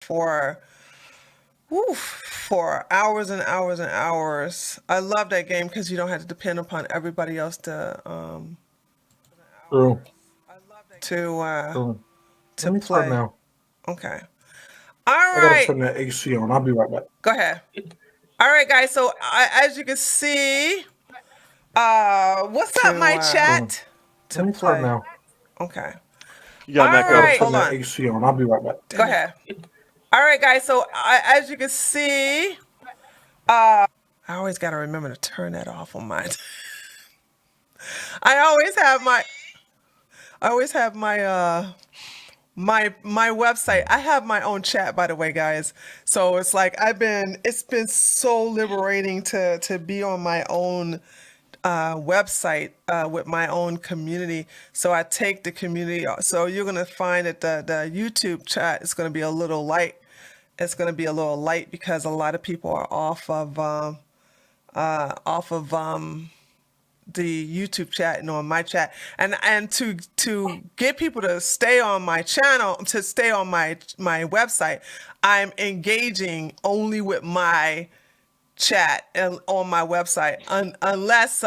for hours and hours and hours. I love that game because you don't have to depend upon everybody else True. to True. to Let me start play. now. Okay. All I gotta right. turn that AC on. I'll be right back. Go ahead. All right, guys. So as you can see, what's up, my True. chat? To Let me start play. now. Okay. You got All an I gotta echo. right. turn Hold that on. AC on. I'll be right back. Go ahead. All right, guys. So as you can see, I always got to remember to turn that off on mine. I always have my my website. I have my own chat, by the way, guys. So it's like it's been so liberating to be on my own website with my own community. So I take the community. So you're gonna find that the YouTube chat is gonna be a little light. It's gonna be a little light because a lot of people are off of the YouTube chat and on my chat, and to get people to stay on my channel, to stay on my website, I'm engaging only with my chat and on my website, unless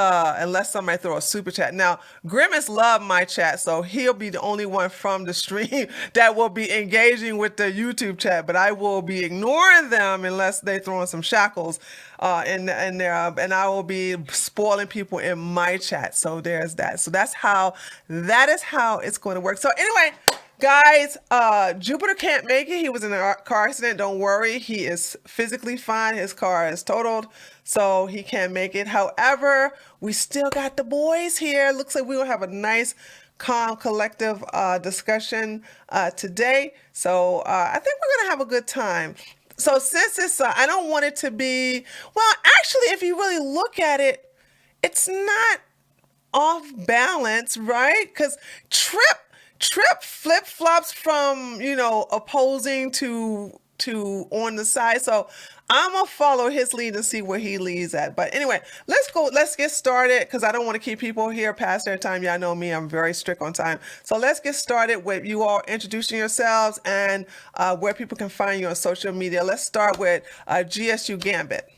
somebody throw a super chat. Now Grimace loved my chat, so he'll be the only one from the stream that will be engaging with the YouTube chat, but I will be ignoring them unless they throw in some shackles in there, and I will be spoiling people in my chat. So there's that. So that is how it's going to work. So anyway, guys, Jupiter can't make it. He was in a car accident. Don't worry. He is physically fine. His car is totaled, so he can't make it. However, we still got the boys here. Looks like we will have a nice, calm, collective discussion today. So I think we're going to have a good time. So since it's, I don't want it to be, well, actually, if you really look at it, it's not off balance, right? Because Trip flip flops from opposing to on the side. So I'm gonna follow his lead and see where he leads at. But anyway, let's go. Let's get started because I don't want to keep people here past their time. Y'all know me; I'm very strict on time. So let's get started with you all introducing yourselves and where people can find you on social media. Let's start with GSU Gambit,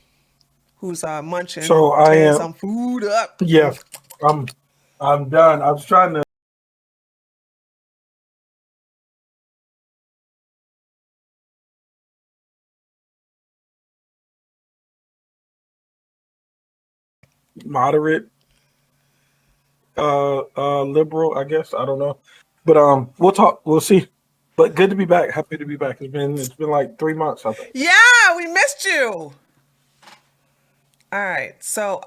who's munching, So I tearing am. some food up. Yeah. I'm. I'm done. I was trying to. Moderate, liberal, I guess. I don't know, but we'll talk. We'll see. But good to be back. Happy to be back. It's been like 3 months, I think. Yeah, we missed you. All right. So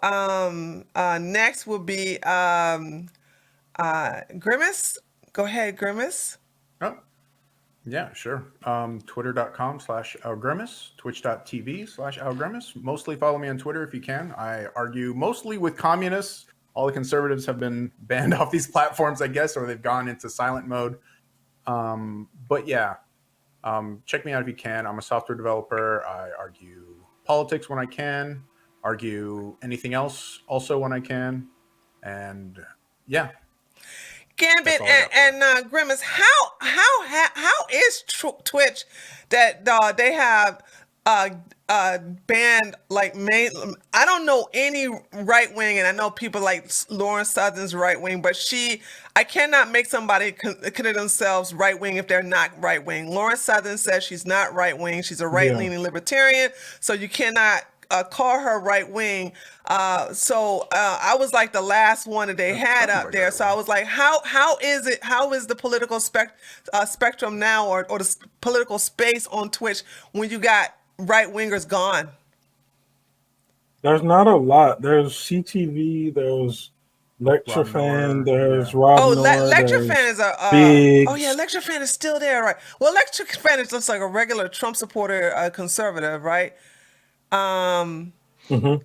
next will be Grimace. Go ahead, Grimace. Oh, yeah, sure. Twitter.com/OurGrimace, Twitch.tv/OurGrimace. Mostly follow me on Twitter if you can. I argue mostly with communists. All the conservatives have been banned off these platforms, I guess, or they've gone into silent mode. But yeah, check me out if you can. I'm a software developer. I argue politics when I can, argue anything else also when I can. And yeah, Gambit and Grimace. How is Twitch that they have banned like main? I don't know any right wing, and I know people like Lauren Southern's right wing, but I cannot make somebody consider themselves right wing if they're not right wing. Lauren Southern says she's not right wing; she's a right Yeah. leaning libertarian, so you cannot call her right wing. So I was like the last one that they had up there. So I was like, how is it? How is the political spectrum now, or the political space on Twitch when you got right wingers gone? There's not a lot. There's CTV. There's Lecture Rob Fan. Noir, There's yeah. Rob Oh, Noir. Lecture Fan There's is a. Oh yeah, Biggs. Lecture Fan is still there, right? Well, Lecture Fan is just like a regular Trump supporter, conservative, right? Um, Hmm.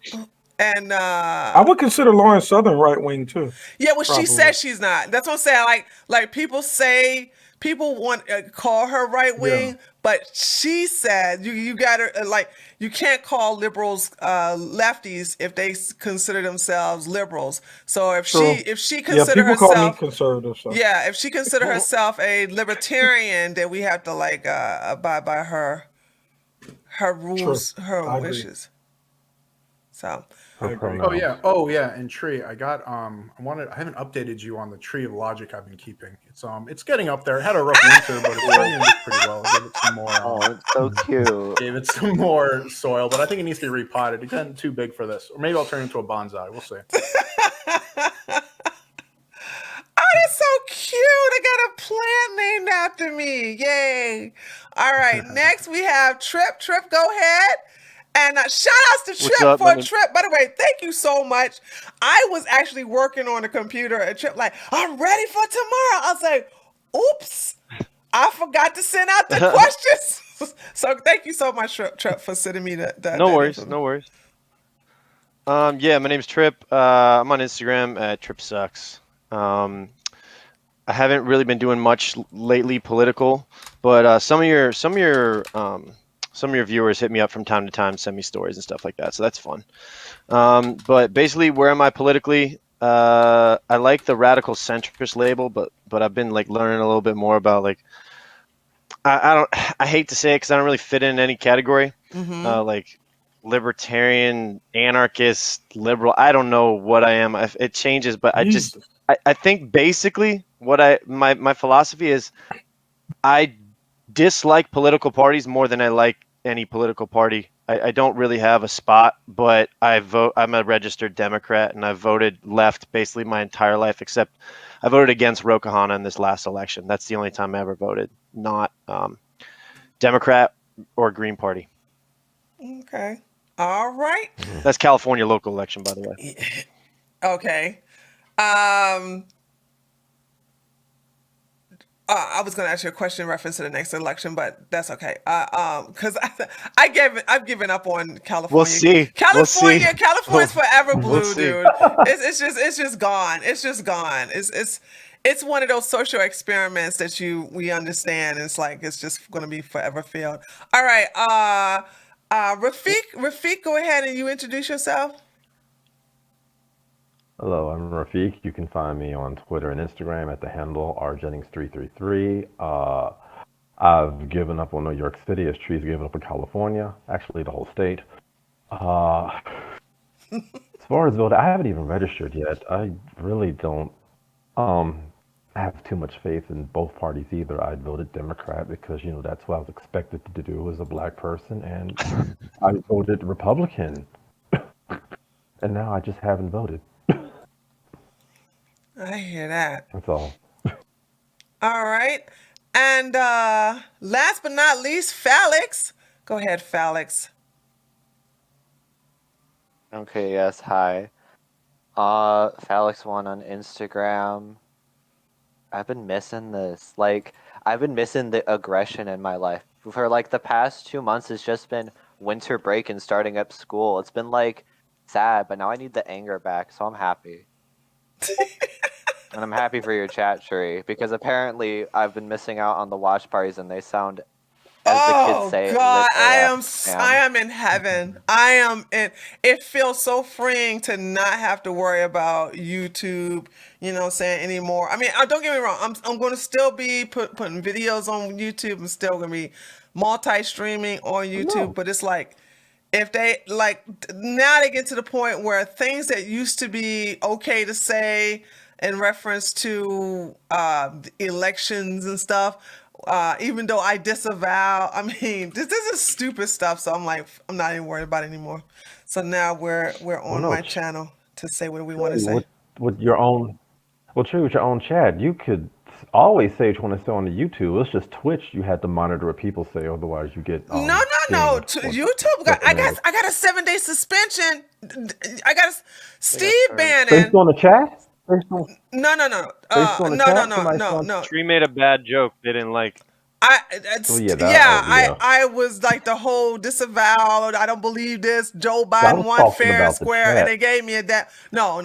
and I would consider Lauren Southern right wing too, yeah, well, she probably. says she's not. That's what I'm saying. Like people say people want call her right Yeah. wing, but she said you got to like you can't call liberals lefties if they consider themselves liberals. So True. if she Yeah, consider people call me herself conservative. So yeah, if she consider herself a libertarian, then we have to like abide by her true. rules, her I agree. wishes. So I Her agree. pronouns. Oh yeah, and Tree, I got I haven't updated you on the tree of logic I've been keeping. It's getting up there. It had a rough winter, but it's starting to look pretty well. Give it some more Oh, it's so cute. gave it some more soil, but I think it needs to be repotted. It's getting too big for this. Or maybe I'll turn it into a bonsai. We'll see. oh, that's so cute. I got a plant named after me. Yay. All right. Next we have Trip. Trip, go ahead. And shout outs to What's Trip up? for Trip. By the way, thank you so much. I was actually working on the computer and Trip like, I'm ready for tomorrow. I was like, oops, I forgot to send out the questions. So thank you so much, Trip, for sending me that. No worries, no worries. Yeah, my name's Trip. I'm on Instagram at Trip Sucks. I haven't really been doing much lately political, but some of your viewers hit me up from time to time, send me stories and stuff like that, so that's fun. But basically, where am I politically? I like the radical centrist label, but I've been like learning a little bit more about like I hate to say it because I don't really fit in any category. Like libertarian, anarchist, liberal. I don't know what I am. It changes, but I think basically what my philosophy is, I dislike political parties more than I like any political party. I don't really have a spot, but I'm a registered Democrat, and I've voted left basically my entire life, except I voted against Rokahana in this last election. That's the only time I ever voted, not Democrat or Green Party. Okay. All right. That's California local election, by the way. Okay. I was going to ask you a question in reference to the next election, but that's okay. Because I've given up on California. We'll see. California's forever blue, We'll see. dude. It's just gone. It's just gone. It's one of those social experiments that we understand. It's like it's just going to be forever failed. All right. Rafiq, go ahead and you introduce yourself. Hello, I'm Rafiq. You can find me on Twitter and Instagram at the handle rjennings333. I've given up on New York City as Tree's given up on California, actually the whole state. As far as voting, I haven't even registered yet. I really don't have too much faith in both parties either. I voted Democrat because, that's what I was expected to do as a black person, and I voted Republican. And now I just haven't voted. I hear that. That's all. All right. And last but not least, Felix. Go ahead, Felix. Okay, yes, hi. Felix1 on Instagram. I've been missing this. Like, I've been missing the aggression in my life. For like the past 2 months, it's just been winter break and starting up school. It's been like sad, but now I need the anger back, so I'm happy. And I'm happy for your chat, Tree, because apparently I've been missing out on the watch parties, and they sound, as the kids say, God, lit I am in heaven. It feels so freeing to not have to worry about YouTube, anymore. I mean, don't get me wrong. I'm going to still be putting videos on YouTube. I'm still going to be multi-streaming on YouTube, but it's like, if they now they get to the point where things that used to be okay to say in reference to elections and stuff, even though I disavow, I mean, this is stupid stuff. So I'm like, I'm not even worried about it anymore. So now we're on my channel to say what we want to say. With your own chat, you could always say what you want to say on the YouTube. It's just Twitch. You had to monitor what people say, otherwise you get No. YouTube I got a 7-day suspension. I got Steve Bannon. Based on the chat? No. No. Tree made a bad joke they didn't like. I was like the whole disavowed. I don't believe this. Joe Biden won fair and square, and they gave me that. No. I'm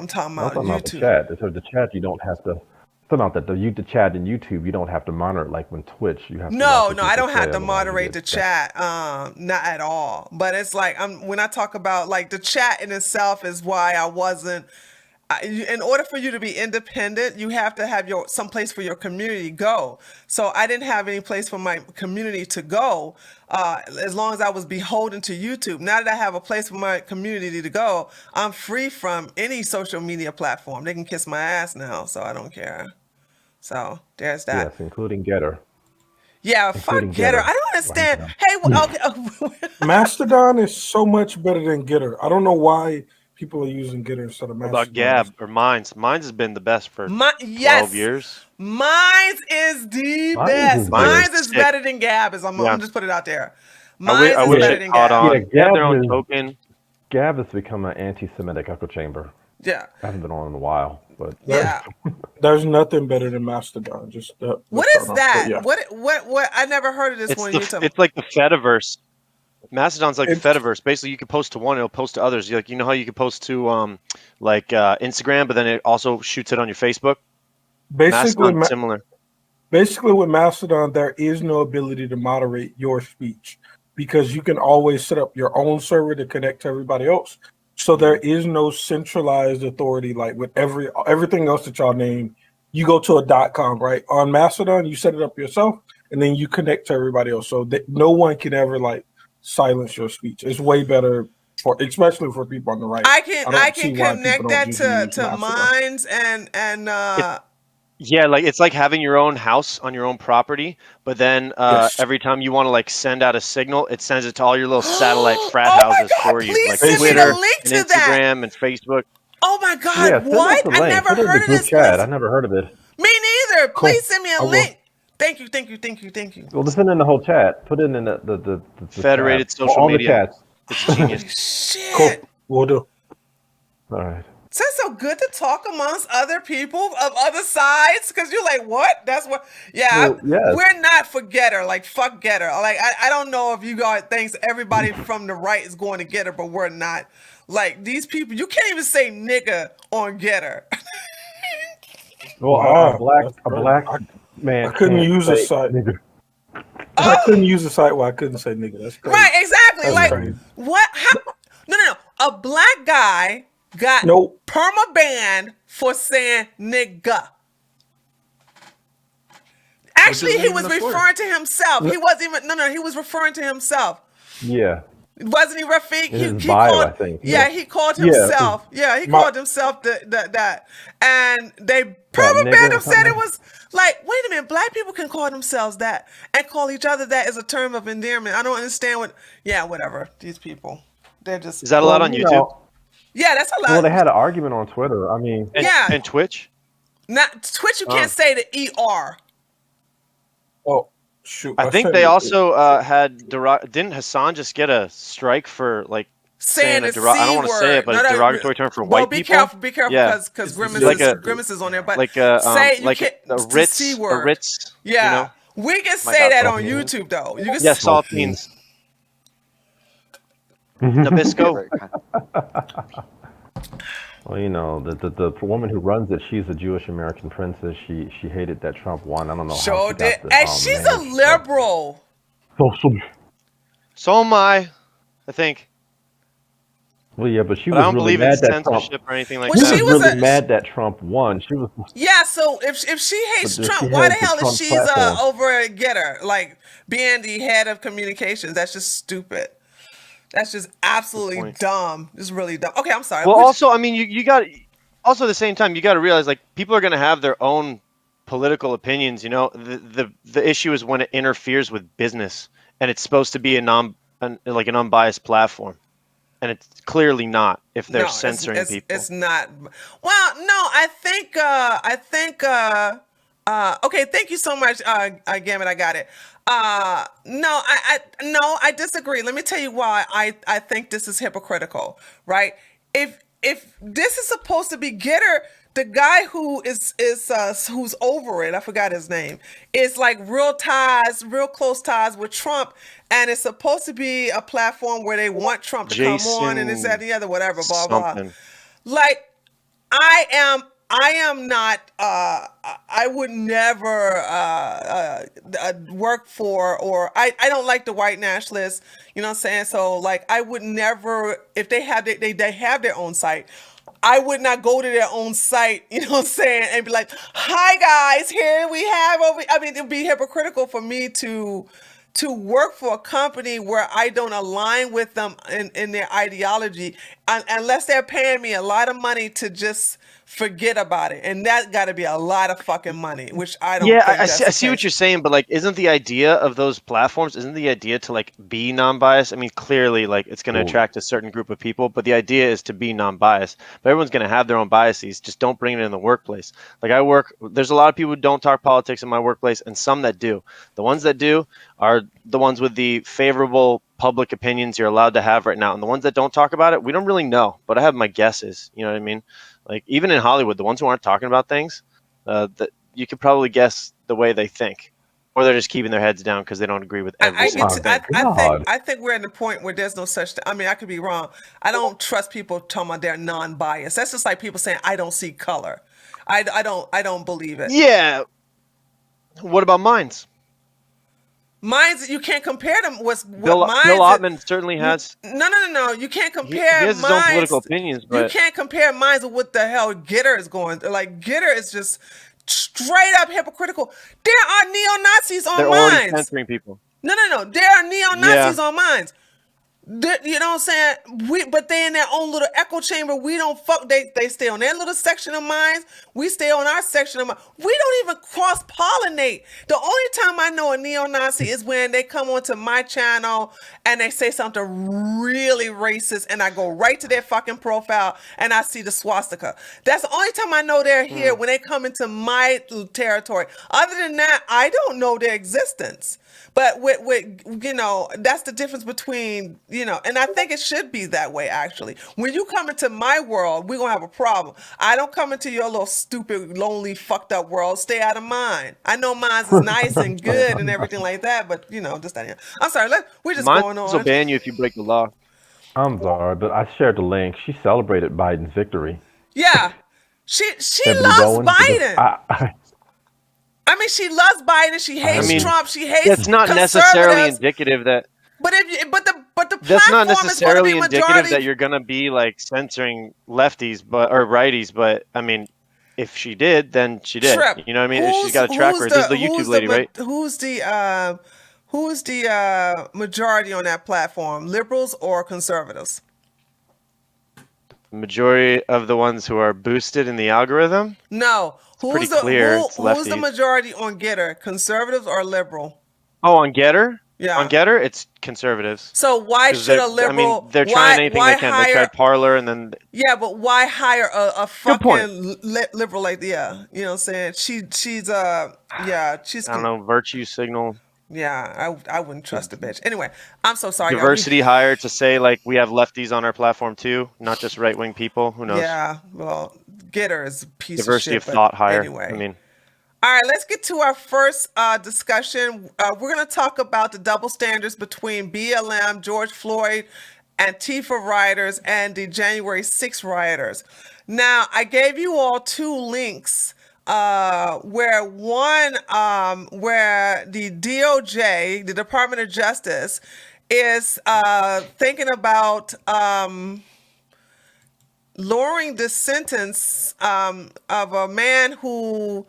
talking about YouTube. The chat. So the chat, you don't have to About that, the chat in YouTube, you don't have to monitor it like when Twitch. You have to watch No, what no, I people don't say, have to otherwise you moderate get the censored. chat. Not at all. But it's like when I talk about like the chat in itself is why I wasn't. In order for you to be independent, you have to have some place for your community to go. So I didn't have any place for my community to go, as long as I was beholden to YouTube. Now that I have a place for my community to go, I'm free from any social media platform. They can kiss my ass now, so I don't care. So there's that. Yes, including Getter, Yeah, fuck including Getter. I Getter. don't Why you understand. down? Hey, okay. Mastodon is so much better than Getter. I don't know why people are using Getter instead of What about Mastodon. Gab or Minds? Minds has been the best for My 12 yes, years. Mine's is the Mine best. is Mines good. is Mine's is sick. better than Gab. I'm Yeah. gonna just put it out there. I Mine's is wish Yeah. better it than caught Gab. on. Yeah, They have their Gab own is token. Gab has become an anti-Semitic echo chamber. Yeah, I haven't been on in a while, but yeah. There's nothing better than Mastodon. Just What let's is start off. But that? yeah, What? I never heard of this It's one. the You tell me. it's like the Fediverse. Mastodon's like the it's Fediverse. Basically, you can post to one, it'll post to others. Like, you know how you can post to Instagram, but then it also shoots it on your Facebook. basically Mastodon's similar. basically with Mastodon, there is no ability to moderate your speech because you can always set up your own server to connect to everybody else. So there is no centralized authority like with everything else that y'all name. You go to a .com, right? On Mastodon, you set it up yourself, and then you connect to everybody else, so that no one can ever like silence your speech. It's way better especially for people on the right. I I can don't see why people connect don't that just use to Mastodon. Minds and Yeah, like it's like having your own house on your own property, but then Yes, every time you want to like send out a signal, it sends it to all your little satellite oh frat my houses God! for you, Please like send me the basically. Twitter link and to that. Instagram and Facebook. Oh my God! yeah, send us What? the I link. never Put it in the heard of group this chat. place. I never heard of it. Me neither. Cool. Please send me a I will. link. Thank you. Thank you. Thank you. Thank you. Well, just send it in the whole chat. Put it in the chat. Federated social All the media. chats. It's genius. Holy shit! Cool. We'll do. All right. So it's so good to talk amongst other people of other sides because you're like, what? That's what. Yeah, Well, yes. we're not for Getter. Like, fuck Getter. Like, I don't know if you guys thinks everybody from the right is going to Getter, but we're not. Like, these people, you can't even say nigga on Getter. Well, Wow, a black that's crazy. man I couldn't can't use a say site. nigger. I couldn't use a site where I couldn't say nigga. That's crazy. Right, exactly. That's Like, crazy. what? How? No. A black guy got Nope. perma-banned for saying nigga. Actually, he even was the slur. referring to himself. He wasn't even. No. He was referring to himself. Yeah. Wasn't he, Rafiq? In his bio, I think. Yeah, he called Yeah. himself. Yeah, he My- called himself that. And they nigga perma-banned or him. Said something? it was like, wait a minute, black people can call themselves that and call each other that as a term of endearment. I don't understand what. Yeah, whatever. These people, they're just. Is that allowed on you YouTube know, Yeah, that's a lot. well, they had an argument on Twitter. I mean, and, yeah. and Twitch? Not Twitch. You can't say the ER. Oh, shoot. I think said they it. also had didn't Hassan just get a strike for like Saying a the I don't C want to say word. it, but No, a no, derogatory term for Well, white be people. careful, Yeah. because It's Grimace like a- Grimace is on there. But like say you like can't a the Ritz, C a word. Ritz. Yeah, You know? we can My say God, that on saltines. YouTube though. You can Yes, say, saltines. Nabisco. well, you know, the woman who runs it, she's a Jewish American princess. She hated that Trump won. I don't know how sure she did. got the And she's a managed, liberal. So am I think. Well, yeah, but she But I was don't really believe in mad that Trump. censorship or anything like Well, She that. she was was really a- mad that Trump won. She was. Yeah, so if she hates But Trump, she why the has the hell Trump is she's platform. over at Getter, like being the head of communications? That's just stupid. That's just absolutely point. dumb. It's really dumb. Okay, I'm sorry. Well, Which- also, I mean, you got also at the same time you got to realize like people are going to have their own political opinions. You know, the issue is when it interferes with business, and it's supposed to be an unbiased platform, and it's clearly not if they're No, censoring people. It's not. Well, no, I think. Okay, thank you so much, Gambit. I got it. No, I disagree. Let me tell you why I think this is hypocritical. Right? If this is supposed to be Getter, the guy who is who's over it, I forgot his name, is like real close ties with Trump, and it's supposed to be a platform where they want Trump to come on and this, that, and the other, whatever, blah, blah. something. Like, I am I am not. I would never work for, or I don't like the white nationalists. You know what I'm saying? So like, I would never, if they have they have their own site. I would not go to their own site, you know what I'm saying, and be like, "Hi guys, here we have over." I mean, it would be hypocritical for me to work for a company where I don't align with them in their ideology, unless they're paying me a lot of money to just forget about it, and that got to be a lot of fucking money, which I don't Yeah, think that's I the see what case. you're saying, but like, isn't the idea of those platforms, isn't the idea to like be non-biased? I mean, clearly, like it's going to Well, attract a certain group of people, but the idea is to be non-biased. But everyone's going to have their own biases. Just don't bring it in the workplace. Like there's a lot of people who don't talk politics in my workplace, and some that do. The ones that do are the ones with the favorable public opinions you're allowed to have right now, and the ones that don't talk about it, we don't really know. But I have my guesses. You know what I mean? Like even in Hollywood, the ones who aren't talking about things, that you could probably guess the way they think, or they're just keeping their heads down because they don't agree with every I oh get my single to, thing. God. I think we're in the point where there's no such thing. I mean, I could be wrong. I don't trust people talking about they're non-biased. That's just like people saying I don't see color. I don't believe it. Yeah. What about Minds? Mine's, you can't compare them with what Bill mine's. Ottman certainly has. No. You can't He compare has his own political minds. opinions, You but can't compare minds with what the hell Gitter is going. Like Gitter is just straight up hypocritical. There are neo-Nazis on they're already minds. censoring people. No. There are neo-Nazis Yeah. on minds. You know what I'm saying? But they in their own little echo chamber. We don't fuck. They stay on their little section of minds. We stay on our section of minds. We don't even cross pollinate. The only time I know a neo-Nazi is when they come onto my channel and they say something really racist, and I go right to their fucking profile and I see the swastika. That's the only time I know they're here, when they come into my territory. Other than that, I don't know their existence. But with you know, that's the difference between, you know, and I think it should be that way actually. When you come into my world, we're gonna have a problem. I don't come into your little stupid, lonely, fucked up world. Stay out of mine. I know mine's is nice and good and everything like that, but you know, just that. I'm sorry, we're just Minds going will on. ban you if you break the law. I'm sorry, but I shared the link. She celebrated Biden's victory. Yeah. She Ebony loves Bowen, because Biden. I mean, she loves Biden. She I I hates mean, mean, Trump. She hates that's not necessarily conservatives. indicative that But the that's not platform is going to be necessarily indicative majority. that you're gonna be like censoring lefties, but or righties. But I mean, if she did, then she did. Trip. You know what I mean? If she's got a track record. This is the YouTube lady, right? Who's the majority on that platform? Liberals or conservatives? Majority of the ones who are boosted in the algorithm. No. Pretty clear. It's Who's the lefties. majority on Getter? Conservatives or liberal? Oh, on Getter? Yeah. On Getter, it's conservatives. So why 'Cause should a I liberal? mean, they're trying anything why they can. They hire? tried Parlor, and then Yeah, but why hire a Good point. fucking liberal like, yeah, you know what I'm saying? she's I don't know, virtue signal. yeah, I wouldn't trust the bitch. Anyway, I'm so sorry. y'all. Diversity hire to say like we have lefties on our platform too, not just right wing people. Who knows? Yeah, well, Getter is a piece Diversity of of shit. thought But hire. anyway. I mean, All right, let's get to our first discussion. We're going to talk about the double standards between BLM, George Floyd, Antifa rioters, and the January 6th rioters. Now, I gave you all two links. Where the DOJ, the Department of Justice, is thinking about lowering the sentence of a man who,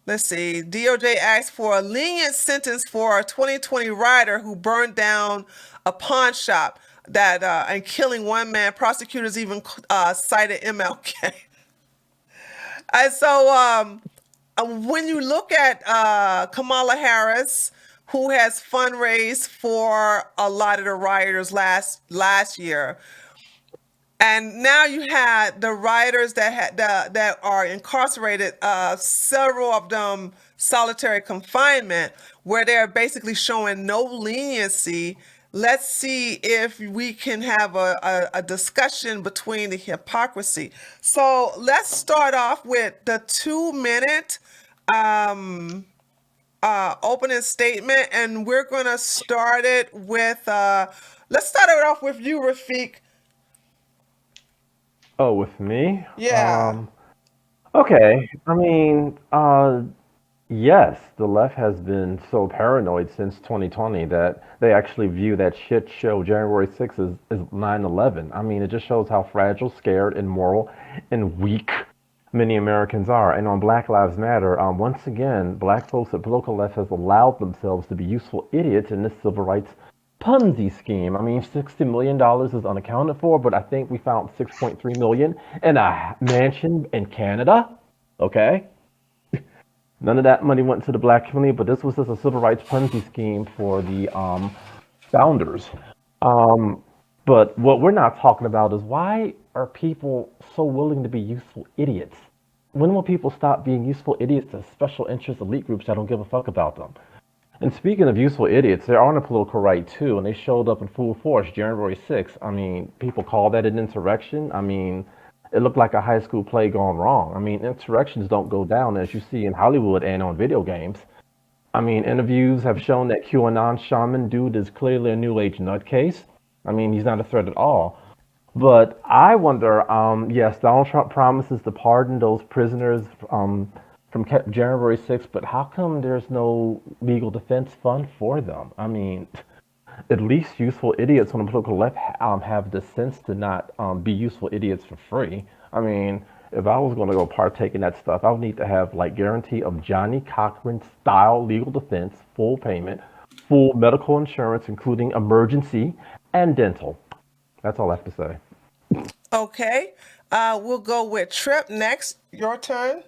let's see, DOJ asked for a lenient sentence for a 2020 rioter who burned down a pawn shop and killing one man. Prosecutors even cited MLK. And so when you look at Kamala Harris, who has fundraised for a lot of the rioters last year, and now you had the rioters that are incarcerated, several of them solitary confinement, where they're basically showing no leniency. Let's see if we can have a discussion between the hypocrisy. So let's start off with the 2-minute opening statement, and we're gonna start it with. Let's start it off with you, Rafiq. oh, with me? Yeah. Okay, I mean, yes, the left has been so paranoid since 2020 that they actually view that shit show January 6th as 9/11. I mean, it just shows how fragile, scared, immoral, and weak many Americans are. And on Black Lives Matter, once again, black folks at political left has allowed themselves to be useful idiots in this civil rights Ponzi scheme. I mean, $60 million is unaccounted for, but I think we found 6.3 million in a mansion in Canada. Okay, none of that money went to the black community, but this was just a civil rights Ponzi scheme for the founders. Um, but what we're not talking about is why are people so willing to be useful idiots? When will people stop being useful idiots to special interest elite groups that don't give a fuck about them? And speaking of useful idiots, they're on the political right too, and they showed up in full force January 6th. I mean, people call that an insurrection. I mean, it looked like a high school play gone wrong. I mean, insurrections don't go down as you see in Hollywood and on video games. I mean, interviews have shown that QAnon shaman dude is clearly a new age nutcase. I mean, he's not a threat at all. But I wonder, yes, Donald Trump promises to pardon those prisoners from January 6th, but how come there's no legal defense fund for them? I mean, at least useful idiots on the political left have the sense to not be useful idiots for free. I mean, if I was going to go partake in that stuff, I would need to have like guarantee of Johnny Cochran style legal defense, full payment, full medical insurance, including emergency and dental. That's all I have to say. Okay. We'll go with Trip next. Your turn.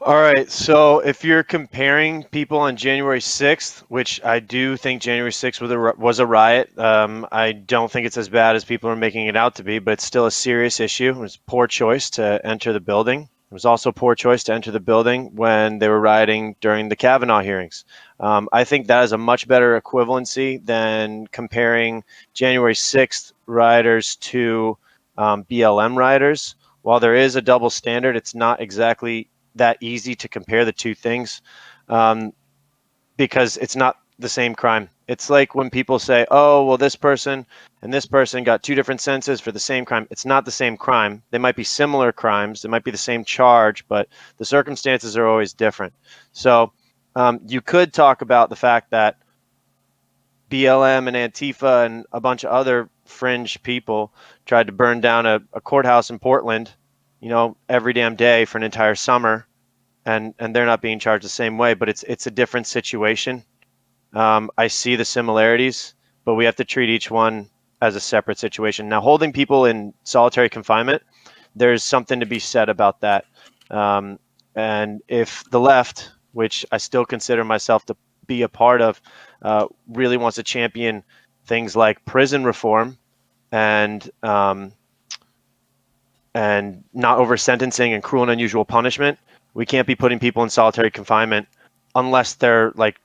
All right. So if you're comparing people on January 6th, which I do think January 6th was a riot, I don't think it's as bad as people are making it out to be, but it's still a serious issue. It was poor choice to enter the building. It was also poor choice to enter the building when they were rioting during the Kavanaugh hearings. I think that is a much better equivalency than comparing January 6th rioters to BLM rioters. While there is a double standard, it's not exactly that easy to compare the two things um, because it's not the same crime. It's like when people say, oh, well, this person and this person got two different sentences for the same crime. It's not the same crime. They might be similar crimes. It might be the same charge, but the circumstances are always different. So you could talk about the fact that BLM and Antifa and a bunch of other fringe people tried to burn down a courthouse in Portland, every damn day for an entire summer, and they're not being charged the same way. But it's a different situation. I see the similarities, but we have to treat each one as a separate situation. Now, holding people in solitary confinement, there's something to be said about that. And if the left, which I still consider myself to be a part of, really wants to champion things like prison reform and not over sentencing and cruel and unusual punishment, we can't be putting people in solitary confinement unless they're like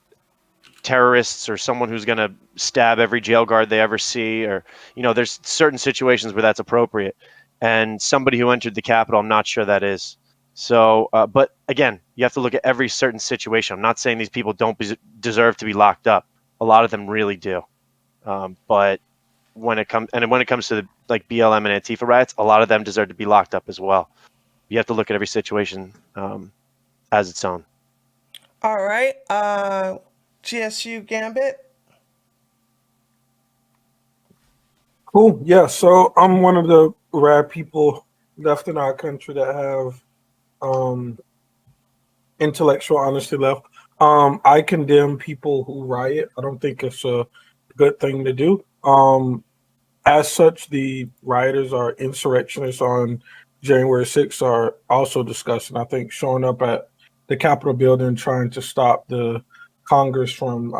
terrorists or someone who's going to stab every jail guard they ever see, or there's certain situations where that's appropriate. And somebody who entered the Capitol, I'm not sure that is. So, but again, you have to look at every certain situation. I'm not saying these people don't deserve to be locked up. A lot of them really do. But when it comes to the, like BLM and Antifa riots, a lot of them deserve to be locked up as well. You have to look at every situation as its own. All right. GSU Gambit. Cool. Yeah. So I'm one of the rare people left in our country that have intellectual honesty left. I condemn people who riot. I don't think it's a good thing to do. As such, the rioters are insurrectionists on January 6th are also discussing, I think, showing up at the Capitol building trying to stop the Congress from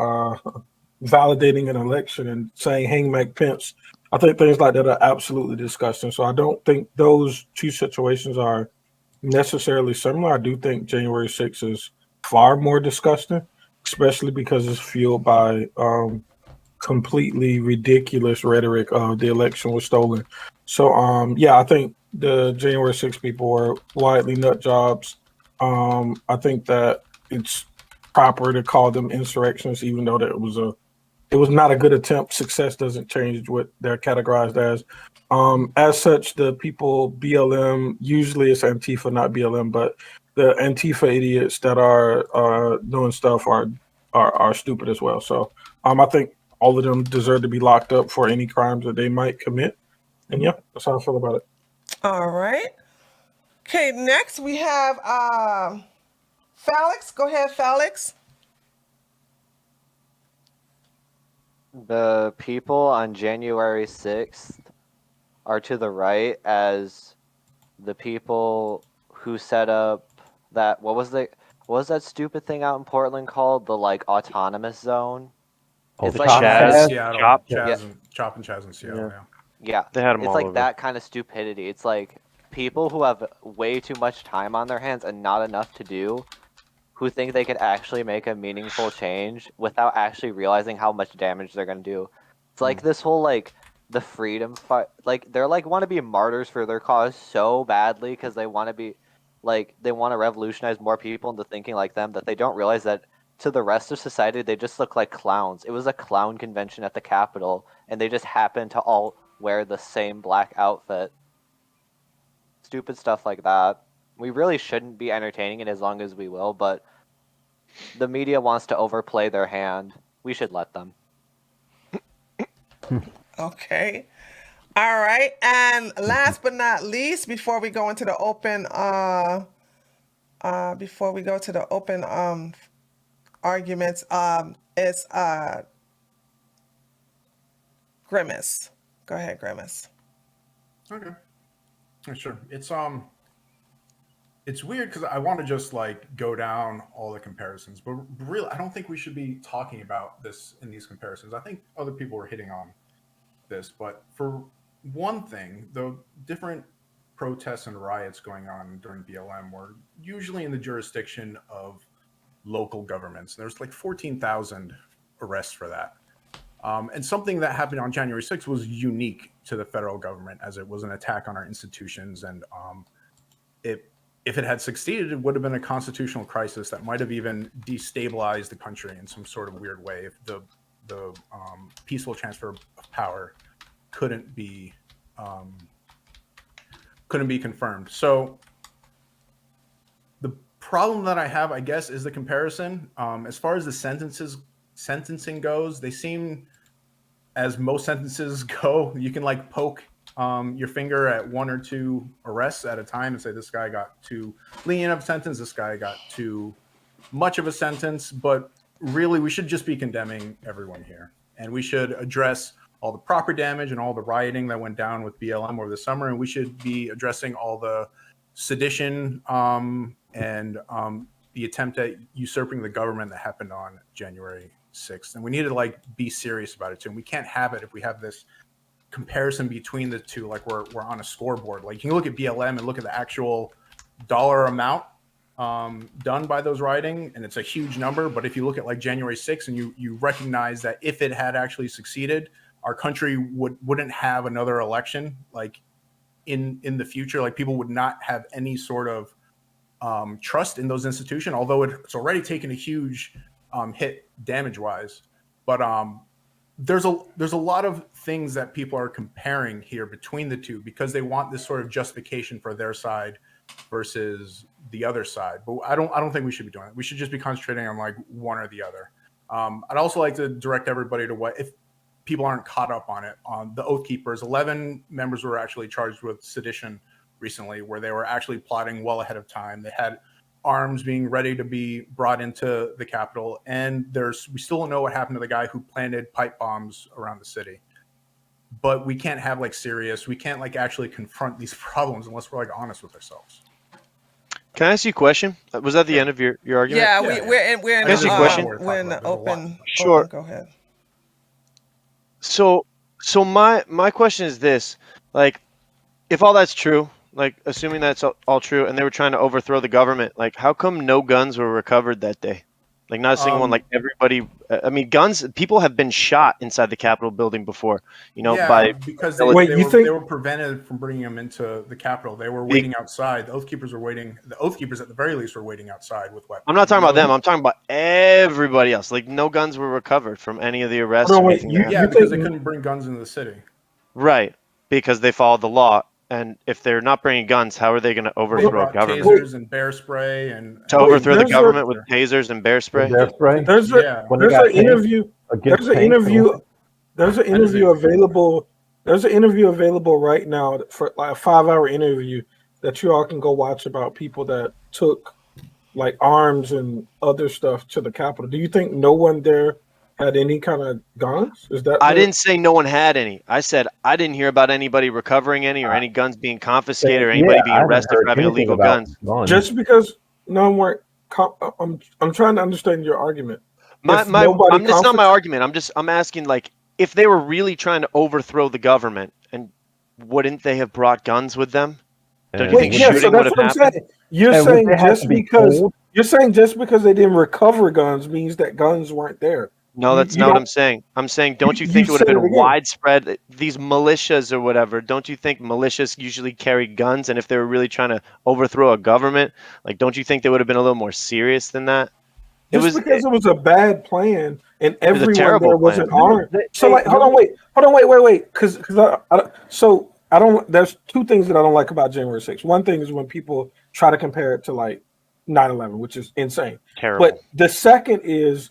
validating an election and saying, hang Mike Pence. I think things like that are absolutely disgusting. So I don't think those two situations are necessarily similar. I do think January 6th is far more disgusting, especially because it's fueled by completely ridiculous rhetoric of the election was stolen. So yeah, I think the January 6th people were widely nut jobs. I think that it's proper to call them insurrectionists, even though that was a it was not a good attempt. Success doesn't change what they're categorized as. As such, the people BLM, usually it's Antifa, not BLM, but the Antifa idiots that are doing stuff are stupid as well. So I think all of them deserve to be locked up for any crimes that they might commit. And yeah, that's how I feel about it. All right. Okay, next we have Felix. Go ahead, Felix. The people on January 6th are to the right as the people who set up that what was that stupid thing out in Portland called the like autonomous zone? Oh, It's the like Chop that- Fest? Seattle, Chop. Chop and Chaz in Seattle. Yeah. Yeah, They had 'em it's all like over. that kind of stupidity. It's like people who have way too much time on their hands and not enough to do, who think they could actually make a meaningful change without actually realizing how much damage they're gonna do. It's like this whole like the freedom fight. Like they're like want to be martyrs for their cause so badly because they want to be like they want to revolutionize more people into thinking like them that they don't realize that to the rest of society they just look like clowns. It was a clown convention at the Capitol and they just happened to all wear the same black outfit. Stupid stuff like that. We really shouldn't be entertaining it as long as we will, but the media wants to overplay their hand. We should let them. Okay. All right. And last but not least, before we go into the open arguments, it's Grimace. Go ahead, Grimace. Okay. Yeah, sure. It's weird because I want to just like go down all the comparisons, but really, I don't think we should be talking about this in these comparisons. I think other people were hitting on this, but for one thing, the different protests and riots going on during BLM were usually in the jurisdiction of local governments. There's like 14,000 arrests for that. And something that happened on January 6th was unique to the federal government as it was an attack on our institutions. And if it had succeeded, it would have been a constitutional crisis that might have even destabilized the country in some sort of weird way if the peaceful transfer of power couldn't be confirmed. So the problem that I have, I guess, is the comparison. As far as the sentencing goes, they seem, as most sentences go, you can like poke your finger at one or two arrests at a time and say this guy got too lenient of a sentence, this guy got too much of a sentence. But really, we should just be condemning everyone here, and we should address all the property damage and all the rioting that went down with BLM over the summer, and we should be addressing all the sedition and the attempt at usurping the government that happened on January 6th. And we need to like be serious about it too. And we can't have it if we have this comparison between the two, like we're on a scoreboard. Like you can look at BLM and look at the actual dollar amount done by those rioting, and it's a huge number. But if you look at like January 6th and you recognize that if it had actually succeeded, our country wouldn't have another election like in the future. Like people would not have any sort of trust in those institutions, although it's already taken a huge hit damage wise. But there's a lot of things that people are comparing here between the two because they want this sort of justification for their side versus the other side. But I don't think we should be doing it. We should just be concentrating on like one or the other. I'd also like to direct everybody to what, if people aren't caught up on it, on the Oath Keepers, 11 members were actually charged with sedition recently, where they were actually plotting well ahead of time. They had arms being ready to be brought into the Capitol, and we still don't know what happened to the guy who planted pipe bombs around the city. But we can't have we can't like actually confront these problems unless we're like honest with ourselves. Can I ask you a question? Was that the end of your argument? Yeah, Yeah, we're in Can I ask you a question? we're in the open. Sure. Go ahead. So my question is this: like, if all that's true, like assuming that's all true, and they were trying to overthrow the government, like how come no guns were recovered that day? Like not a single one. Like everybody. I mean, guns. People have been shot inside the Capitol building before. You know, by because think they were prevented from bringing them into the Capitol. They were waiting outside. The Oath Keepers were waiting. The Oath Keepers, at the very least, were waiting outside with weapons. I'm not talking about them. I'm talking about everybody else. Like no guns were recovered from any of the arrests. No, or wait, anything you- that Yeah, happened. because they couldn't bring guns into the city. Right, because they followed the law. And if they're not bringing guns, how are they going to They overthrow a brought government? tasers and bear spray and To overthrow the there's government with tasers and bear spray? Bear spray? There's Yeah. When they there's got an interview. against There's an tanks interview. There's an interview interesting. available. There's an interview available right now for like a 5-hour interview that you all can go watch about people that took like arms and other stuff to the Capitol. Do you think no one there had any kind of guns? Is that I didn't say no one had any. I said I didn't hear about anybody recovering any or any guns being confiscated or anybody being I haven't arrested heard for having anything illegal about guns. just because no one weren't? I'm trying to understand your argument. That's If nobody not my argument. I'm asking, like, if they were really trying to overthrow the government, and wouldn't they have brought guns with them? Don't you And think Wait, yeah, so shooting would that's have what I'm happened? saying. You're And would saying they have just to be because told? you're saying just because they didn't recover guns means that guns weren't there. No, that's You not what don't- I'm saying. I'm saying, don't you you think it would have said it been again. widespread? These militias or whatever, don't you think militias usually carry guns? And if they were really trying to overthrow a government, like, don't you think they would have been a little more serious than that? Just because it was a bad plan and was a everyone terrible there wasn't plan. armed. So, like, hold on, wait. Because I don't. There's two things that I don't like about January 6th. One thing is when people try to compare it to like 9/11, which is insane. Terrible. But the second is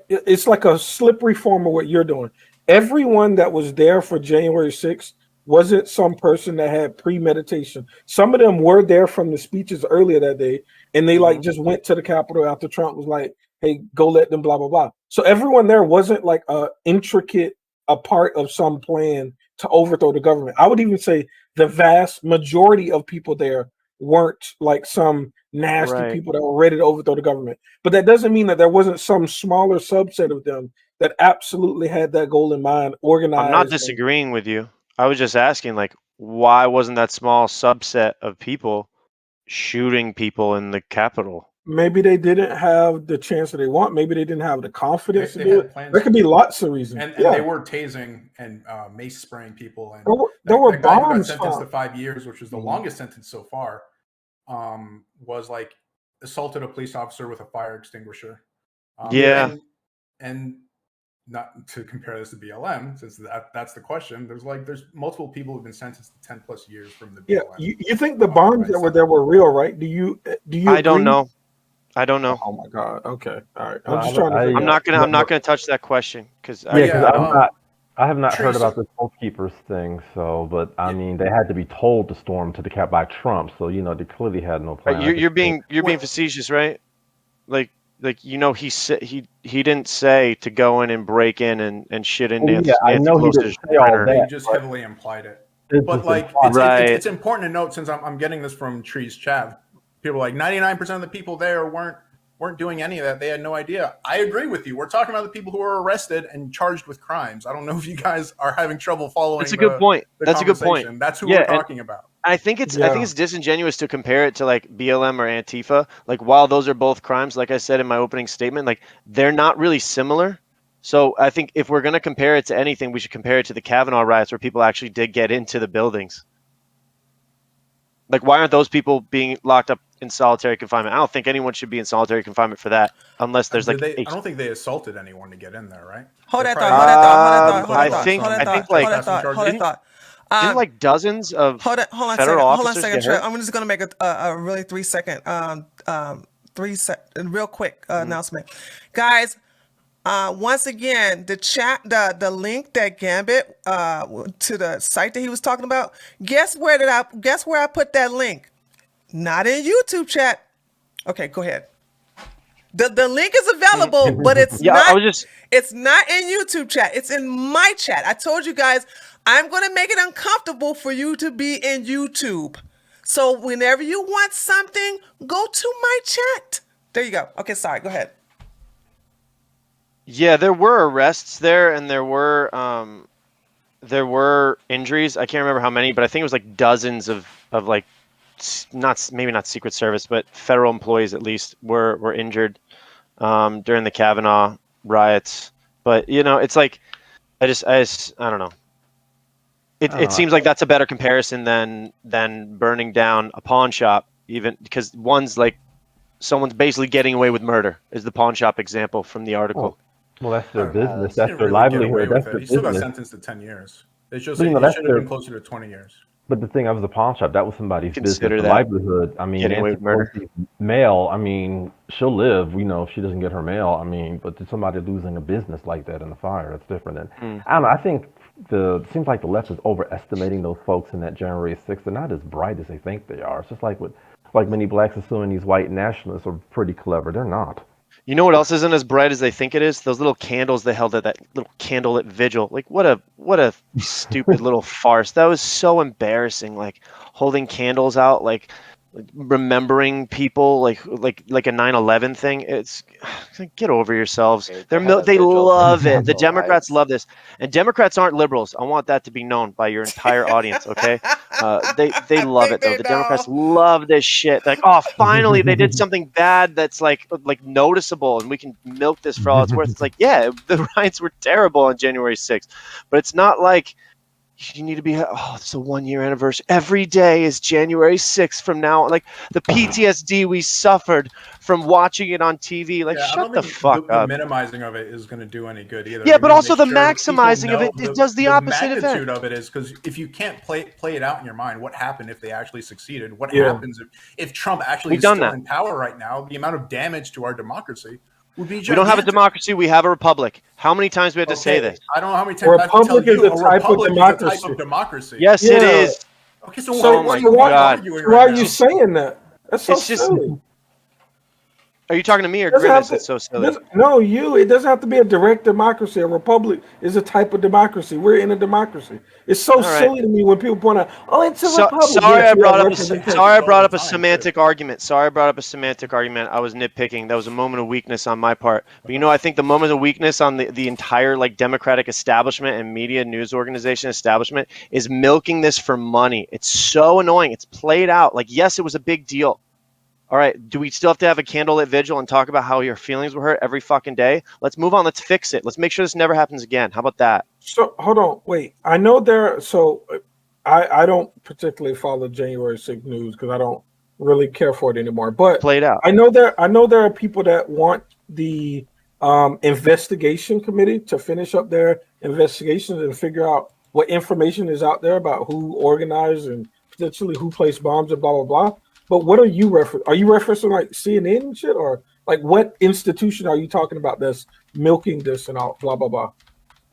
it's like a slippery form of what you're doing. Everyone that was there for January 6th wasn't some person that had premeditation. Some of them were there from the speeches earlier that day, and they like just went to the Capitol after Trump was like, "Hey, go let them," blah blah blah. So everyone there wasn't like a part of some plan to overthrow the government. I would even say the vast majority of people there weren't like some nasty Right. people that were ready to overthrow the government. But that doesn't mean that there wasn't some smaller subset of them that absolutely had that goal in mind, organized. I'm not disagreeing with you. I was just asking, like, why wasn't that small subset of people shooting people in the Capitol? Maybe they didn't have the chance that they want. Maybe they didn't have the confidence They to do had it. plans There could be lots of reasons. And Yeah. they were tasing and mace spraying people. And There were that guy who got bombs sentenced to found. 5 years, which was the longest sentence so far, was like assaulted a police officer with a fire extinguisher. Yeah. And not to compare this to BLM, since that's the question. There's multiple people who've been sentenced to 10 plus years from the Yeah, BLM. you think the bombs that were there were real, right? Do you? I don't agree? know. I don't know. Oh my god. Okay. All right. Well, I'm just trying to. I'm not gonna touch that question because I have not heard Trees- about this Oath Keepers thing. So, but I mean, they had to be told to storm to the cap by Trump. So they clearly had no plan. you're being facetious, right? Like he didn't say to go in and break in and shit in Nancy I know he Pelosi's didn't say all printer. that. He just heavily implied it. It's But just like, implied. Right. it's important to note, since I'm getting this from Tree's chat. People are like 99% of the people there weren't doing any of that. They had no idea. I agree with you. We're talking about the people who were arrested and charged with crimes. I don't know if you guys are having trouble following. That's a good point. That's a good point. conversation. That's who Yeah, we're talking about. I think it's disingenuous to compare it to like BLM or Antifa. Like while those are both crimes, like I said in my opening statement, like they're not really similar. So I think if we're gonna compare it to anything, we should compare it to the Kavanaugh riots where people actually did get into the buildings. Like why aren't those people being locked up in solitary confinement? I don't think anyone should be in solitary confinement for that unless there's like I don't think they assaulted anyone to get in there, right? Hold They that probably- thought. I think didn't like dozens of Hold on a federal second. Hold on a officers second, get Trev. hurt? I'm just gonna make a really 3-second, real quick announcement, guys. Once again, the link that Gambit to the site that he was talking about. Guess where I put that link? Not in YouTube chat. Okay, go ahead. The link is available, but it's it's not in YouTube chat. It's in my chat. I told you guys I'm going to make it uncomfortable for you to be in YouTube. So whenever you want something, go to my chat. There you go. Okay, sorry. Go ahead. Yeah, there were arrests there, and there were injuries. I can't remember how many, but I think it was like dozens of like maybe not Secret Service, but federal employees at least were injured. during the Kavanaugh riots. But it's like I don't know. It seems like that's a better comparison than burning down a pawn shop, even because one's like someone's basically getting away with murder is the pawn shop example from the article. Well, that's their business. He That's didn't their really get away livelihood. with That's it. their He still got business. sentenced to 10 years. They should But, say you know, he that's should have their. been closer to 20 years. But the thing, I was a pawn shop. That was somebody's business, Consider the that livelihood. I mean, getting away Nancy with murder. Pelosi's mail. I mean, she'll live. If she doesn't get her mail. I mean, but to somebody losing a business like that in the fire, that's different. And I don't know. I think it seems like the left is overestimating those folks in that January 6th. They're not as bright as they think they are. It's just like many blacks assuming these white nationalists are pretty clever. They're not. You know what else isn't as bright as they think it is? Those little candles they held at that little candlelit vigil. Like what a stupid little farce. That was so embarrassing. Like holding candles out, like remembering people, like a 9/11 thing. It's like, get over yourselves. Okay, They love it. The Capitol Democrats riots. love this, and Democrats aren't liberals. I want that to be known by your entire audience. Okay, they I love think it though. they The know. Democrats love this shit. Like, oh, finally they did something bad that's like noticeable, and we can milk this for all it's worth. It's like, yeah, the riots were terrible on January 6th, but it's not like you need to be. Oh, it's a 1-year anniversary. Every day is January 6th from now. Like the PTSD we suffered from watching it on TV. Like, Yeah, I shut don't the think fuck the up. minimizing of it is going to do any good either. Yeah, We but need to also make the sure that people maximizing of know it does the opposite event. magnitude of it is because if you can't play it out in your mind, what happened if they actually succeeded? What Yeah. happens if Trump actually We've is done still that. in power right now? The amount of damage to our democracy would be gigantic. We don't have a democracy. We have a republic. How many times do we have to say Okay, this? I don't know how many times I have to tell Republic is you a type of republic is a type democracy. of democracy. Yes, it Yeah. is. Okay, so So, Oh my why are you God. arguing why right are now? you saying that? That's so It's just. silly. Are you talking to me or Doesn't have Grimace? to- It's so silly. No, you. It doesn't have to be a direct democracy. A republic is a type of democracy. We're in a democracy. It's so All right. silly to me when people point out, "Oh, it's a republic." Sorry, Yes, I we have brought up representation. a semantic argument. Sorry, I brought up a semantic argument. I was nitpicking. That was a moment of weakness on my part. But I think the moment of weakness on the entire Democratic establishment and media news organization establishment is milking this for money. It's so annoying. It's played out. Like, yes, it was a big deal. All right, do we still have to have a candlelit vigil and talk about how your feelings were hurt every fucking day? Let's move on. Let's fix it. Let's make sure this never happens again. How about that? So hold on, wait. I know there. So I don't particularly follow January 6th news because I don't really care for it anymore. But Played out. I know there are people that want the investigation committee to finish up their investigations and figure out what information is out there about who organized and potentially who placed bombs and blah blah blah. But what are you referencing? Are you referencing like CNN and shit, or like what institution are you talking about that's milking this and all blah blah blah?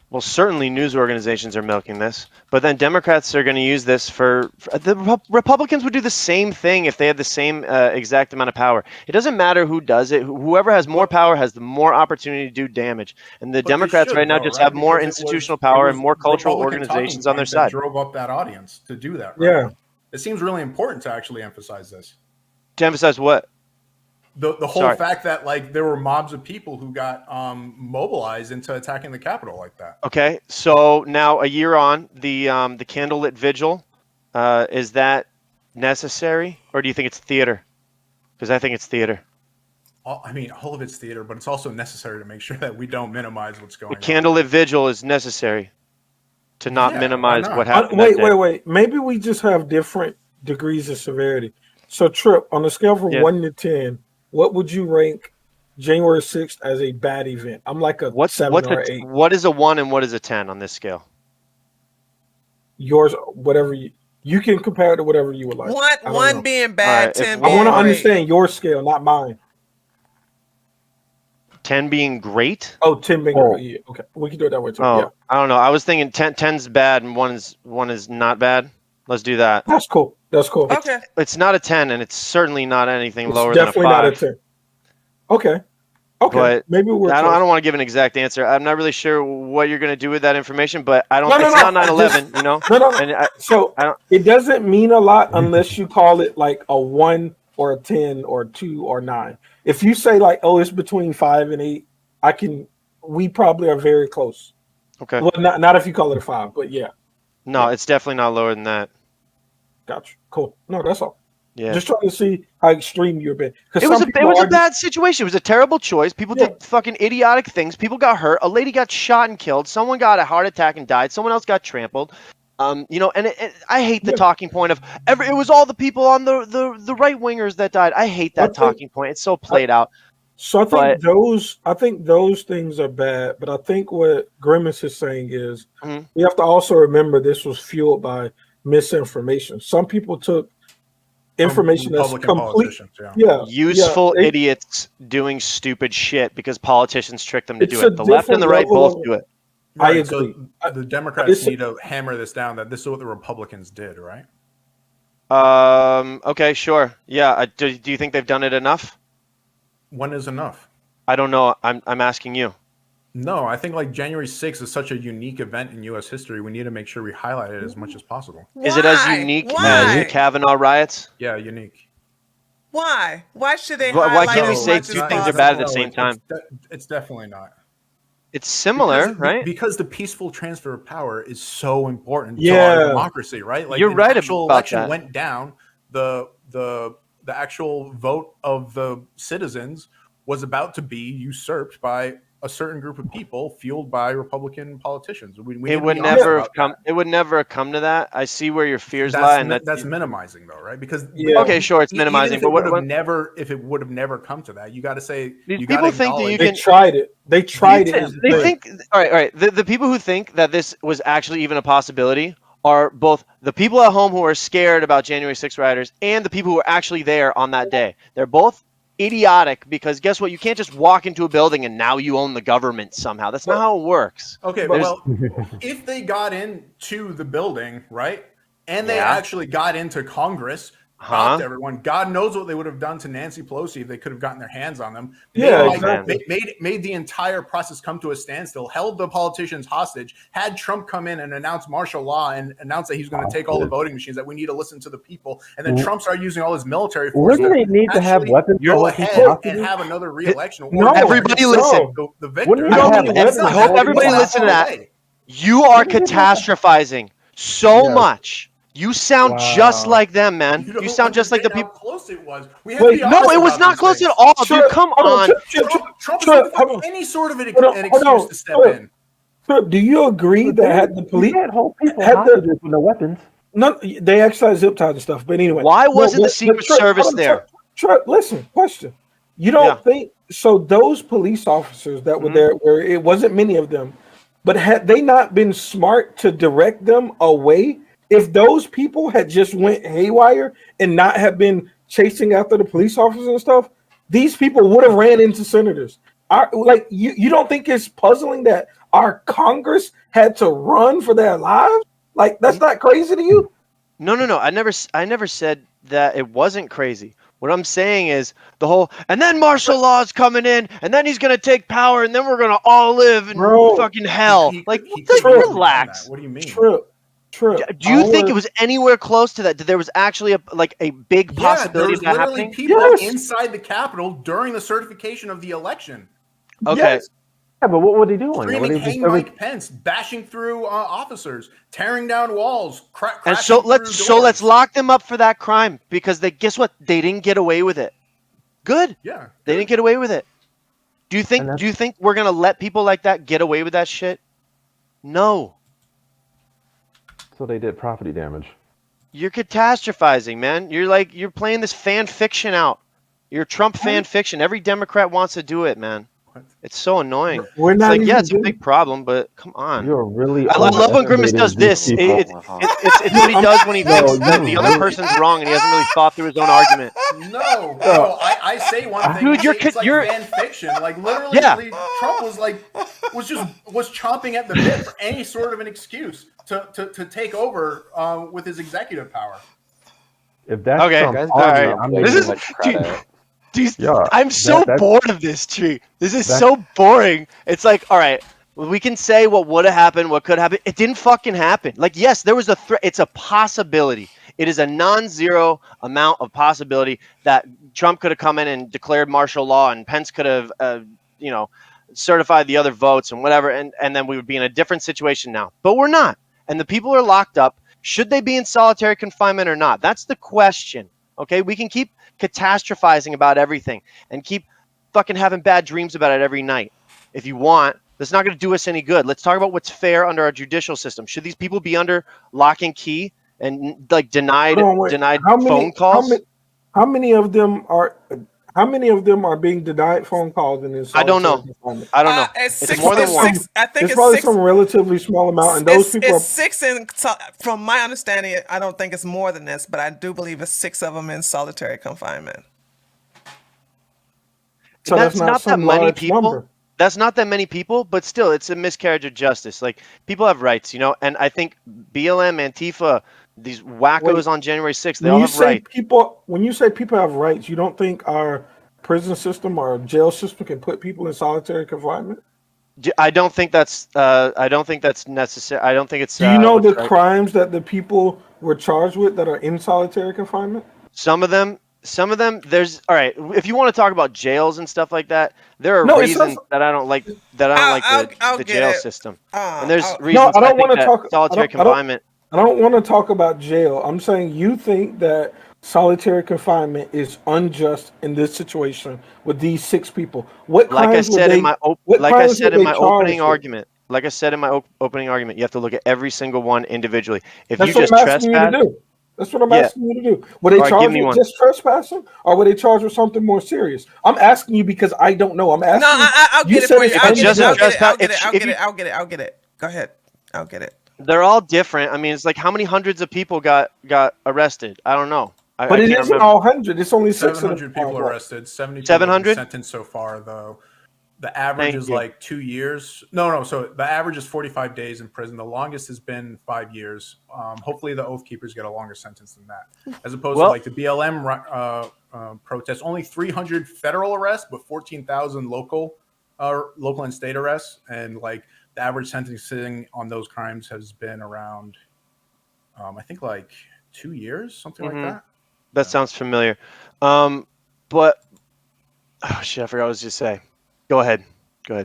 Well, certainly news organizations are milking this, but then Democrats are going to use this for the Republicans would do the same thing if they had the same exact amount of power. It doesn't matter who does it. Whoever has more power has the more opportunity to do damage. And the But they Democrats should, right now though, just right? have more Because it institutional was- power it and was more cultural Republican organizations talking on their points that side. drove up that audience to do that. Right? Yeah. It seems really important to actually emphasize this. To emphasize what? The whole Sorry. fact that there were mobs of people who got mobilized into attacking the Capitol like that. Okay, so now a year on, the candlelit vigil, is that necessary, or do you think it's theater? Because I think it's theater. All of it's theater, but it's also necessary to make sure that we don't minimize what's going The on. candlelit vigil is necessary to not Yeah, minimize why not? what happened. that day. Wait. Maybe we just have different degrees of severity. So, Trip, on a scale from Yeah. 1 to 10, what would you rank January 6th as a bad event? I'm like a 7 or 8. What is a 1 and what is a 10 on this scale? Yours, whatever you can compare it to whatever you would like. I don't One know. being bad, Alright, if 10 we- I being want to great. understand your scale, not mine. 10 being great? Oh, 10 being Oh. yeah, okay. We can do it that way too. Oh, Yeah, I don't know. I was thinking 10's bad and one is not bad. Let's do that. that's cool. That's cool. Okay. It's not a 10, and it's certainly not anything It's lower than a 5. definitely not a 10. Okay. But maybe we're. I close. don't want to give an exact answer. I'm not really sure what you're going to do with that information, but I don't. No, it's no. not 9/11, you know. No. And So I don't- it doesn't mean a lot unless you call it like a 1 or a 10 or 2 or 9. If you say like, oh, it's between 5 and 8, we probably are very close. okay. Well, not if you call it a 5, but yeah, No, it's definitely not lower than that. gotcha. Cool. No, that's all. Yeah. Just trying to see how extreme you're being. It was a bad situation. It was a terrible choice. People did fucking idiotic things. People got hurt. A lady got shot and killed. Someone got a heart attack and died. Someone else got trampled. You know, and I hate the talking point of it was all the people on the right wingers that died. I hate that talking point. It's so played out. So I think those things are bad. But I think what Grimace is saying is we have to also remember this was fueled by misinformation. Some people took information that's complete, useful idiots doing stupid shit because politicians trick them to do it. The left and the right both do it. I agree. So the Democrats need to hammer this down that this is what the Republicans did, right? Okay, sure. Yeah. Do you think they've done it enough? When is enough? I don't know. I'm asking you. No, I think like January 6th is such a unique event in U.S. history. We need to make sure we highlight it as much as possible. Why? Is it as unique as the Kavanaugh riots? Yeah, unique. Why? Why should they Why highlight can't we as say much two as things are possible? bad at the same time? It's definitely not. It's similar, right? Because the peaceful transfer of power is so important Yeah. to our democracy, right? Like You're right the actual about election that. went down. The actual vote of the citizens was about to be usurped by a certain group of people fueled by Republican politicians. It would never have come. It would never have come to that. I see where your fears lie, and that's minimizing, though, right? Because okay, sure, it's minimizing, but if it would have never come to that, you got to say people think that you they can. tried it. They tried it. They think. All right. The people who think that this was actually even a possibility are both the people at home who are scared about January 6th rioters and the people who are actually there on that day. They're both idiotic because guess what? You can't just walk into a building and now you own the government somehow. That's not how it works. Okay, well, if they got into the building, right, and they actually got into Congress, talked to everyone, God knows what they would have done to Nancy Pelosi if they could have gotten their hands on them. Made the entire process come to a standstill, held the politicians hostage, had Trump come in and announce martial law and announce that he's going to take all the voting machines, that we need to listen to the people, and then Trump started using all his military force. Wouldn't they need to have weapons? Go ahead and have another re-election. No, everybody listen. The victor. I hope everybody listen to that. You are catastrophizing so much. You sound just like them, man. You sound just like the people. How close it was. No, it was not close at all, dude. Come on. Trump is any sort of an excuse to step in. Do you agree that had the police had whole people hostages with no weapons? No, they exercised zip ties and stuff. But anyway, why wasn't the Secret Service there? Listen, question. You don't think so? Those police officers that were there, where it wasn't many of them, but had they not been smart to direct them away? If those people had just went haywire and not have been chasing after the police officers and stuff, these people would have ran into senators. You don't think it's puzzling that our Congress had to run for their lives? Like, that's not crazy to you? No. I never said that it wasn't crazy. What I'm saying is the whole, and then martial law is coming in, and then he's gonna take power, and then we're gonna all live in fucking hell. Relax. What do you mean? True. Do you think it was anywhere close to that? That there was actually a big possibility of that happening? People inside the Capitol during the certification of the election. Okay. Yes. Yeah, but what were they doing? Screaming, "Hang Mike Pence!" Bashing through officers, tearing down walls, and so let's lock them up for that crime because guess what? They didn't get away with it. Good. Yeah. They didn't get away with it. Do you think we're gonna let people like that get away with that shit? No. So they did property damage. You're catastrophizing, man. You're playing this fan fiction out. You're Trump fan fiction. Every Democrat wants to do it, man. It's so annoying. It's a big problem, but come on. You're really. I love when Grimace does this. It's what he does when he thinks that the other person's wrong and he hasn't really thought through his own argument. No, I say one thing. Dude, you're fan fiction. Like literally, Trump was chomping at the bit for any sort of an excuse to take over with his executive power. If that's okay, Trump's all right. argument, This is. I'm so bored of this, Tree. This is so boring. It's like, all right, we can say what would have happened, what could happen. It didn't fucking happen. Like, yes, there was a threat. It's a possibility. It is a non-zero amount of possibility that Trump could have come in and declared martial law and Pence could have, certified the other votes and whatever, and then we would be in a different situation now. But we're not. And the people are locked up. Should they be in solitary confinement or not? That's the question. Okay, we can keep catastrophizing about everything and keep fucking having bad dreams about it every night if you want. That's not going to do us any good. Let's talk about what's fair under our judicial system. Should these people be under lock and key and like denied Hold on, wait. phone calls? How many of them are being denied phone calls and in I don't solitary know. confinement? I don't know. It's It's six. more than It's one. six. I think It's it's probably six. some relatively small amount, and those people It's are. six from my understanding. I don't think it's more than this, but I do believe it's 6 of them in solitary confinement. So that's that's not not that some many large people. number. That's not that many people, but still, it's a miscarriage of justice. Like, people have rights, you know, and I think BLM, Antifa, these wackos Wait, on January 6th, they all have rights. when you say people have rights, you don't think our prison system or jail system can put people in solitary confinement? I don't think that's necessary. I don't think it's Do you know what's the right. crimes that the people were charged with that are in solitary confinement? Some of them. There's all right. If you want to talk about jails and stuff like that, there are No, it says reasons that I don't like I'll the get jail it. system, Uh, and there's I'll- no. reasons I I don't think want to that talk. solitary confinement. I don't want to talk about jail. I'm saying you think that solitary confinement is unjust in this situation with these 6 people. What Like I crimes were said in they? my What like I crimes were said in they my opening charged with? argument, you have to look at every single one individually. If you That's what just I'm asking you to trespass, do. That's what I'm yeah, asking you to do. Were they all right, give charged me with one. just trespassing, or were they charged with something more serious? I'm asking you because I don't know. I'm No, asking. I'll You get it said for you. it's If I'll it's get it. just I'll unjust. get it. trespass, I'll get it. I'll if get you it. I'll get it. I'll get it. Go ahead. I'll get it. they're all different. I mean, it's like how many hundreds of people got arrested? I don't know. But I it can't isn't remember. all 100. It's only 6 of them. 700 people arrested. 70 people Seven have been hundred. sentenced so far, though. The average Thank is you. like 2 years. No. So the average is 45 days in prison. The longest has been 5 years. Hopefully, the Oath Keepers get a longer sentence than that. As opposed to Well, like the BLM protests, only 300 federal arrests, but 14,000 local and state arrests. And like the average sentencing on those crimes has been around, I think like 2 years, something like that. that sounds familiar. But oh shit, I forgot what I was just say. Go ahead. All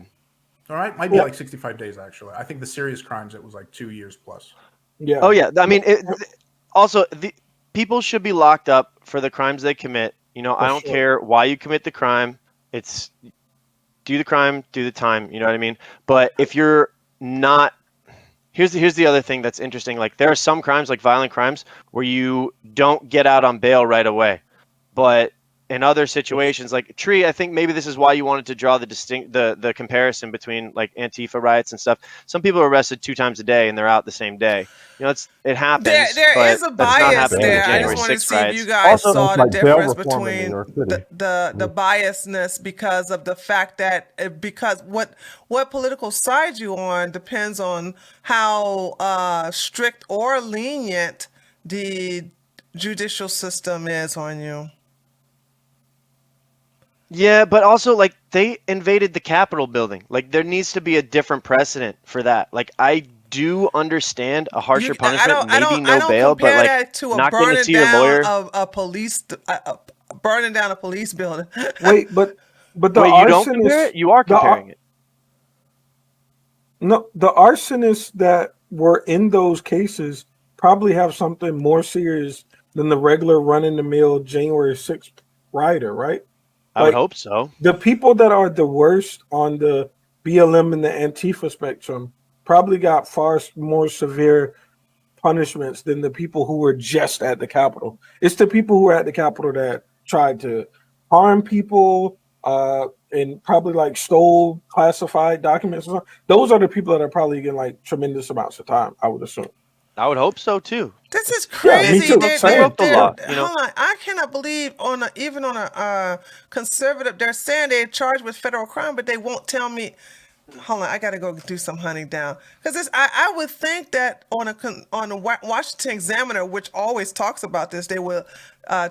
right, might be like 65 days actually. I think the serious crimes it was like 2 years plus. Yeah. Oh yeah, I mean, also the people should be locked up for the crimes they commit. You know, I don't sure. care why you commit the crime. It's do the crime, do the time. You know what I mean? But if you're not, here's the other thing that's interesting. Like there are some crimes, like violent crimes, where you don't get out on bail right away, but in other situations, like Tree, I think maybe this is why you wanted to draw the comparison between like Antifa riots and stuff. Some people are arrested 2 times a day and they're out the same day. You know, it happens. There but is a that's not bias happening there. with I January just wanted to 6th see if riots. you guys Also, saw the like bail difference reform in New between York City. the biasness because of the fact that because what political side you on depends on how strict or lenient the judicial system is on you. yeah, but also like they invaded the Capitol building. Like there needs to be a different precedent for that. Like I do understand a harsher punishment, maybe no bail, but compare like that to a not getting to burning see your down lawyer. of a police burning down a police building. Wait, but the Wait, you don't compare arsonists. it? You are comparing it. No, the arsonists that were in those cases probably have something more serious than the regular run-in-the-mill January 6th rioter, right? I would Like hope so. the people that are the worst on the BLM and the Antifa spectrum probably got far more severe punishments than the people who were just at the Capitol. It's the people who were at the Capitol that tried to harm people and probably like stole classified documents. Those are the people that are probably getting like tremendous amounts of time, I would assume. I would hope so too. This is Yeah, me crazy. too. They're- Same. they're- Broke the law, they're- you know? Hold on. I cannot believe even on a conservative, they're saying they're charged with federal crime, but they won't tell me. Hold on, I gotta go do some hunting down because I would think that on a Washington Examiner, which always talks about this, they will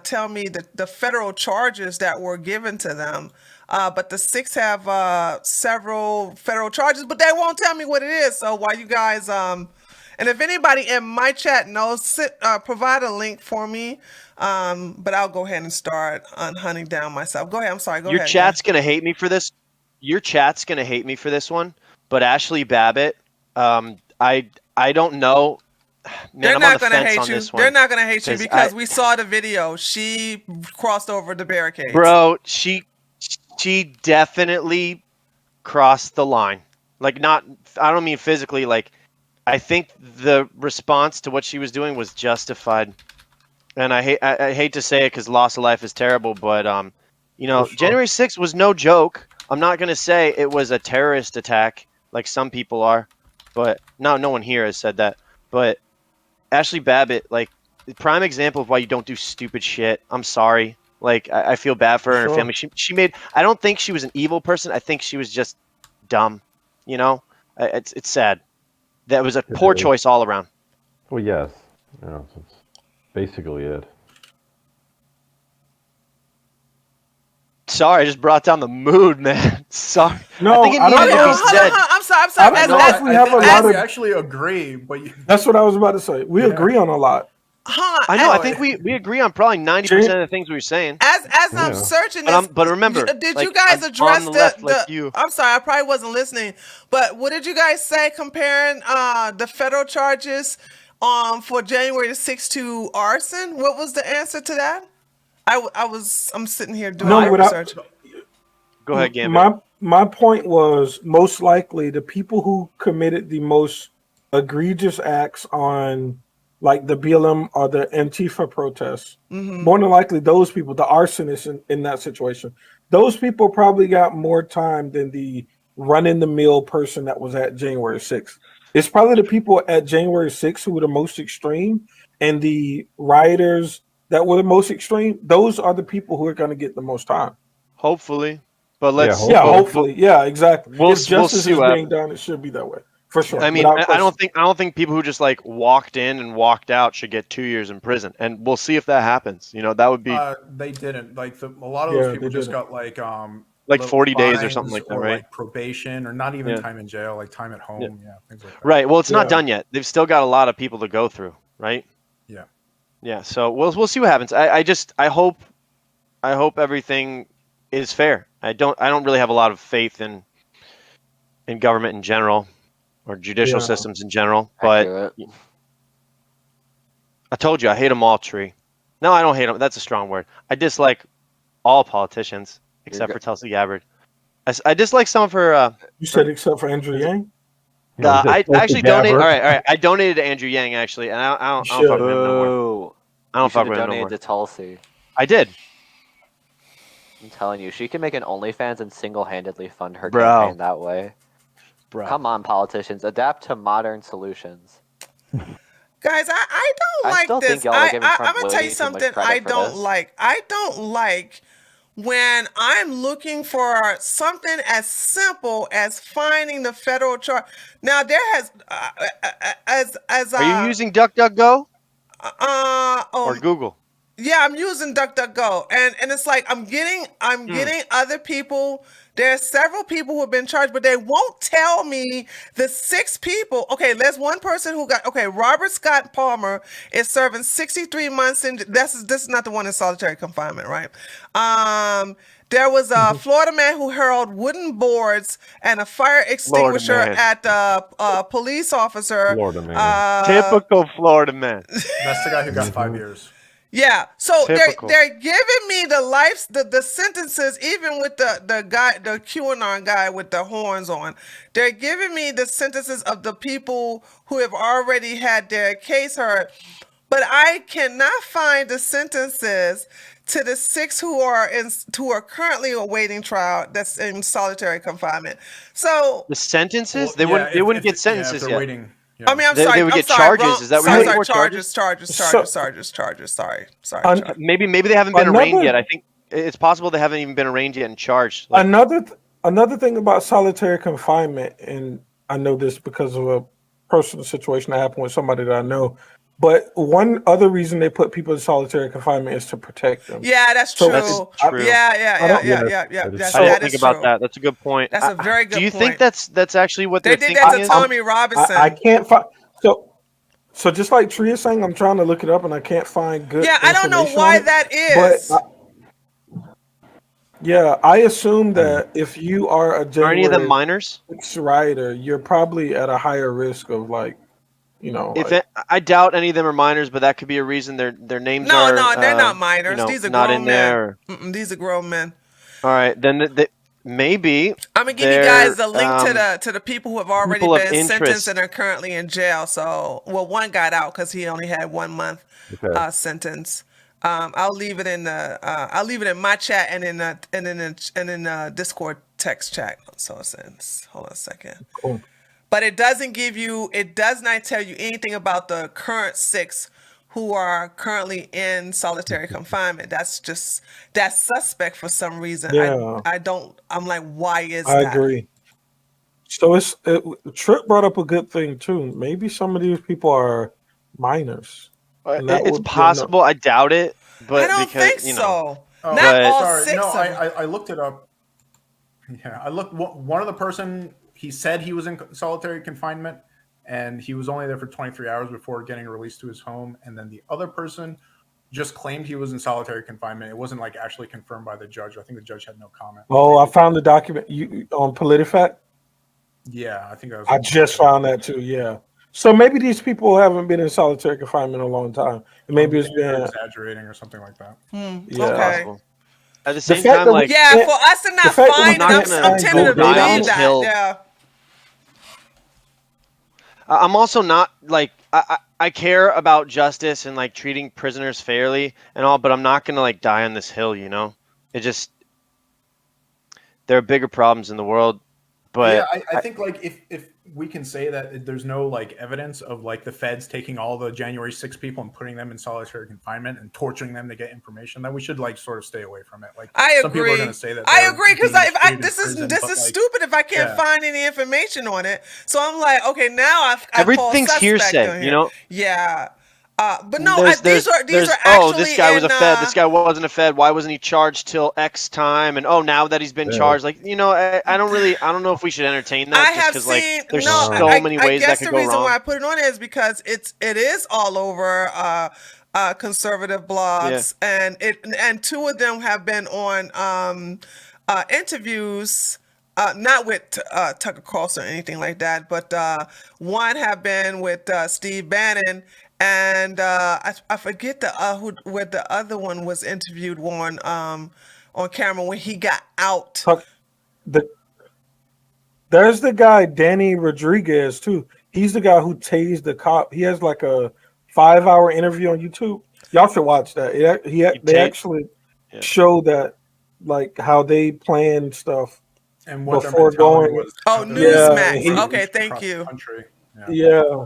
tell me the federal charges that were given to them. But the 6 have several federal charges, but they won't tell me what it is. So while you guys and if anybody in my chat knows, provide a link for me. But I'll go ahead and start hunting down myself. Go ahead. I'm sorry. Go Your ahead. chat's gonna hate me for this. Your chat's gonna hate me for this one. But Ashley Babbitt, I don't know. They're I'm on not the gonna fence hate on you. this They're one. not gonna hate you 'Cause because we saw the video. She crossed over the barricades. Bro, she definitely crossed the line. Like, not, I don't mean physically. Like, I think the response to what she was doing was justified. And I hate to say it because loss of life is terrible, but you know, For sure. January 6th was no joke. I'm not gonna say it was a terrorist attack like some people are, but no one here has said that. But Ashley Babbitt, like, the prime example of why you don't do stupid shit. I'm sorry. Like, I feel bad for her and her Sure. family. She made. I don't think she was an evil person. I think she was just dumb. You know, it's sad. That was a poor is. choice all around. Well, yes. That's basically it. Sorry, I just brought down the mood, man. Sorry. No, I think it I don't needed to know. be said. I'm sorry. I don't know As, if we have a I lot think we of. actually agree, but That's what I was about to say. We agree on a lot. I know. I think we agree on probably 90% of the things we were saying. As I'm Yeah. searching But this, but remember, did like, you guys I'm address on the left like the? you. I'm sorry, I probably wasn't listening. But what did you guys say comparing the federal charges for January the 6th to arson? What was the answer to that? I'm sitting here doing my research. Go ahead, Gambit. My point was most likely the people who committed the most egregious acts on like the BLM or the Antifa protests, more than likely those people, the arsonists in that situation, those people probably got more time than the run-in-the-mill person that was at January 6th. It's probably the people at January 6th who were the most extreme, and the rioters that were the most extreme, those are the people who are going to get the most time. Hopefully, but let's. Yeah, hopefully. Yeah, exactly. We'll If justice see is what being done, it should be that way. For sure. I mean, without I question. don't think people who just like walked in and walked out should get 2 years in prison, and we'll see if that happens. You know, that would be they didn't. Like a lot of Yeah, those people they just didn't. got like like little 40 days or fines something like that, or right? like probation, or not even Yeah. time in jail, like time at home. Yeah, things like that. Right. Well, it's not Yeah. done yet. They've still got a lot of people to go through, right? Yeah. Yeah. So we'll see what happens. I hope everything is fair. I don't really have a lot of faith in government in general or judicial Yeah. systems in general, but Accurate. I told you I hate them all, Tree. No, I don't hate them. That's a strong word. I dislike all politicians except for Tulsi Gabbard. I dislike some of her. You said except for Andrew Yang? I actually donated. All right. I donated to Andrew Yang actually, and I don't fuck with him no more. Boo. I don't You fuck should with have him no donated more. to Tulsi. I did. I'm telling you, she can make an OnlyFans and single-handedly fund her Bro. campaign that way. Bro. Come on, politicians, adapt to modern solutions. Guys, I don't I like still this. think y'all are giving I'm Trump gonna way tell you too much something credit I for don't this. like. I don't like when I'm looking for something as simple as finding the federal charge. Now there has Are you using DuckDuckGo or Google? yeah, I'm using DuckDuckGo, and it's like I'm getting other people. There are several people who have been charged, but they won't tell me the 6 people. Okay, there's one person who got. Okay, Robert Scott Palmer is serving 63 months in. This is not the one in solitary confinement, right? There was a Florida man who hurled wooden boards and a fire extinguisher man. at a police officer. Florida man. Typical Florida man. That's the guy who got 5 years. Yeah, so Typical. they're giving me the sentences, even with the guy, the QAnon guy with the horns on. They're giving me the sentences of the people who have already had their case heard, but I cannot find the sentences to the 6 who are currently awaiting trial that's in solitary confinement. So The sentences? Well, They yeah, wouldn't if- get sentences if they're yet. waiting. Yeah. I mean, I'm They sorry. would I'm get sorry, charges. wrong- Is that what sorry, you're sorry, looking for? charges. Sorry. Maybe they haven't been arraigned Another- yet. I think it's possible they haven't even been arraigned yet and charged. Like, Another thing about solitary confinement, and I know this because of a personal situation that happened with somebody that I know, but one other reason they put people in solitary confinement is to protect them. Yeah, that's So true. That's true. Yeah. I That I didn't think is about true. that. That's a good point. That's a very good Do you think point. that's actually what They they're did thinking that to is? Tommy Robinson. I can't find so just like Tree is saying, I'm trying to look it up and I can't find good. Yeah, I don't know information why on it, that is. But I assume that if you are a Are any of them January minors? 6th rioter, you're probably at a higher risk of like You know, If like, I doubt any of them are minors, but that could be a reason their names No, are no, they're not minors. These are not in grown men. there. These are grown men. All right, then maybe I'm gonna give you they're guys a link to the people who have already people of been sentenced interest. and are currently in jail. So, well, one got out because he only had 1 month Okay. sentence. I'll leave it in my chat and in the Discord text chat. So it says, hold on a second. cool. But it does not tell you anything about the current 6 who are currently in solitary confinement. That's suspect for some reason. Yeah, I'm like, why is I that? agree. So Trip brought up a good thing too. Maybe some of these people are minors, and that It's would be enough. possible. I doubt it, I but don't because think so. Oh, Not But- all sorry. 6 No, of them. I looked it up. Yeah, I looked. One of the person, he said he was in solitary confinement, and he was only there for 23 hours before getting released to his home. And then the other person just claimed he was in solitary confinement. It wasn't like actually confirmed by the judge. I think the judge had no comment. Oh, I found the document on PolitiFact. Yeah, I think that was. I just found that too. Yeah. So maybe these people haven't been in solitary confinement in a long time. And maybe it's They're been exaggerating or something like that. yeah. Okay. possible. At the same fact time, that we like Yeah, can't- for us to not fact that we find it, can't I'm find tempted to no data on believe it. that. Hill. Yeah. I'm also not like I care about justice and like treating prisoners fairly and all, but I'm not gonna like die on this hill, you know. It just there are bigger problems in the world, but yeah, I think like if we can say that there's no like evidence of like the feds taking all the January 6 people and putting them in solitary confinement and torturing them to get information, then we should like sort of stay away from it. Like I some people are agree. going to say that. I they're agree because being treated in this is prison, this but, is like, stupid if I can't yeah. find any information on it. So I'm like, okay, now I call everything's suspect hearsay, on you here. know. Yeah. But no, There's these are oh, actually this guy was in, a Fed. This guy wasn't a Fed. Why wasn't he charged till X time? And oh, now that he's been Yeah. charged, like I don't know if we should entertain that I just have because like seen there's no. so I, many I ways that guess could the go reason wrong. why I put it on it is because it is all over conservative blogs, and 2 of them have been on interviews. Not with Tucker Carlson or anything like that, but one have been with Steve Bannon, and I forget where the other one was interviewed on camera when he got out. Tuck- the There's the guy Danny Rodriguez too. He's the guy who tased the cop. He has like a 5-hour interview on YouTube. Y'all should watch that. They actually Yeah. show that like how they planned stuff. and what Before their mentality going- was. Oh, how they were Newsmax. running Okay, thank across the you. country. Yeah. Yeah,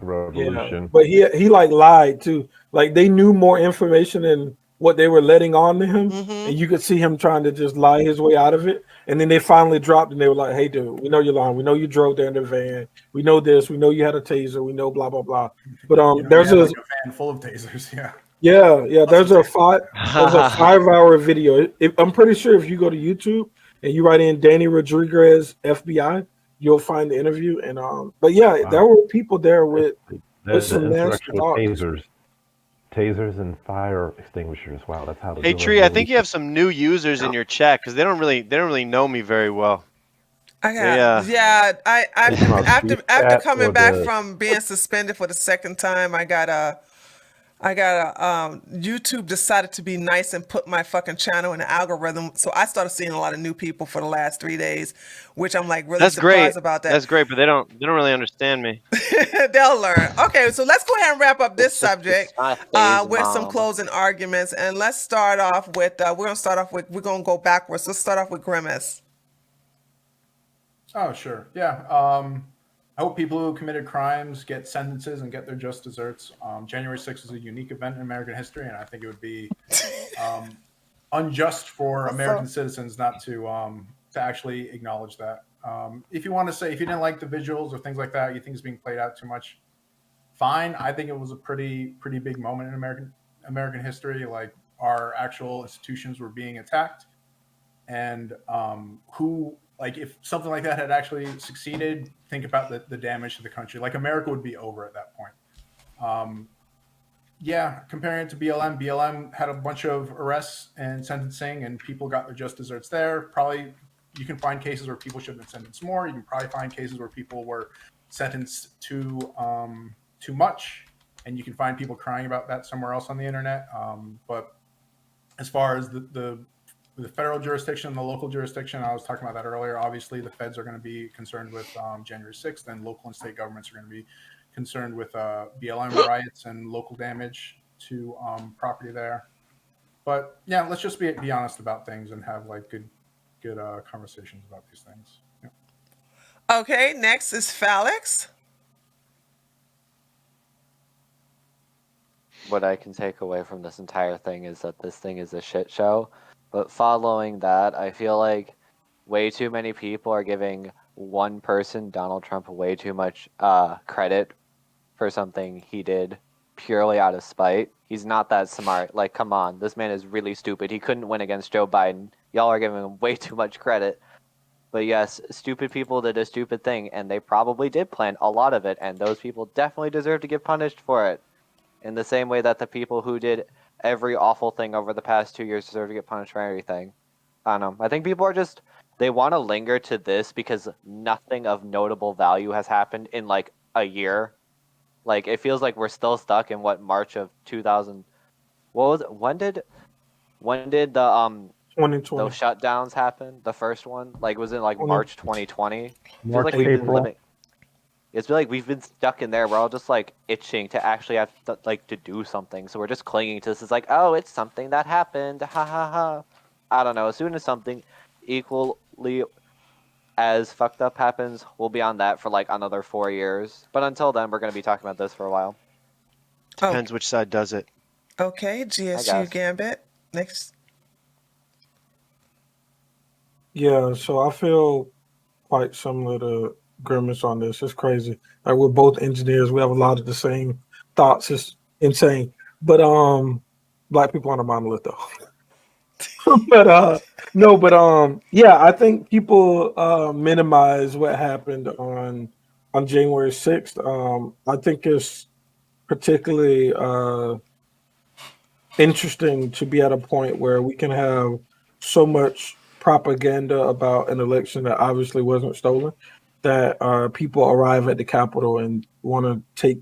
Revolution. but he like lied too. Like they knew more information than what they were letting on to him, and you could see him trying to just lie his way out of it. And then they finally dropped, and they were like, "Hey, dude, we know you're lying. We know you drove there in the van. We know this. We know you had a taser. We know blah blah blah." But You know, there's he had, a like, a van full of tasers. Yeah. yeah. There's a 5-hour video. I'm pretty sure if you go to YouTube and you write in Danny Rodriguez FBI, you'll find the interview. And but yeah, Wow. there were people there with There's some the nasty insurrectional dogs. tasers and fire extinguishers. Wow, that's how. Hey Tree, I think you have some new users in your chat because they don't really know me very well. I got I It's not after deep chat coming or back the- from being suspended for the second time, YouTube decided to be nice and put my fucking channel in the algorithm. So I started seeing a lot of new people for the last 3 days, which I'm like really That's surprised great. about that. That's great, but they don't really understand me. They'll learn. Okay, so let's go ahead and wrap up this subject trying to phase with some mom. closing arguments, and let's start off with we're gonna go backwards. Let's start off with Grimace. Oh, sure. Yeah. I hope people who committed crimes get sentences and get their just desserts. January 6th is a unique event in American history, and I think it would be unjust for American citizens not to actually acknowledge that. If you want to say, if you didn't like the visuals or things like that, you think it's being played out too much, fine. I think it was a pretty big moment in American history. Like our actual institutions were being attacked, and like if something like that had actually succeeded, think about the damage to the country. Like America would be over at that point. Yeah, comparing it to BLM had a bunch of arrests and sentencing, and people got their just desserts there. Probably you can find cases where people should have been sentenced more. You can probably find cases where people were sentenced too much, and you can find people crying about that somewhere else on the internet. But as far as the federal jurisdiction and the local jurisdiction, I was talking about that earlier. Obviously, the feds are going to be concerned with January 6th, and local and state governments are going to be concerned with BLM riots and local damage to property there. But yeah, let's just be honest about things and have like good conversations about these things. Yeah. Okay, next is Felix. What I can take away from this entire thing is that this thing is a shit show. But following that, I feel like way too many people are giving one person, Donald Trump, way too much credit for something he did purely out of spite. He's not that smart. Like, come on, this man is really stupid. He couldn't win against Joe Biden. Y'all are giving him way too much credit. But yes, stupid people did a stupid thing, and they probably did plan a lot of it, and those people definitely deserve to get punished for it. In the same way that the people who did every awful thing over the past 2 years deserve to get punished for everything. I don't know. I think people are just, they want to linger to this because nothing of notable value has happened in like a year. Like, it feels like we're still stuck in March of 2000. What was it? When did the 2020. those shutdowns happen? The first one, like, was it like 20. March 2020? March, Like we've been April. living. It's like we've been stuck in there. We're all just like itching to actually have to do something. So we're just clinging to this. It's like, oh, it's something that happened. Ha ha ha. I don't know. As soon as something equally as fucked up happens, we'll be on that for like another 4 years. But until then, we're going to be talking about this for a while. Depends which side does it. Okay, GSU guess. Gambit. Next. Yeah, so I feel quite similar to Grimace on this. It's crazy. Like, we're both engineers. We have a lot of the same thoughts. It's insane. But black people aren't a monolith though. But no, but yeah, I think people minimize what happened on January 6th. I think it's particularly interesting to be at a point where we can have so much propaganda about an election that obviously wasn't stolen that people arrive at the Capitol and want to take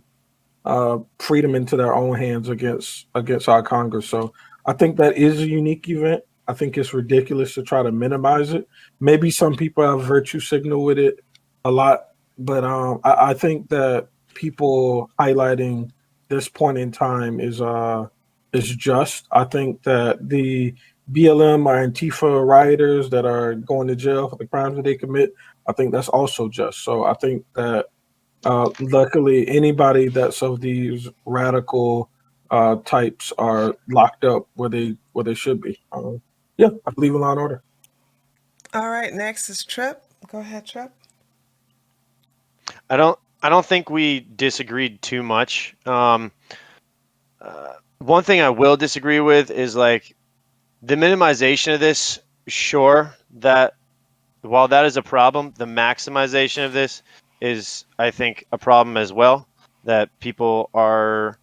freedom into their own hands against our Congress. So I think that is a unique event. I think it's ridiculous to try to minimize it. Maybe some people have virtue signal with it a lot, but I think that people highlighting this point in time is just. I think that the BLM or Antifa rioters that are going to jail for the crimes that they commit, I think that's also just. So I think that luckily anybody that's of these radical types are locked up where they should be. Yeah, I believe in law and order. All right, next is Trip. Go ahead, Trip. I don't think we disagreed too much. One thing I will disagree with is like the minimization of this. Sure, that while that is a problem, the maximization of this is, I think, a problem as well. That people are,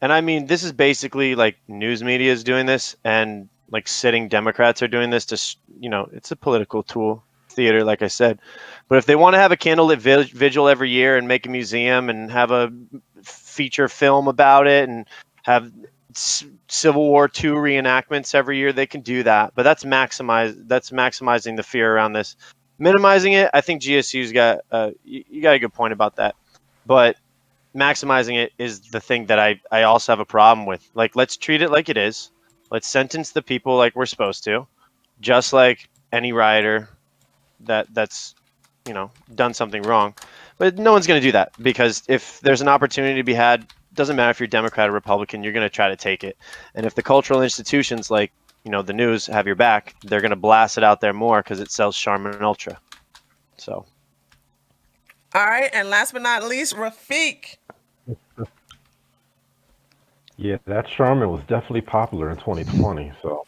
and I mean, this is basically like news media is doing this, and like sitting Democrats are doing this to, it's a political tool, theater, like I said. But if they want to have a candlelit vigil every year and make a museum and have a feature film about it and have Civil War II reenactments every year, they can do that. But that's maximizing the fear around this. Minimizing it, I think GSU's got you got a good point about that. But maximizing it is the thing that I also have a problem with. Like, let's treat it like it is. Let's sentence the people like we're supposed to, just like any rioter that's done something wrong. But no one's going to do that, because if there's an opportunity to be had, doesn't matter if you're Democrat or Republican, you're going to try to take it. And if the cultural institutions like the news have your back, they're going to blast it out there more because it sells Charmin Ultra. So. All right, and last but not least, Rafiq. Yeah, that Charmin was definitely popular in 2020. So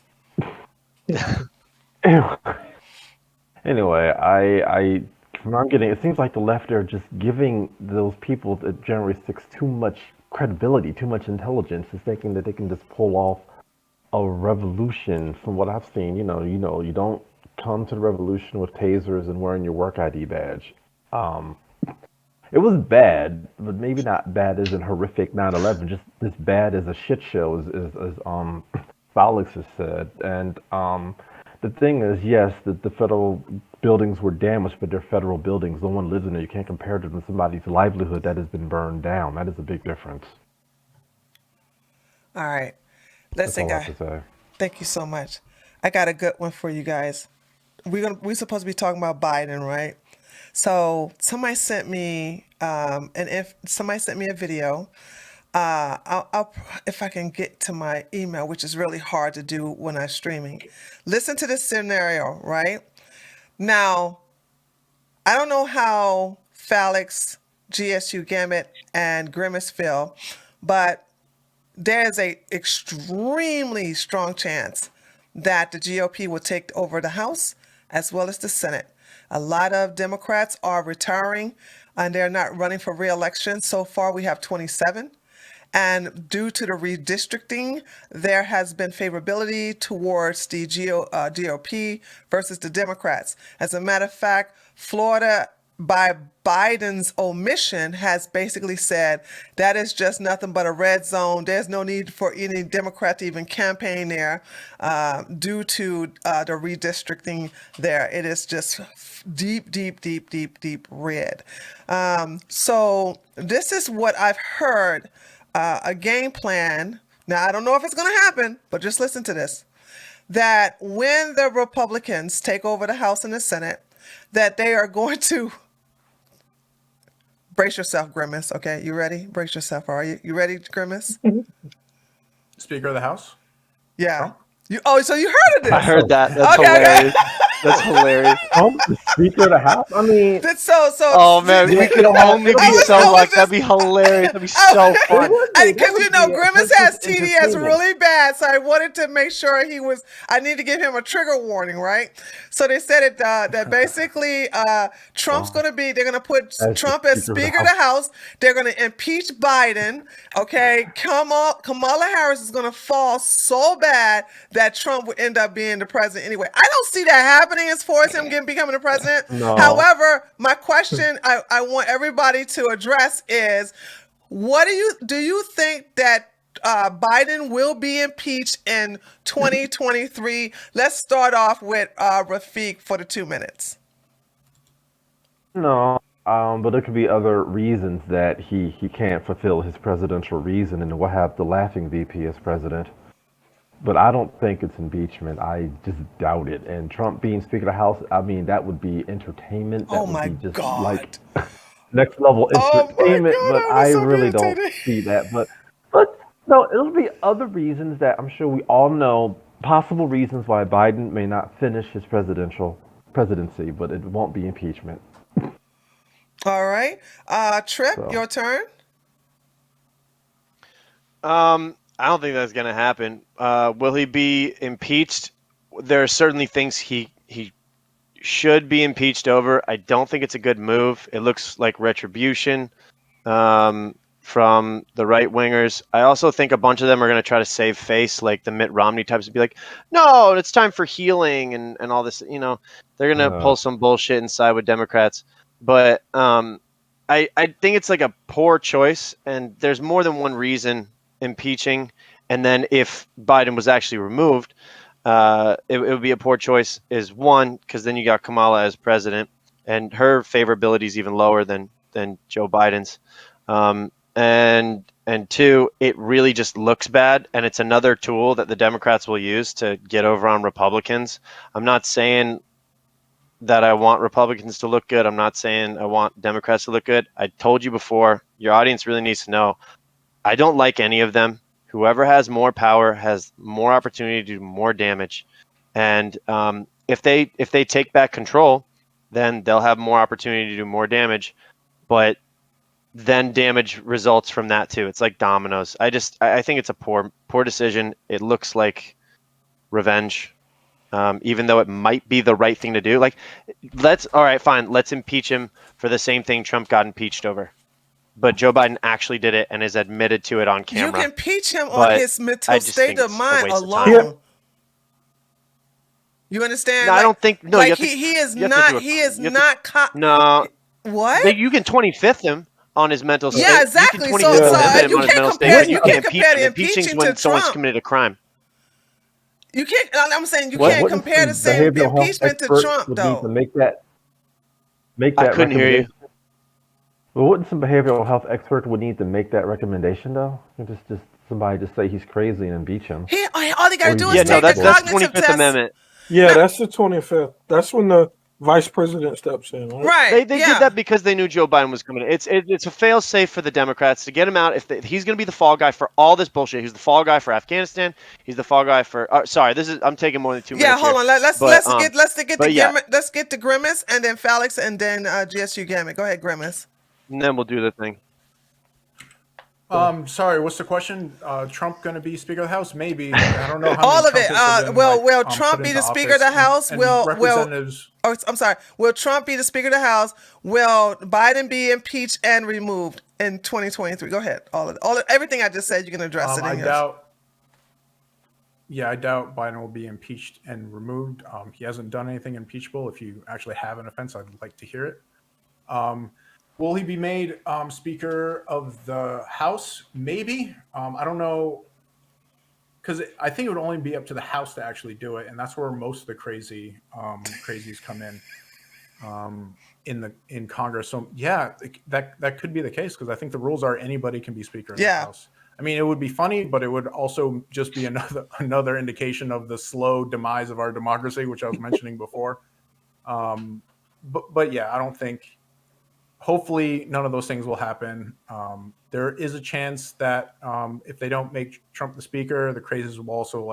anyway, I from what I'm getting, it seems like the left are just giving those people at January 6th too much credibility, too much intelligence, is thinking that they can just pull off a revolution. From what I've seen, you don't come to the revolution with tasers and wearing your work ID badge. Um, it was bad, but maybe not bad as in horrific 9/11. Just as bad as a shit show, as Felix has said. And the thing is, yes, the federal buildings were damaged, but they're federal buildings. No one lives in there. You can't compare them to somebody's livelihood that has been burned down. That is a big difference. All right. That's Listen, all I have guys. to say. Thank you so much. I got a good one for you guys. We're supposed to be talking about Biden, right? So somebody sent me somebody sent me a video. I'll if I can get to my email, which is really hard to do when I'm streaming. Listen to this scenario, right? Now, I don't know how Felix, GSU Gambit, and Grimace feel, but there's a extremely strong chance that the GOP will take over the House as well as the Senate. A lot of Democrats are retiring and they're not running for re-election. So far, we have 27. And due to the redistricting, there has been favorability towards the GOP versus the Democrats. As a matter of fact, Florida, by Biden's omission, has basically said that is just nothing but a red zone. There's no need for any Democrat to even campaign there due to the redistricting there. It is just deep, deep, deep, deep, deep red. So this is what I've heard. A game plan. Now, I don't know if it's going to happen, but just listen to this. That when the Republicans take over the House and the Senate, that they are going to brace yourself, Grimace. Okay, you ready? Brace yourself. Are you ready, Grimace? Speaker of the House. Yeah. Trump? So you heard of this? I heard that. That's Okay, okay. hilarious. That's hilarious. The Speaker of the House? I mean, Oh man, we could only be so lucky. That'd be hilarious. That'd be so fun. Because Grimace has TDS really bad, so I wanted to make sure I need to give him a trigger warning, right? So they said it that basically Trump's they're going to put Trump as Speaker of the House. They're going to impeach Biden. Okay, Kamala Harris is going to fall so bad that Trump would end up being the president anyway. I don't see that happening as far as him becoming the president. No. However, my question I want everybody to address is, what do you think that Biden will be impeached in 2023? Let's start off with Rafiq for the 2 minutes. no. But there could be other reasons that he can't fulfill his presidential reason, and we'll have the laughing VP as president. But I don't think it's impeachment. I just doubt it. And Trump being Speaker of the House, I mean, that would be entertainment. That would be just like next level entertainment. But I really don't see that. But no, it'll be other reasons that I'm sure we all know. Possible reasons why Biden may not finish his presidency, but it won't be impeachment. All right, Trip, your turn. I don't think that's going to happen. Will he be impeached? There are certainly things he should be impeached over. I don't think it's a good move. It looks like retribution from the right wingers. I also think a bunch of them are going to try to save face, like the Mitt Romney types, and be like, no, it's time for healing and all this. They're going to pull some bullshit inside with Democrats. But I think it's like a poor choice, and there's more than one reason impeaching. And then if Biden was actually removed, it would be a poor choice. Is one, because then you got Kamala as president, and her favorability is even lower than Joe Biden's. And two, it really just looks bad, and it's another tool that the Democrats will use to get over on Republicans. I'm not saying that I want Republicans to look good. I'm not saying I want Democrats to look good. I told you before, your audience really needs to know, I don't like any of them. Whoever has more power has more opportunity to do more damage. And if they take back control, then they'll have more opportunity to do more damage. But then damage results from that too. It's like dominoes. I think it's a poor decision. It looks like revenge. Even though it might be the right thing to do. Like, all right, fine. Let's impeach him for the same thing Trump got impeached over. But Joe Biden actually did it and is admitted to it on camera. You can impeach him on his mental state of mind alone. You understand? No, I don't think. No, you like have to. he is You have to do not. a. He is You have to, not. no, What? you can 25th him on his mental Yeah, state. You can exactly. 25th Yeah. him You on his can't mental state, compare. but You you can't can't impeach compare him. the Impeaching's impeaching when to someone's Trump. committed a crime. You can't. I'm saying you What can't wouldn't compare the some same behavioral health impeachment to experts Trump, would need to though. make I that couldn't hear you. recommendation? Well, wouldn't some behavioral health expert would need to make that recommendation though? Just somebody just say he's crazy and impeach him, All they got or to he's do just is Yeah, no, take the mental. that's cognitive 25th test. Amendment. Yeah, No, that's the 25th. That's when the vice president steps in, right? right? They did Yeah. that because they knew Joe Biden was coming. It's a fail safe for the Democrats to get him out. If he's going to be the fall guy for all this bullshit, he's the fall guy for Afghanistan. He's the fall guy for. Sorry, I'm taking more than 2 Yeah, minutes hold here. on. Let's But yeah, let's get the Grimace and then Felix and then GSU Gamut. Go ahead, Grimace. and then we'll do the thing. Sorry, what's the question? Trump going to be Speaker of the House? Maybe. I don't know how All many of it. Trumpists have been Will put Trump be into the Speaker of the office, House? and Will representatives. Oh, I'm sorry. Will Trump be the Speaker of the House? Will Biden be impeached and removed in 2023? Go ahead. Everything I just said, you can address it in I yours. doubt. Yeah, I doubt Biden will be impeached and removed. He hasn't done anything impeachable. If you actually have an offense, I'd like to hear it. Will he be made Speaker of the House? Maybe. I don't know, because I think it would only be up to the House to actually do it, and that's where most of the crazies come in Congress. So yeah, that could be the case, because I think the rules are anybody can be Speaker of the House. I mean, it would be funny, but it would also just be another indication of the slow demise of our democracy, which I was mentioning before. But yeah, I don't think. Hopefully, none of those things will happen. There is a chance that if they don't make Trump the Speaker, the crazies will also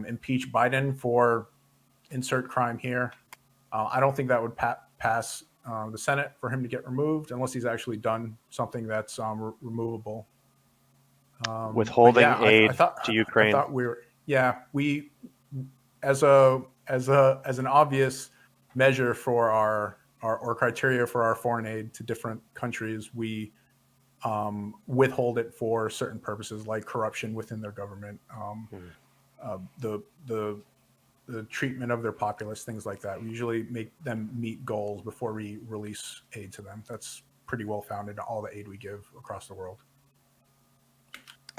impeach Biden for insert crime here. I don't think that would pass the Senate for him to get removed unless he's actually done something that's removable. Withholding aid I thought, to Ukraine. I thought we as an obvious measure for our criteria for our foreign aid to different countries, we withhold it for certain purposes like corruption within their government, the treatment of their populace, things like that. We usually make them meet goals before we release aid to them. That's pretty well founded in all the aid we give across the world.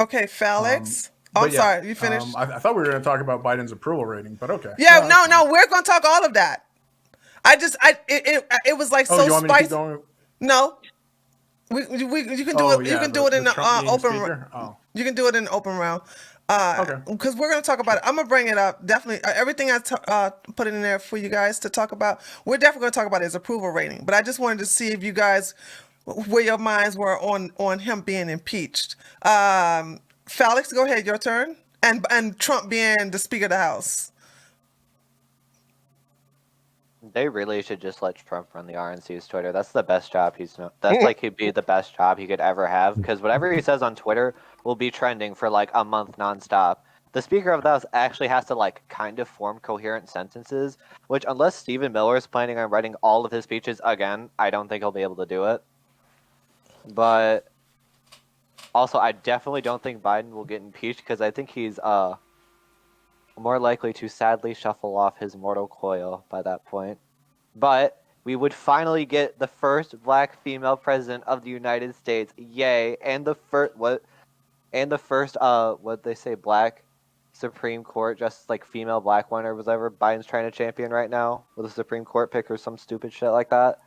Okay, Felix. I'm sorry, you finished? I thought we were going to talk about Biden's approval rating, but okay. Yeah, no, we're going to talk all of that. It was like Oh, so you want me to keep spicy. going? No, you can do it. You can do it in the open. You can do it in the open round. Okay. Because we're going to talk about it. I'm going to bring it up. Definitely. Everything I put in there for you guys to talk about, we're definitely going to talk about his approval rating. But I just wanted to see if you guys, where your minds were on him being impeached. Felix, go ahead. Your turn. And Trump being the Speaker of the House. They really should just let Trump run the RNC's Twitter. That's the best job that's like he'd be the best job he could ever have, because whatever he says on Twitter will be trending for like a month nonstop. The Speaker of the House actually has to kind of form coherent sentences, which unless Stephen Miller is planning on writing all of his speeches again, I don't think he'll be able to do it. But also, I definitely don't think Biden will get impeached, because I think he's more likely to sadly shuffle off his mortal coil by that point. But we would finally get the first black female president of the United States. Yay. And the first what they say, black Supreme Court justice, female black one or whatever Biden's trying to champion right now with a Supreme Court pick or some stupid shit like that.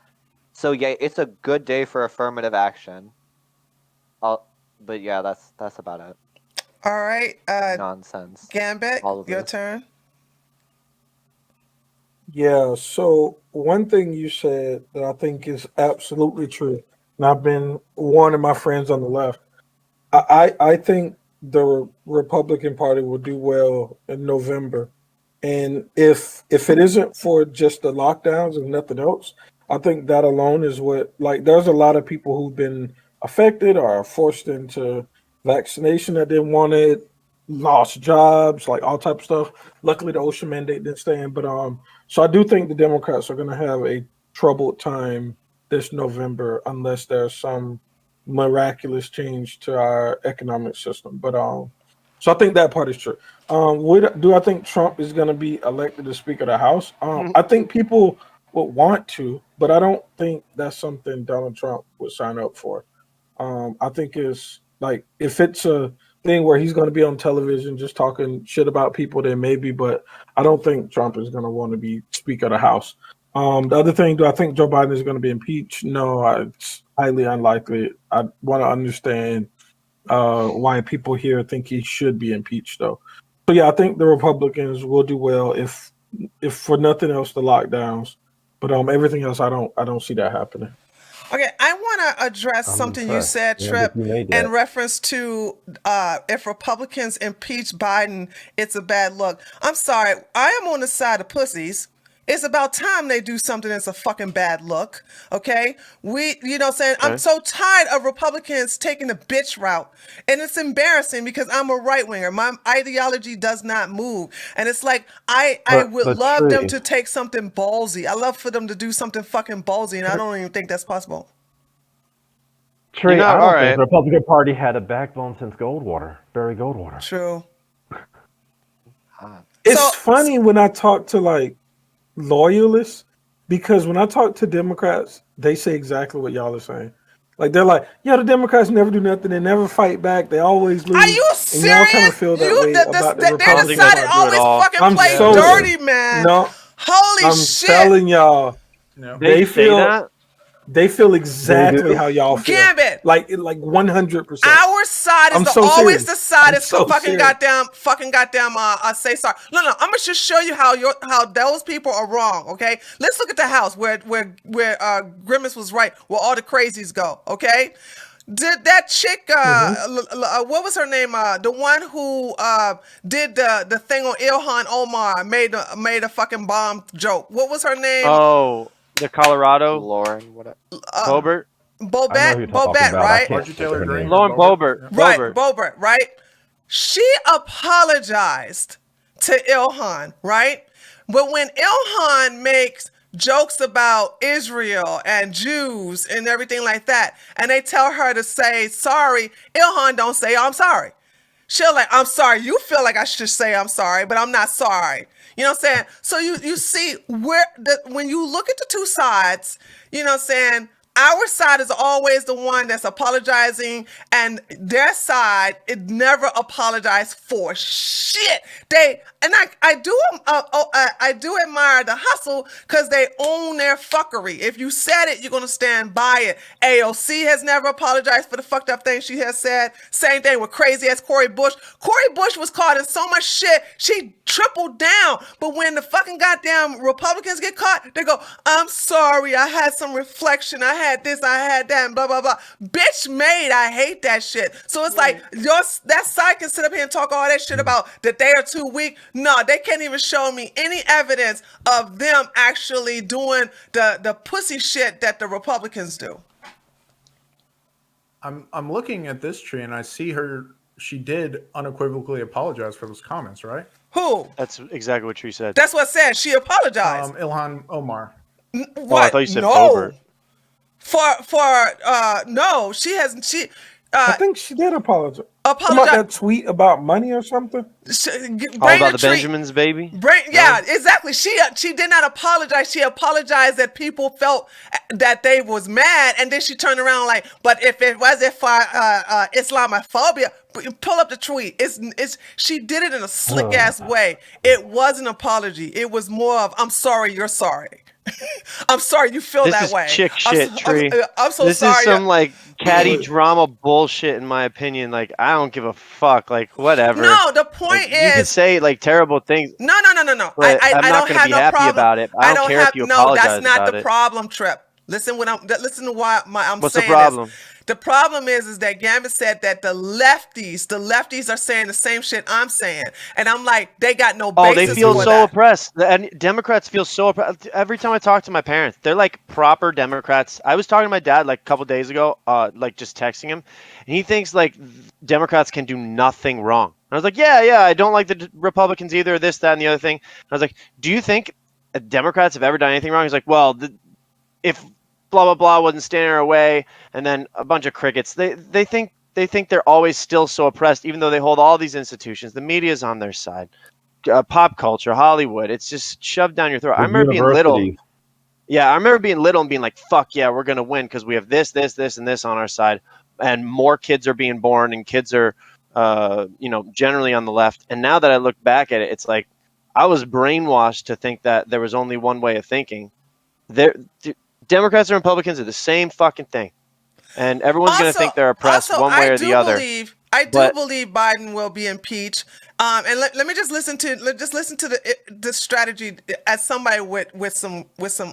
So yeah, it's a good day for affirmative action. But yeah, that's about it. All right. Nonsense. Gambit, your turn. Yeah, so one thing you said that I think is absolutely true, and I've been warning my friends on the left, I think the Republican Party will do well in November. And if it isn't for just the lockdowns and nothing else, I think that alone is what, there's a lot of people who've been affected or forced into vaccination that didn't want it, lost jobs, all type of stuff. Luckily, the OSHA mandate didn't stand. But so I do think the Democrats are going to have a troubled time this November unless there's some miraculous change to our economic system. But So I think that part is true. Do I think Trump is going to be elected as Speaker of the House? I think people would want to, but I don't think that's something Donald Trump would sign up for. I think it's like if it's a thing where he's going to be on television just talking shit about people, then maybe. But I don't think Trump is going to want to be Speaker of the House. The other thing, do I think Joe Biden is going to be impeached? No, it's highly unlikely. I want to understand why people here think he should be impeached, though. So yeah, I think the Republicans will do well if for nothing else, the lockdowns. But everything else, I don't see that happening. Okay, I want to address I'm something you impressed. said, Yeah, Trip, but you made in that. reference to if Republicans impeach Biden, it's a bad look. I'm sorry, I am on the side of pussies. It's about time they do something that's a fucking bad look. Okay, saying I'm Okay. so tired of Republicans taking the bitch route, and it's embarrassing because I'm a right winger. My ideology does not move, and it's like I would But love them Tree, to take something ballsy. I love for them to do something fucking ballsy, and I don't even think that's possible. Tree, I all don't think right. the Republican Party had a backbone since Goldwater, Barry Goldwater. True. It's So- funny when I talk to like loyalists because when I talk to Democrats, they say exactly what y'all are saying. Like they're like, yeah, the Democrats never do nothing. They never fight back. They always lose. Are you And y'all kind of serious? feel that way about the They Republican think decided that's Party. true at always all. fucking I'm play so dirty, man. No, Holy I'm shit. telling y'all, No. they say feel that? they feel exactly do. how y'all feel. Gambit. Like 100%. Our side is I'm so always serious. the side I'm that's so fucking serious. goddamn say sorry. No, I'm gonna just show you how those people are wrong. Okay, let's look at the house where Grimace was right, where all the crazies go. Okay, did that chick what was her name? The one who did the thing on Ilhan Omar made a fucking bomb joke. What was her name? Oh, the Colorado Lauren, what? Bobert. I know who Bobette, you're talking Bobette, about. I right? can't Marjorie think of Taylor her Greene. name. Lauren Boebert. Right, Boebert. Bobert, right? She apologized to Ilhan, right? But when Ilhan makes jokes about Israel and Jews and everything like that, and they tell her to say sorry, Ilhan don't say I'm sorry. She'll like, I'm sorry. You feel like I should say I'm sorry, but I'm not sorry. You know what I'm saying? So you see when you look at the two sides, you know what I'm saying? Our side is always the one that's apologizing, and their side it never apologized for shit. I do admire the hustle because they own their fuckery. If you said it, you're gonna stand by it. AOC has never apologized for the fucked up things she has said. Same thing with crazy ass Cori Bush. Cori Bush was caught in so much shit, she tripled down. But when the fucking goddamn Republicans get caught, they go, I'm sorry, I had some reflection. I had this, I had that, and blah, blah, blah. Bitch made, I hate that shit. So it's like, that side can sit up here and talk all that shit about that they are too weak. No, they can't even show me any evidence of them actually doing the pussy shit that the Republicans do. I'm looking at this tree and I see her. She did unequivocally apologize for those comments, right? Who? That's exactly what Tree said. That's what it said. She apologized. Ilhan Omar. What? Oh, I thought you said no. Bobert. No, she hasn't. I think she did apologize. About Apologize. that tweet about money or something. All about the Benjamins, baby. Yeah, exactly. She did not apologize. She apologized that people felt that they was mad, and then she turned around like, but if it wasn't for Islamophobia, pull up the tweet. It's she did it in a slick ass way. It was an apology. It was more of I'm sorry, you're sorry. I'm sorry you feel This that is way. chick shit, Tree. I'm so This sorry. is some like catty drama bullshit, in my opinion. Like I don't give a fuck. Like whatever. No, the point Like, you can is say like terrible things. No. But I'm I not don't gonna have be no happy problem about it. I don't care if you apologize that's not about the it. problem, Trip. Listen to why I'm What's the saying problem? this. The problem is that Gambit said that the lefties are saying the same shit I'm saying, and I'm like, they got no Oh, basis they feel for so that. oppressed. And Democrats feel so oppressed. Every time I talk to my parents, they're like proper Democrats. I was talking to my dad like a couple days ago, like just texting him, and he thinks like Democrats can do nothing wrong. And I was like, yeah, I don't like the Republicans either, this, that, and the other thing. And I was like, do you think Democrats have ever done anything wrong? He's like, well, if blah, blah, blah wasn't standing in our way, and then a bunch of crickets. They think they think they're always still so oppressed, even though they hold all these institutions. The media's on their side. Pop culture, Hollywood, it's just shoved down your throat. I remember being little. Yeah, I remember being little and being like, fuck yeah, we're going to win because we have this, this, this, and this on our side. And more kids are being born and kids are, generally on the left. And now that I look back at it, it's like I was brainwashed to think that there was only one way of thinking. Democrats and Republicans are the same fucking thing. And everyone's going to think they're oppressed one way or the other. I do believe Biden will be impeached. And let me just listen to the strategy as somebody with some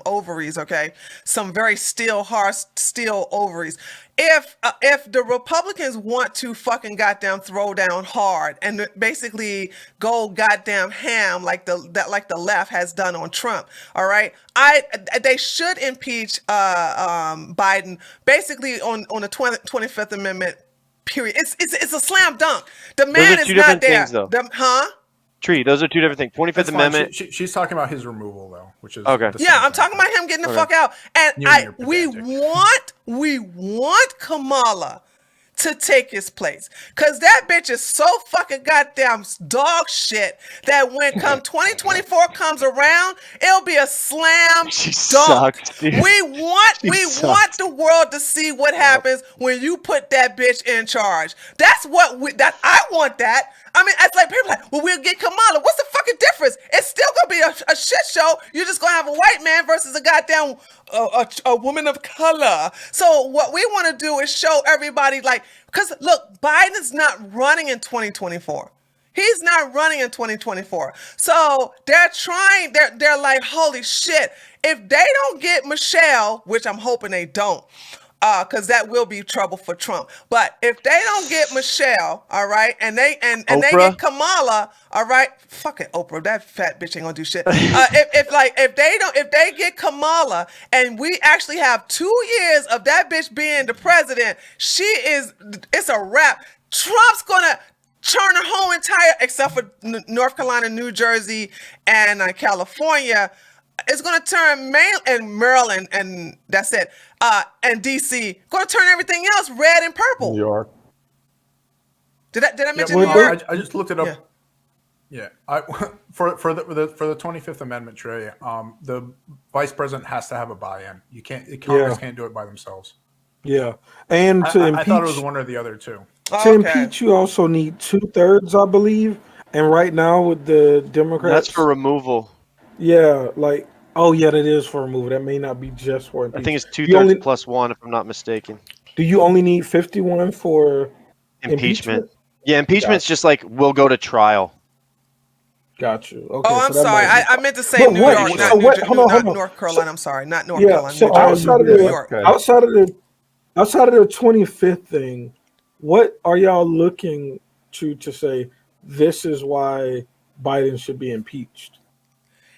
ovaries, okay? Some very hard steel ovaries. If the Republicans want to fucking goddamn throw down hard and basically go goddamn ham like the left has done on Trump, all right? They should impeach Biden basically on the 25th Amendment. Period. It's a slam dunk. The man is not there. Tree, those are two different things. 25th Amendment. She's talking about his removal, though, which is okay. Yeah, I'm talking about him getting the fuck out. And we want Kamala to take his place, because that bitch is so fucking goddamn dog shit that when 2024 comes around, it'll be a slam dunk. Sucked, dude. We want the world to see what happens when you put that bitch in charge. That's what I want that. I mean, it's like people are like, well, we'll get Kamala. What's the fucking difference? It's still gonna be a shit show. You're just gonna have a white man versus a goddamn a woman of color. So what we want to do is show everybody, like, because look, Biden's not running in 2024. He's not running in 2024. So they're trying. They're like, holy shit! If they don't get Michelle, which I'm hoping they don't. Because that will be trouble for Trump. But if they don't get Michelle, all right, and they get Kamala, all right, fucking Oprah, that fat bitch ain't gonna do shit. If they get Kamala, and we actually have 2 years of that bitch being the president, it's a wrap. Trump's gonna turn the whole entire, except for North Carolina, New Jersey, and California. It's going to turn Maryland, and that's it, and D.C. going to turn everything else red and purple. New York. Did I mention New York? I just looked it up. Yeah, for the 25th Amendment, Trey, the vice president has to have a buy-in. Congress can't do it by themselves. Yeah, and to impeach, I thought it was one or the other too. To impeach, you also need 2/3, I believe. And right now with the Democrats, that's for removal. Yeah, that is for removal. That may not be just for impeachment. I think it's 2/3 plus 1, if I'm not mistaken. Do you only need 51 for impeachment? Yeah, impeachment's just like, we'll go to trial. Got you. Okay, I'm sorry. I meant to say New York, not North Carolina. I'm sorry, not North Carolina. So outside of the 25th thing, what are y'all looking to say this is why Biden should be impeached?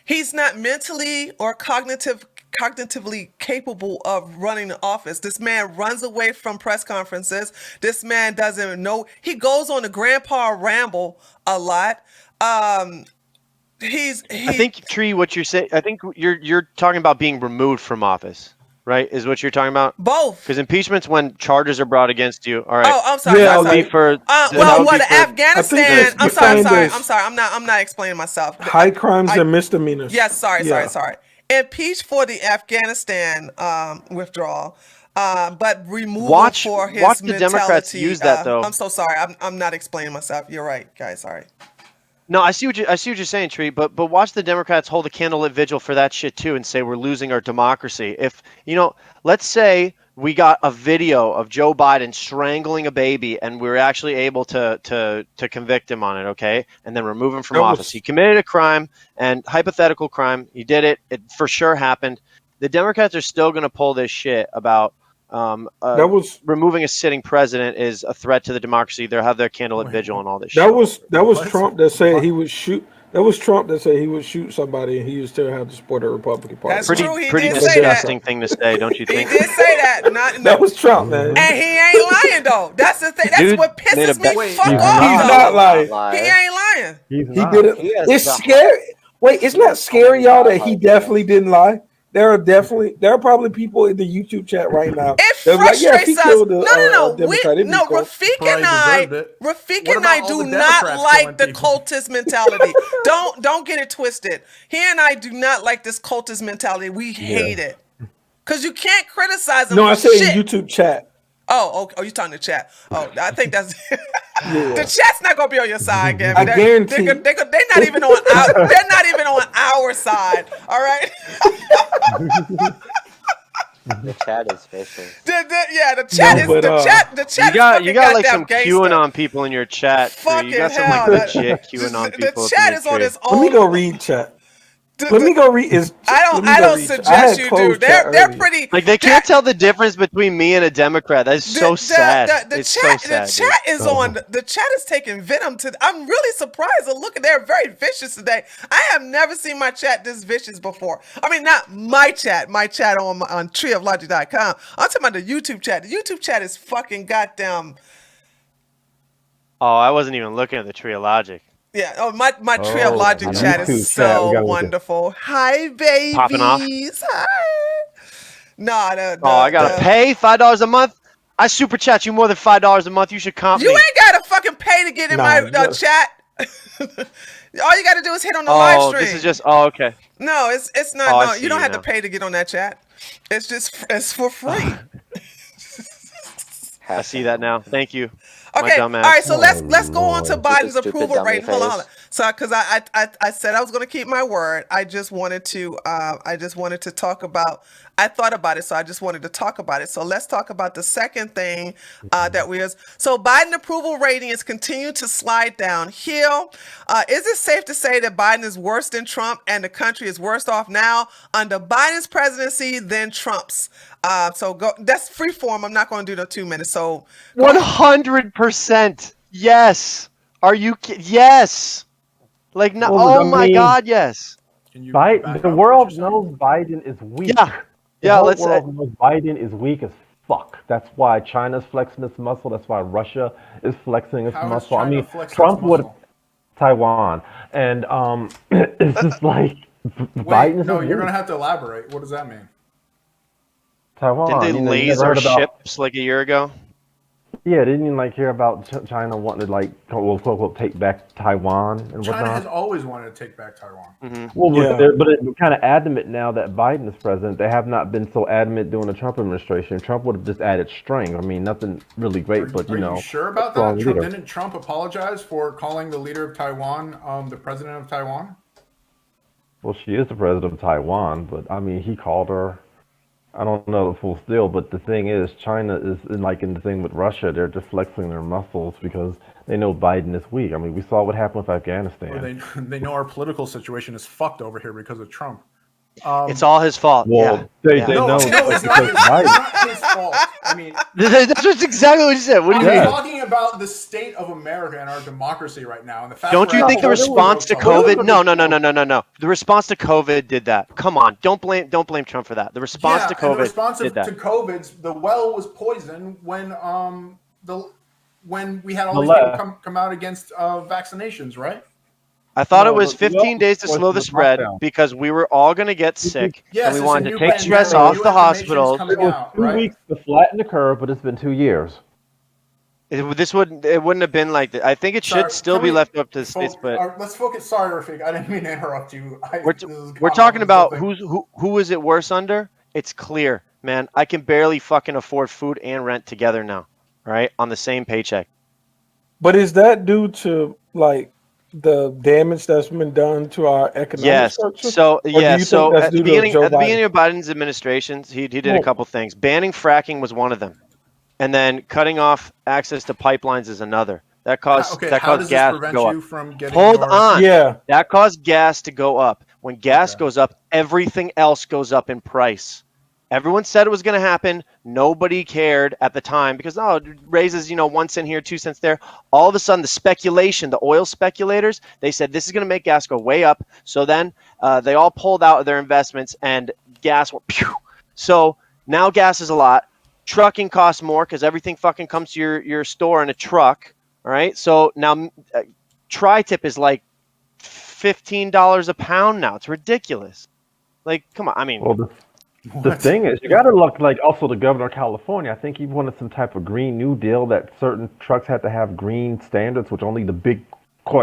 He's not mentally or cognitively capable of running the office. This man runs away from press conferences. This man doesn't know. He goes on the grandpa ramble a lot. I think, Tree, what you're saying, I think you're talking about being removed from office, right? Is what you're talking about? Both. Because impeachment's when charges are brought against you. All right. Oh, I'm sorry. Afghanistan. I'm sorry. I'm not explaining myself. High crimes and misdemeanors. Yes. Sorry. Impeached for the Afghanistan withdrawal. But removal for his watch the mentality. Democrats use that, though. I'm so sorry. I'm not explaining myself. You're right, guys. Sorry. No, I see what you're saying, Tree. But watch the Democrats hold a candlelit vigil for that shit too, and say we're losing our democracy. If let's say we got a video of Joe Biden strangling a baby, and we were actually able to convict him on it, okay, and then remove him from office. He committed a crime, and hypothetical crime. He did it. It for sure happened. The Democrats are still going to pull this shit about. Removing a sitting president is a threat to the democracy. They'll have their candlelit vigil and all this shit. That was Trump that said he would shoot. That was Trump that said he would shoot somebody, and he would still have to support the Republican Party. That's true. He pretty did say that. disgusting thing to say, don't you think? He did say that. That was Trump, man. And he ain't lying though. That's the thing. That's what pisses me fuck off. He's not lying. He ain't lying. He did it. It's scary. Wait, it's not scary, y'all, that he definitely didn't lie. there are probably people in the YouTube chat right now. It They'll be like, yeah, if he frustrates us. killed No. a Democrat, it'd be cool. Rafik What and I about all do the not Democrats like the killing people? cultist mentality. Don't get it twisted. He and I do not like this cultist mentality. We hate it. Because you can't criticize him No, for I said in shit. YouTube chat. Oh, you talking to chat? Oh, I think that's Yeah. the chat's not gonna be on your side, Gabby. I guarantee. They're not even on our. They're not even on our side. All right. The chat is vicious. The chat No, is but, the chat. You got like some gangster. QAnon people in your chat. Tree. Fucking You got some hell. like legit QAnon people. The chat is on its own. Let me go read chat. Let me go read. I don't suggest you do. They're pretty. Like they can't tell the difference between me and a Democrat. That's so sad. It's so sad. The chat is on. The chat is taking venom to. I'm really surprised. Look, they're very vicious today. I have never seen my chat this vicious before. I mean, not my chat. My chat on treeoflogic.com. I'm talking about the YouTube chat. The YouTube chat is fucking goddamn. Oh, I wasn't even looking at the Tree of Logic. Yeah. Oh, my Tree of Logic chat is so wonderful. Hi, babies. Popping off. Hi. No, I gotta pay $5 a month. I super chat you more than $5 a month. You should comp me. You ain't gotta fucking pay to get in my chat. All you gotta do is hit on the live stream. This is just. Oh, okay. No, it's not. Oh, no, you don't have to pay to get on that chat. It's for free. I see that now. Thank you. Okay, all right. So let's go on to Biden's Stupid approval dummy rating. Hold on. face. So, because I said I was going to keep my word, I just wanted to talk about. I thought about it, so I just wanted to talk about it. So let's talk about the second thing that we is. So Biden approval rating is continuing to slide downhill. Is it safe to say that Biden is worse than Trump and the country is worse off now under Biden's presidency than Trump's? So go. That's free form. I'm not going to do the 2 minutes. So 100%. Yes. Are you kidding? Yes. Like no. Well, oh my God. Yes. The world knows Biden is weak. Yeah. The world knows Biden is weak as fuck. That's why China's flexing its muscle. That's why Russia is flexing its muscle. I mean, Trump would Taiwan, and it's just like Biden. No, you're gonna have to elaborate. What does that mean? Taiwan. Did they laser ships like a year ago? Yeah, didn't you hear about China wanting to quote unquote take back Taiwan and whatnot? China has always wanted to take back Taiwan. Mm-hmm. Well, but it's kind of adamant now that Biden is president. They have not been so adamant during the Trump administration. Trump would have just added string. I mean, nothing really great, but Are you sure about that? Didn't Trump apologize for calling the leader of Taiwan the president of Taiwan? Well, she is the president of Taiwan, but I mean, he called her. I don't know the full deal, but the thing is, China is in the thing with Russia. They're just flexing their muscles because they know Biden is weak. I mean, we saw what happened with Afghanistan. Or they know our political situation is fucked over here because of Trump. It's all his fault. Well, they know no, it's not his fault. I mean, that's just exactly what you said. What do you mean? I'm talking about the state of America and our democracy right now, and the fact. Don't you think the response to COVID? No. The response to COVID did that. Come on, don't blame Trump for that. The response to COVID did that. To COVID, the well was poisoned when we had all these people come out against vaccinations, right? I thought it was 15 days to slow the spread because we were all going to get sick, and we wanted to take stress off the hospitals. It was 2 weeks to flatten the curve, but it's been 2 years. It wouldn't have been like that. I think it should still be left up to the states, but let's focus. Sorry, Rafik, I didn't mean to interrupt you. We're talking about who is it worse under? It's clear, man. I can barely fucking afford food and rent together now, right? On the same paycheck. But is that due to the damage that's been done to our economic structure? So at the beginning of Biden's administration, he did a couple things. Banning fracking was one of them, and then cutting off access to pipelines is another. That caused gas to go up. Hold on. Yeah. That caused gas to go up. When gas goes up, everything else goes up in price. Everyone said it was going to happen. Nobody cared at the time because, it raises, 1 cent here, 2 cents there. All of a sudden, the speculation, the oil speculators, they said this is going to make gas go way up. So then they all pulled out of their investments and gas went pew. So now gas is a lot. Trucking costs more because everything fucking comes to your store in a truck. All right. So now tri-tip is like $15 a pound now. It's ridiculous. Like, come on. I mean, Well, the thing is, you got to look like also the governor of California. I think he wanted some type of Green New Deal that certain trucks had to have green standards, which only the big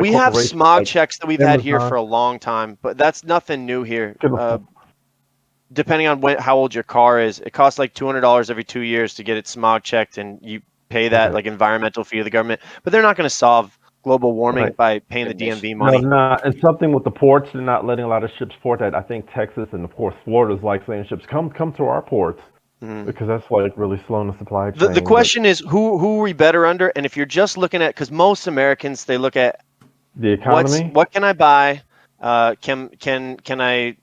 we have corporations smog like checks that we've had here Amazon. for a long time, but that's nothing new here. Good. Depending on how old your car is, it costs like $200 every 2 years to get it smog checked, and you pay that Okay. like environmental fee to the government. But they're not going to solve global warming Right. by paying the DMV No, money. not. And something with the ports, they're not letting a lot of ships port. That I think Texas and of course Florida is like saying ships come to our ports because that's like really slowing the supply chain. The question is who are we better under? And if you're just looking at, because most Americans, they look at the economy. what can I buy? Can I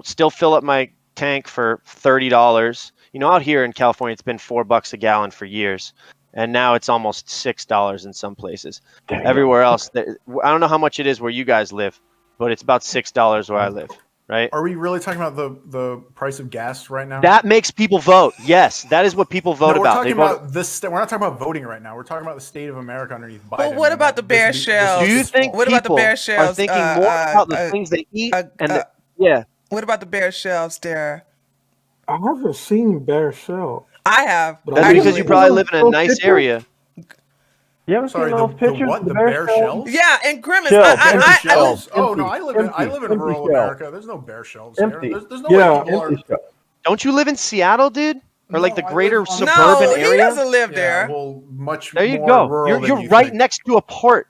still fill up my tank for $30? Out here in California, it's been $4 a gallon for years. And now it's almost $6 in some places. Damn. Everywhere else, I don't know how much it is where you guys live, but it's about $6 where I live, right? Are we really talking about the price of gas right now? That makes people vote. Yes, that is what people vote No, we're about. talking They vote. about this. We're not talking about voting right now. We're talking about the state of America underneath Biden. But what about the bear shells? Do you think What about the people bear are shells? thinking more about the things they eat yeah? What about the bear shells there? I haven't seen bear shell. I have. But That's actually- because you probably live in a nice area. You haven't Sorry, seen those pictures? what? The bear shells? Yeah, and Grimace. Shells, I, empty I, I, shells. Oh no, I live in Empty rural shell. America. There's no bear shelves here. Empty. There's no Yeah, way people are. Empty shell. Don't you live in Seattle, dude? Or like No, the I greater live on- suburban no, area? he doesn't live Yeah, there. well, much There you more go. rural than You're you right think. next to a port.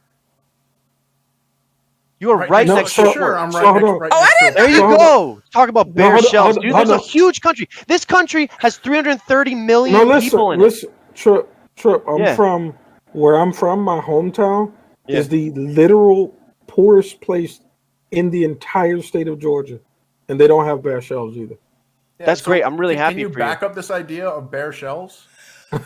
You are right No, next so- to a Sure, port. I'm so right hold next. on. Right Oh, I next to didn't it. There you Hold on. go. Talk about bear hold on, shells, hold on, dude. hold There's a on. huge country. This country has 330 million No, people in it. listen, Trip. I'm Yeah. from where I'm from. My hometown Yeah. is the literal poorest place in the entire state of Georgia, and they don't have bear shells either. Yeah, That's great. I'm really can happy you for you. back up this idea of bear shells?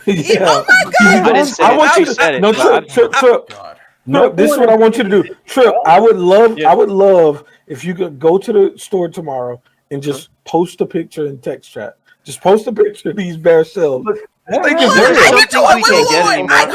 Yeah. Oh my God! I didn't say I it. want You you to said it. no but Trip. God. No, this is what I want you to do. Trip, I would love if you could go to the store tomorrow and just post a picture in text chat. Just post a picture of these bear shells. I think it's There's I real. can something do it. we can't get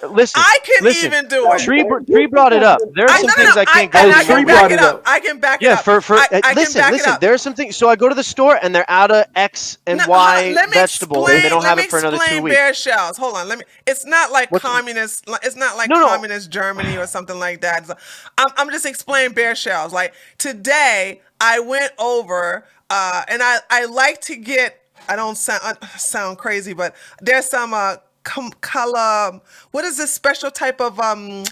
anymore. Listen, I can listen. even do it. Tree brought it up. There are some things I can't get and I anymore. can Tree back brought it it up. up. I can back it Yeah, up. I can listen, back it listen. up. There's some things. So I go to the store and they're out of X and No, Y let me vegetable, and they don't have it for another 2 explain weeks. bear shells. Hold on, let me. It's not like What's- communist. It's not like No. communist Germany or something like that. So I'm just explaining bear shells. Like today, I went over, and I like to get. I don't sound crazy, but there's some color. What is this special type of Kalamata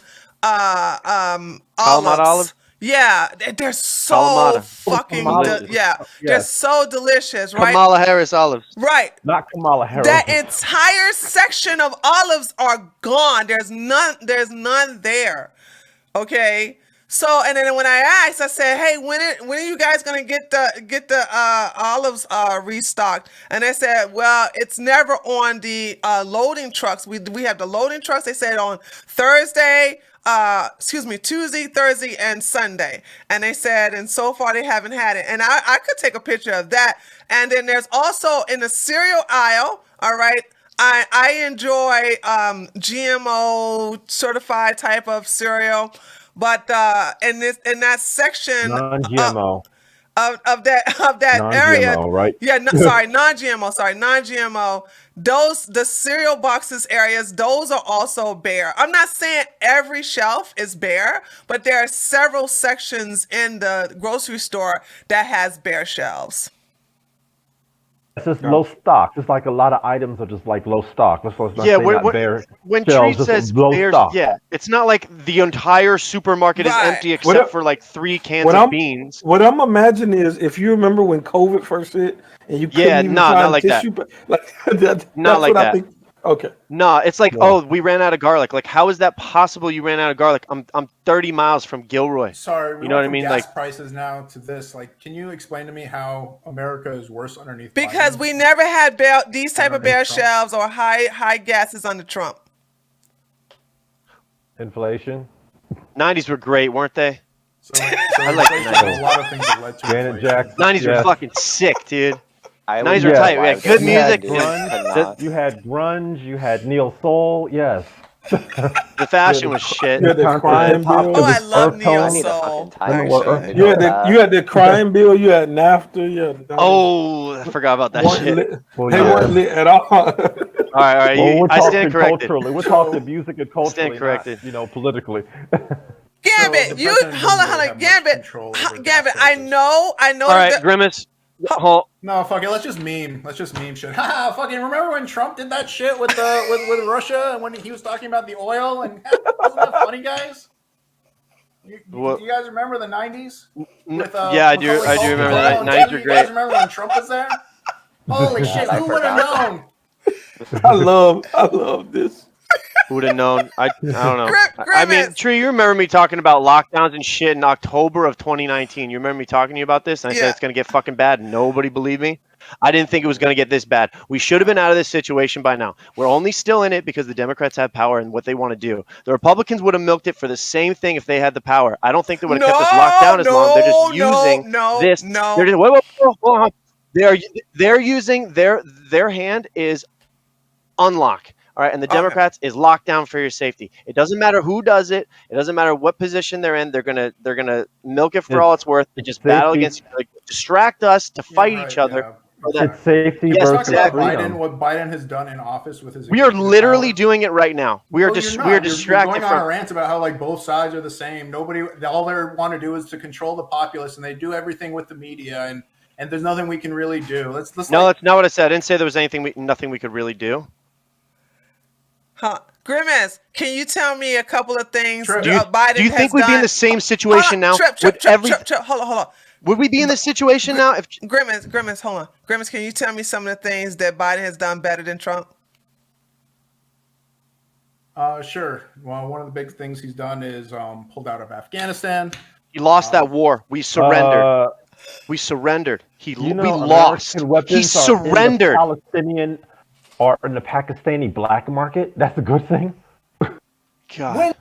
olives? olive? Yeah, they're so Kalamata. fucking Delicious. they're Yes. so delicious, right? Kamala Harris olives. Right. Not Kamala Harris. That entire section of olives are gone. There's none there. Okay. So and then when I asked, I said, "Hey, when are you guys gonna get the olives restocked?" And they said, "Well, it's never on the loading trucks. We have the loading trucks." They said on Tuesday, Thursday, and Sunday. And they said, and so far they haven't had it. And I could take a picture of that. And then there's also in the cereal aisle. All right. I enjoy GMO certified type of cereal. But in that section non-GMO. of that area, Non-GMO, right? Yeah, non-GMO. Sorry, non-GMO. The cereal boxes areas, those are also bare. I'm not saying every shelf is bare, but there are several sections in the grocery store that has bare shelves. It's just low stock. Just like a lot of items are just like low stock. Let's not Yeah, say not bare when shelves, Tree just says low bears, stock. yeah, it's not like the entire supermarket is Right. empty except for like 3 cans What of I'm- beans. What I'm imagining is if you remember when COVID first hit and you couldn't Yeah, even no, find not like that. tissue, that's Not like what I that. think. Okay. No, it's like, Yeah. oh, we ran out of garlic. Like, how is that possible? You ran out of garlic. I'm 30 miles from Gilroy. Sorry, we You know went what I from mean? Gas Like- prices now to this. Like, can you explain to me how America is worse underneath? Because Biden? we never had these type of Underneath bare Trump. shelves or high gases under Trump. Inflation. 90s were great, weren't they? So I like the inflation, 90s. a lot of things have led to Janet inflation. Jackson. 90s were Yes. fucking sick, dude. I 90s would were Yeah. tight. We had good Yeah, music. dude, grunge. cannot. You had grunge. You had neo soul. Yes. The fashion was shit. You had the crime bill. Oh, I love Neo I need a fucking Soul. time Actually. machine. You had the crime bill. You had NAFTA. You had Oh, I forgot about that weren't shit. lit. Well, They yeah. weren't lit at all. All right. Well, we're I talking stand corrected. culturally. We're talking music and culturally, Stand corrected. not, politically. Gambit, the you president hold doesn't on, really have much Gambit, control over Gambit. gas I prices. know. All right, that- Grimace. Hold. No, fuck it. Let's just meme shit. Haha, fucking remember when Trump did that shit with with Russia and when he was talking about the oil and wasn't that funny, guys? What? Do you guys remember the 90s? With, Yeah, I do. Macaulay I do Culkin remember on the TV? 90s were You great. guys remember when Trump was there? Holy shit! I Who would have forgot. known? I love this. Who would have known? I don't know. Grimace. I mean, Tree, you remember me talking about lockdowns and shit in October of 2019. You remember me talking to you about this? And I said Yeah. it's going to get fucking bad. Nobody believed me. I didn't think it was going to get this bad. We should have been out of this situation by now. We're only still in it because the Democrats have power and what they want to do. The Republicans would have milked it for the same thing if they had the power. I don't think they would have kept us locked down as long. They're just using this. They're just, wait, hold on. They're using their hand is unlock. All right, and the Democrats is locked down for your safety. It doesn't matter who does it. It doesn't matter what position they're in. They're gonna milk it for all it's worth. They just battle against, distract us to fight each other. It's safety Yes, versus exactly. freedom. What Biden has done in office with his. We are executive literally power. doing it right now. We are No, just you're not. we are You're distracted going on a from. rant about how like both sides are the same. Nobody, all they want to do is to control the populace, and they do everything with the media, and there's nothing we can really do. Let's No, like, that's not what I said. I didn't say there was nothing we could really do. Huh. Grimace, can you tell me a couple of things Trip. Biden Do you think has we'd be in done? the same situation now? Trip. Hold on. Would we be in this situation now if Grimace, hold on. Grimace, can you tell me some of the things that Biden has done better than Trump? Sure. Well, one of the big things he's done is pulled out of Afghanistan. he lost that war? We surrendered. We surrendered. We lost. American weapons He surrendered. Are in the Palestinian or in the Pakistani black market. That's a good thing. God. When-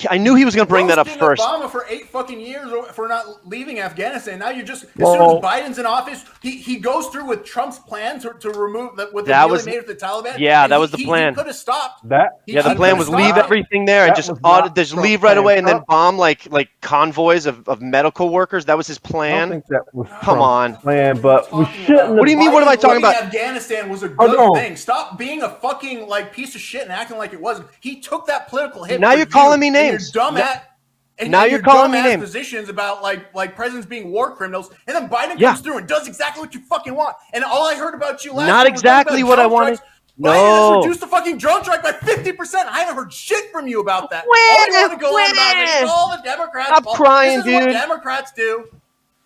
I knew he was going to bring that up Roasting first. Obama for 8 fucking years for not leaving Afghanistan. Now you're just as Well- soon as Biden's in office, he goes through with Trump's plan to remove what the That deal was- they made with the Taliban. Yeah, and that was the plan. He could have stopped. That Yeah, the He plan could've was leave stopped. everything there and That just was not just Trump's leave right plan. away and then Trump- bomb like convoys of medical workers. That was his I don't plan. think that was Come on. Trump's plan, but we Talking shouldn't. about- What do you mean, what am I Biden talking leaving about? Afghanistan was a Hold good on. thing. Stop being a fucking piece of shit and acting like it wasn't. He took that political hit. Now for you're calling me and your names. dumbass. Now you're calling me dumbass names. Positions about like presidents being war criminals, and then Biden Yeah. comes through and does exactly what you fucking want. And all I heard about you last Not year was talking exactly about what I drone wanted. strikes. Biden No. has reduced the fucking drone strike by 50%. I haven't heard shit from you about that. All you want to go on about it is all the Democrats. Stop crying, this is dude. what Democrats do.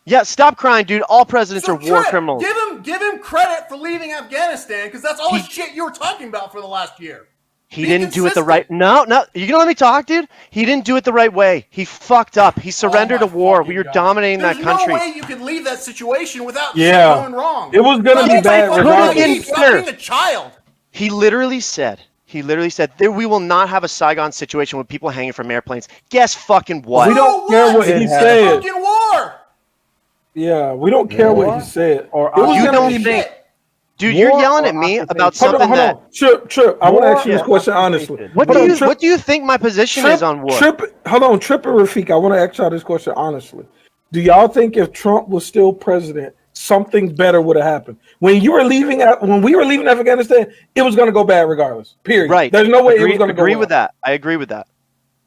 Yeah, stop crying, dude. All presidents So are war Trip, criminals. Give him credit for leaving Afghanistan because that's all the shit you were talking about for the last year. He Be didn't do it the consistent. right. No. You gonna let me talk, dude? He didn't do it the right way. He fucked up. He surrendered Oh to my war. fucking We were God. dominating There's that country. no way you could leave that situation without Yeah. shit going wrong. It was gonna be bad regardless. Stop being a child. He literally said, there we will not have a Saigon situation with people hanging from airplanes. Guess fucking what? We don't care what he It's a said. fucking war. Yeah, we don't care what he said. Or It was you gonna don't be- think, dude? You're War yelling or at me occupation? about Hold something on, that. Trip. I want to ask you this War question or honestly. occupation? What Hold do on, you Trip. What do you think my position is on war? Hold on, Trip and Rafik. I want to ask y'all this question honestly. Do y'all think if Trump was still president, something better would have happened? When we were leaving Afghanistan, it was going to go bad regardless. Period. Right. There's no way it agree, was going to go agree well. with that. I agree with that.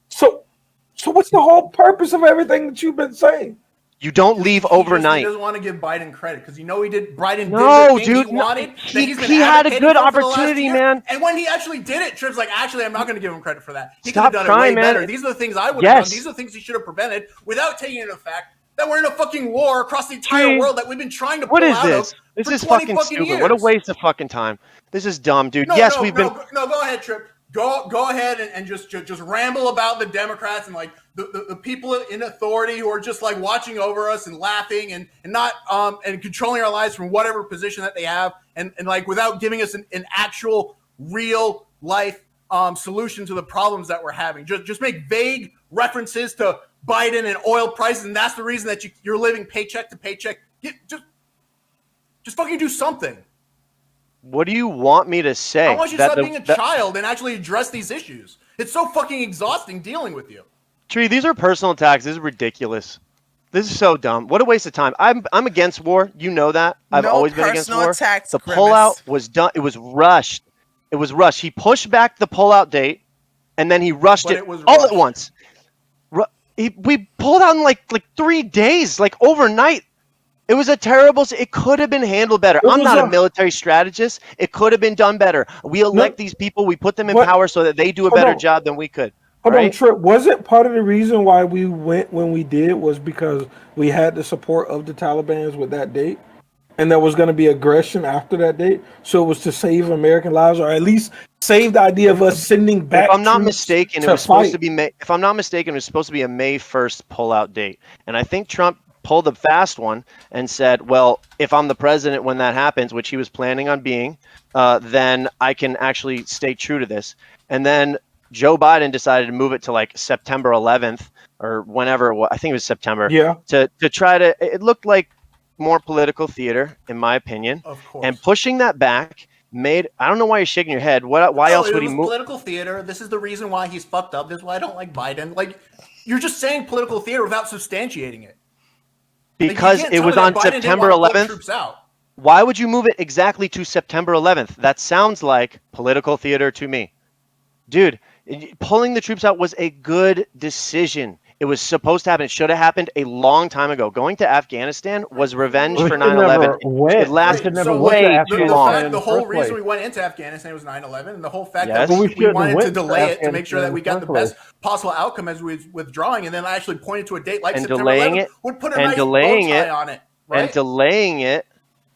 So what's the whole purpose of everything that you've been saying? You don't leave He overnight. doesn't want to give Biden credit because he did. Biden No, did the thing dude, he no. wanted. He- that he's been he had a advocating good for the last opportunity, year. man. And when he actually did it, Tripp's like, actually, I'm not going to give him credit for that. He could Stop have done crying, it way man. better. These are the things I would have Yes. done. These are the things he should have prevented without taking into fact that we're in a fucking war across the entire Tree, world that we've been trying to pull What is out this? of This for is 20 fucking stupid. years. What a waste of fucking time. This is dumb, dude. No, yes, no, we've no, been. No, go ahead, Trip. Go ahead and just ramble about the Democrats and like the people in authority who are just like watching over us and laughing and not and controlling our lives from whatever position that they have and like without giving us an actual real life solution to the problems that we're having. Just make vague references to Biden and oil prices, and that's the reason that you're living paycheck to paycheck. Just fucking do something. What do you want me to say? I want you to stop being a child and actually address these issues. It's so fucking exhausting dealing with you. Tree, these are personal attacks. This is ridiculous. This is so dumb. What a waste of time. I'm against war. You know that. I've always been against war. Attacks, the pullout was done. It was rushed. It was rushed. He pushed back the pullout date, and then he rushed it all at once. We pulled out in like 3 days, like overnight. It was a terrible. It could have been handled better. I'm not a military strategist. It could have been done better. We elect these people. We put them in power so that they do a better job than we could. Hold on, Trip. Wasn't part of the reason why we went when we did was because we had the support of the Taliban with that date, and there was going to be aggression after that date. So it was to save American lives, or at least save the idea of us sending back. If I'm not mistaken, it was supposed to be May. If I'm not mistaken, it was supposed to be a May 1st pullout date, and I think Trump pulled a fast one and said, "Well, if I'm the president when that happens, which he was planning on being, then I can actually stay true to this." And then Joe Biden decided to move it to like September 11th or whenever it was. I think it was September. Yeah. To try to, it looked like more political theater, in my opinion. Of course. And pushing that back made, I don't know why you're shaking your head. Why else would he move? Political theater. This is the reason why he's fucked up. This is why I don't like Biden. Like, you're just saying political theater without substantiating it. Because it was on September 11th. Why would you move it exactly to September 11th? That sounds like political theater to me. Dude, pulling the troops out was a good decision. It was supposed to happen. It should have happened a long time ago. Going to Afghanistan was revenge for 9/11. It lasted way too long. The whole reason we went into Afghanistan was 9/11, and the whole fact that we wanted to delay it to make sure that we got the best possible outcome as we was withdrawing, and then I actually pointed to a date like September 11th would put a nice bow tie on it. Right?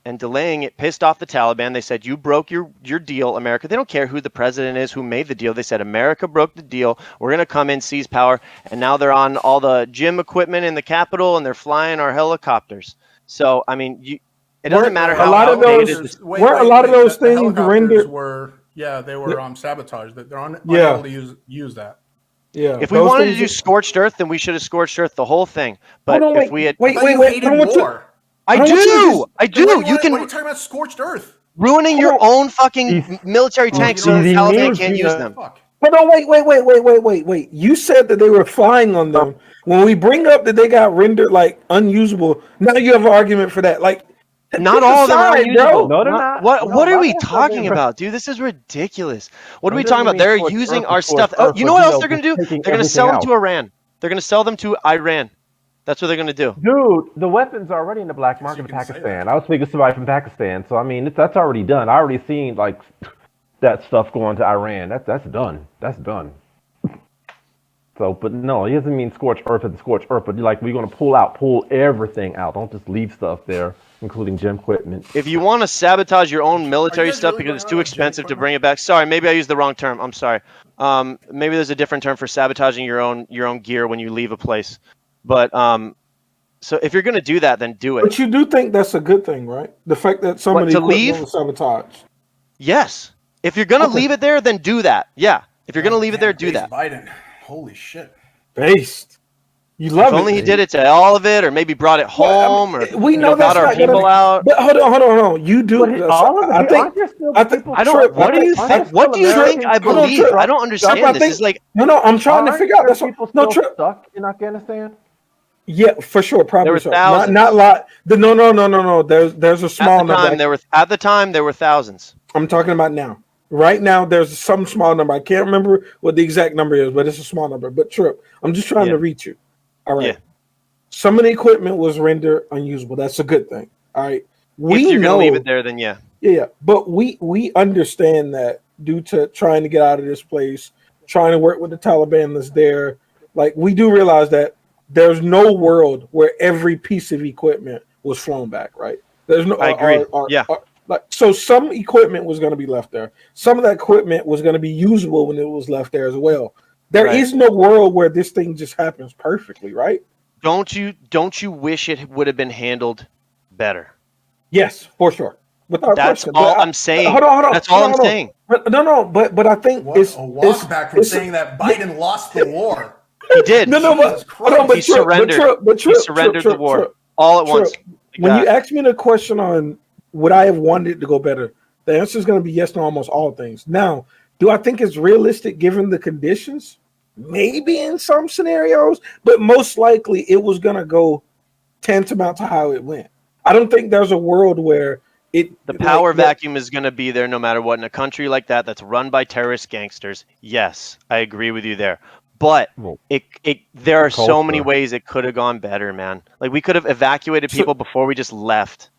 And delaying it pissed off the Taliban. They said, you broke your deal, America. They don't care who the president is, who made the deal. They said, America broke the deal. We're going to come in, seize power. And now they're on all the gym equipment in the Capitol, and they're flying our helicopters. So, I mean, it doesn't matter how outdated this. A lot of those things rendered were, they were sabotaged. They're unable to use that. Yeah. If we wanted to do scorched earth, then we should have scorched earth the whole thing. But if we had... Wait. I do. You can. What are you talking about? Scorched earth. Ruining your own fucking military tanks so the Taliban can't use them. Hold on, wait. You said that they were flying on them. When we bring up that they got rendered like unusable, now you have an argument for that. Like, not all of them are unusable. No, they're not. What are we talking about, dude? This is ridiculous. What are we talking about? They're using our stuff. Oh, you know what else they're going to do? They're going to sell them to Iran. They're going to sell them to Iran. That's what they're going to do. Dude, the weapons are already in the black market in Pakistan. I was speaking to somebody from Pakistan, so I mean, that's already done. I already seen like that stuff going to Iran. That's done. That's done. So, but no, he doesn't mean scorch earth at the scorch earth, but like we're going to pull everything out. Don't just leave stuff there, including gym equipment. If you want to sabotage your own military stuff because it's too expensive to bring it back, sorry, maybe I used the wrong term. I'm sorry. Maybe there's a different term for sabotaging your own gear when you leave a place. But so if you're going to do that, then do it. But you do think that's a good thing, right? The fact that somebody was sabotaged. Yes. If you're going to leave it there, then do that. Yeah. If you're going to leave it there, do that. Biden. Holy shit. Based. You love it. If only he did it to all of it, or maybe brought it home, or we know got our people out. But hold on. You do all of it. I don't. What do you think? What do you think I believe? I don't understand this. It's like no. I'm trying to figure out. That's no stuck in Afghanistan. Yeah, for sure. Probably there were so. Thousands. Not a lot. No. There's a small number. At the time there were thousands. I'm talking about now. Right now, there's some small number. I can't remember what the exact number is, but it's a small number. But Trip, I'm just trying to reach you. All right. Yeah. Some of the equipment was rendered unusable. That's a good thing. All right. If you're going to leave it there, then yeah. Yeah. But we understand that due to trying to get out of this place, trying to work with the Taliban that's there, like we do realize that there's no world where every piece of equipment was flown back, right? There's no. I agree. So some equipment was going to be left there. Some of that equipment was going to be usable when it was left there as well. There is no world where this thing just happens perfectly, right? Don't you wish it would have been handled better? Yes, for sure. That's all I'm saying. Hold on. That's all I'm saying. But I think it's a walk back from saying that Biden lost the war. He did. But he surrendered. He surrendered the war all at once. When you asked me the question on would I have wanted it to go better, The answer is going to be yes to almost all things. Now, do I think it's realistic given the conditions? Maybe in some scenarios, but most likely it was going to go tantamount to how it went. I don't think there's a world where the power vacuum is going to be there no matter what. In a country like that that's run by terrorist gangsters, yes, I agree with you there. But there are so many ways it could have gone better, man. Like, we could have evacuated people before we just left.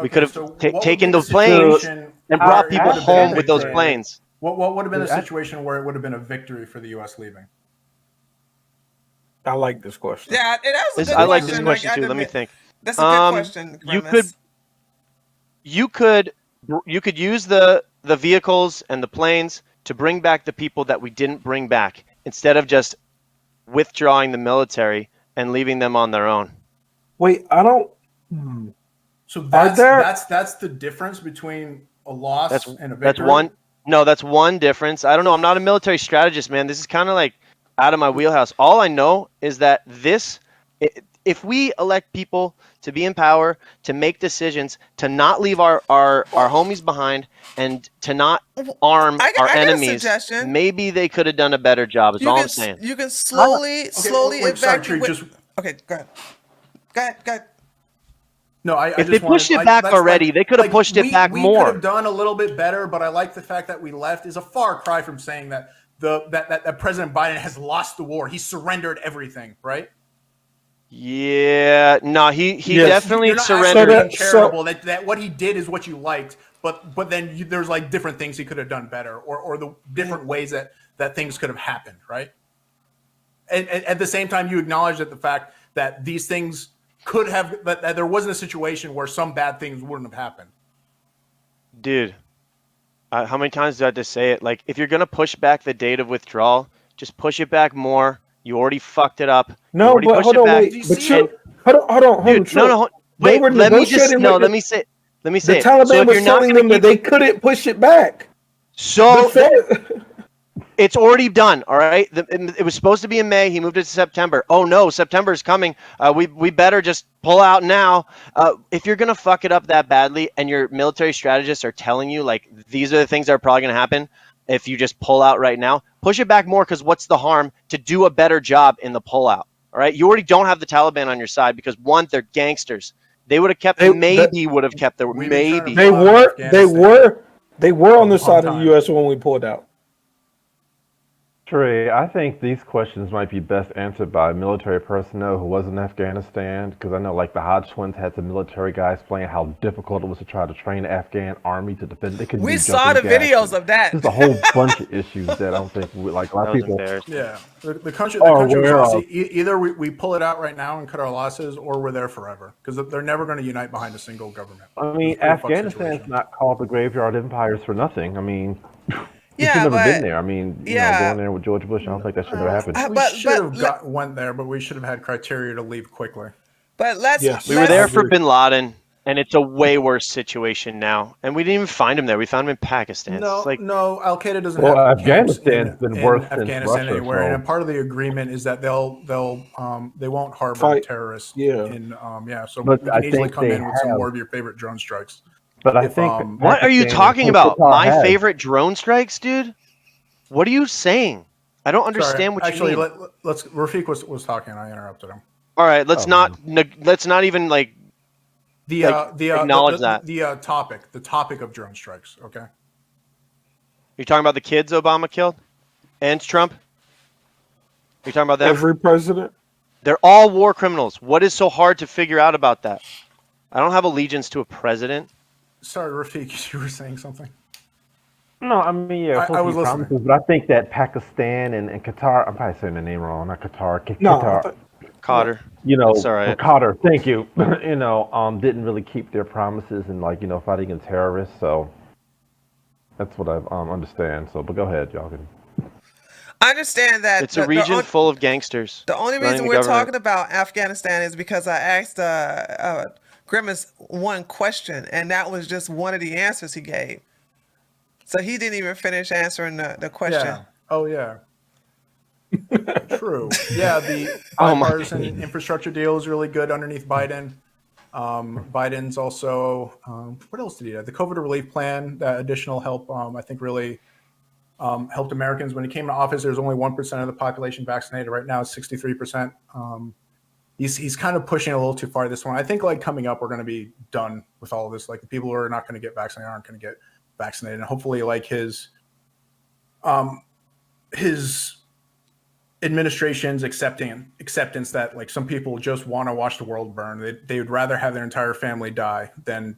We could have taken those planes and brought people home with those planes. What would have been a situation where it would have been a victory for the U.S. leaving? I like this question. Yeah, it is a good I question. like this question too. Let me think. That's a good question. You could use the vehicles and the planes to bring back the people that we didn't bring back, instead of just withdrawing the military and leaving them on their own. Wait, I don't. So that's the difference between a loss and a victory? That's one difference. I don't know. I'm not a military strategist, man. This is kind of like out of my wheelhouse. All I know is that if we elect people to be in power, to make decisions, to not leave our homies behind, and to not arm our enemies, maybe they could have done a better job, is all I'm saying. You can slowly evacuate. Okay, go ahead. No, if they pushed it back already, they could have pushed it back more. We could have done a little bit better, but I like the fact that we left is a far cry from saying that that President Biden has lost the war. He surrendered everything, right? Yeah, no, he definitely surrendered. Charitable. That what he did is what you liked, but then there's like different things he could have done better, or the different ways that things could have happened, right? And at the same time, you acknowledge that the fact that these things could have, that there wasn't a situation where some bad things wouldn't have happened. Dude, how many times do I have to say it? Like, if you're going to push back the date of withdrawal, just push it back more. You already fucked it up. No, but hold on, wait. Hold on. Dude, no. Wait, let me say it. The Taliban was telling them that they couldn't push it back. So it's already done, all right? It was supposed to be in May. He moved it to September. Oh, no, September is coming. We better just pull out now. If you're going to fuck it up that badly and your military strategists are telling you, like, these are the things that are probably going to happen if you just pull out right now, push it back more, because what's the harm to do a better job in the pullout, all right? You already don't have the Taliban on your side because, one, they're gangsters. They would have kept They were on the side of the U.S. when we pulled out. Trey, I think these questions might be best answered by military personnel who was in Afghanistan, because I know, like, the Hodge twins had some military guys explain how difficult it was to try to train the Afghan army to defend. We saw the videos of that. There's a whole bunch of issues that I don't think, like, a lot of people. Yeah, the country was lost. Either we pull it out right now and cut our losses, or we're there forever, because they're never going to unite behind a single government. I mean, Afghanistan's not called the graveyard empires for nothing. I mean. Yeah, you've never been there. I mean, going there with George Bush, I don't think that should have happened. We should have went there, but we should have had criteria to leave quickly. But we were there for Bin Laden, and it's a way worse situation now. And we didn't even find him there. We found him in Pakistan. No, Al Qaeda doesn't. Well, Afghanistan's been worse than Afghanistan Russia, anywhere. And part of the agreement is that they won't harbor terrorists. So we can easily come in with some more of your favorite drone strikes. But I think what are you talking about? My favorite drone strikes, dude? What are you saying? I don't understand what you mean. Actually, let's. Rafiq was talking. I interrupted him. All right, let's not even like acknowledge that the topic of drone strikes. Okay. You're talking about the kids Obama killed and Trump. You're talking about them. Every president. They're all war criminals. What is so hard to figure out about that? I don't have allegiance to a president. Sorry, Rafiq, you were saying something. No, I mean, yeah, I was listening. but I think that Pakistan and Qatar, I'm probably saying the name wrong, not Qatar, Qatar. That's all right. Qatar, thank you. Didn't really keep their promises and, like, fighting against terrorists. So that's what I understand. So, but go ahead, y'all can. I understand that it's a region full of gangsters. The only reason we're talking about Afghanistan is because I asked Grimace one question, and that was just one of the answers he gave. So he didn't even finish answering the question. Yeah. Oh, yeah. True. Yeah, the bipartisan infrastructure deal is really good underneath Biden. Biden's also what else did he have? The COVID relief plan, that additional help, I think really helped Americans. When he came to office, there was only 1% of the population vaccinated. Right now, it's 63%. He's kind of pushing a little too far this one. I think like coming up, we're going to be done with all of this. Like the people who are not going to get vaccinated aren't going to get vaccinated, and hopefully, like his administration's acceptance that like some people just want to watch the world burn. They would rather have their entire family die than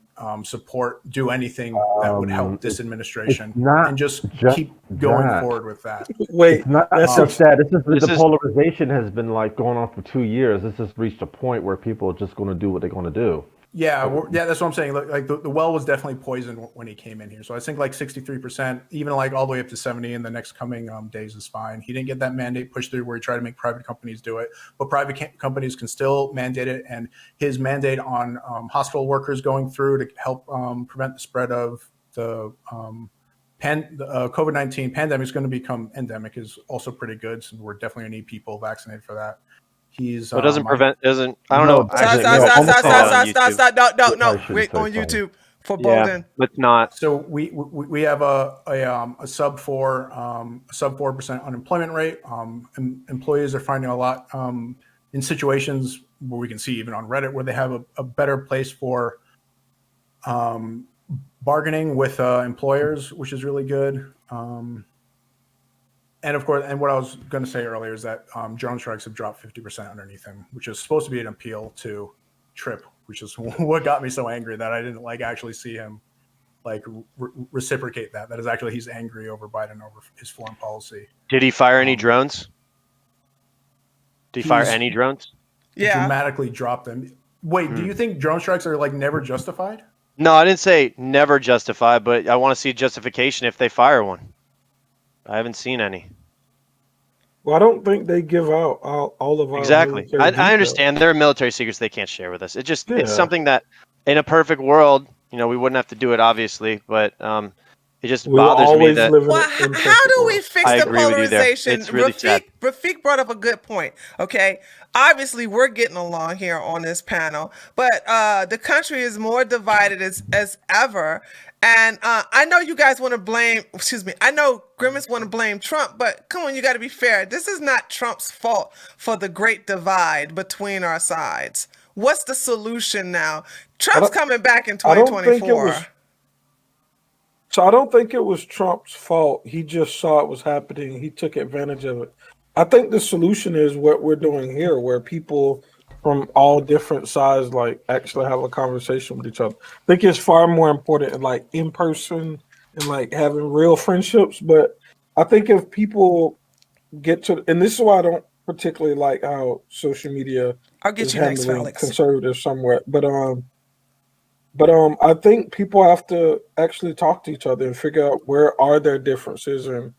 do anything that would help this administration, and just keep going forward with that. Wait, It's not that's just that. The is- polarization has been like going on for 2 years. This has reached a point where people are just going to do what they're going to do. Yeah, that's what I'm saying. Like the well was definitely poisoned when he came in here. So I think like 63%, even like all the way up to 70 in the next coming days is fine. He didn't get that mandate pushed through where he tried to make private companies do it, but private companies can still mandate it. And his mandate on hospital workers going through to help prevent the spread of the COVID-19 pandemic is going to become endemic is also pretty good. So we're definitely going to need people vaccinated for that. He's But doesn't I don't No, know. stop, Actually, stop, no, stop, almost stop, all on Stop, YouTube. stop, no, I no. shouldn't Wait say on something. YouTube for Yeah, Bolden. let's not. So we have a sub 4% unemployment rate. Employees are finding a lot in situations where we can see even on Reddit where they have a better place for bargaining with employers, which is really good. And of course, and what I was going to say earlier is that drone strikes have dropped 50% underneath him, which is supposed to be an appeal to Trip, which is what got me so angry that I didn't like actually see him like reciprocate that. That is actually he's angry over Biden over his foreign policy. Did he fire any drones? Did he fire any drones? Yeah. Dramatically dropped them. Wait, do you think drone strikes are like never justified? No, I didn't say never justified, but I want to see justification if they fire one. I haven't seen any. Well, I don't think they give out all of our Exactly. military I details. understand there are military secrets they can't share with us. It's Yeah. something that in a perfect world, we wouldn't have to do it obviously, but it just We will bothers me always that live in Well, an how imperfect do we world. fix I the agree with you there. polarization? It's really sad. Rafiq brought up a good point. Okay, obviously we're getting along here on this panel, but the country is more divided as ever. And I know you guys want to blame. Excuse me. I know Grimace want to blame Trump, but come on, you got to be fair. This is not Trump's fault for the great divide between our sides. What's the solution now? Trump's coming back in I don't think it 2024. was. So I don't think it was Trump's fault. He just saw it was happening. He took advantage of it. I think the solution is what we're doing here, where people from all different sides like actually have a conversation with each other. I think it's far more important like in person and like having real friendships. But I think if people get to, and this is why I don't particularly like how social media I'll get is you next, handling Felix. conservatives somewhat. But I think people have to actually talk to each other and figure out where are their differences and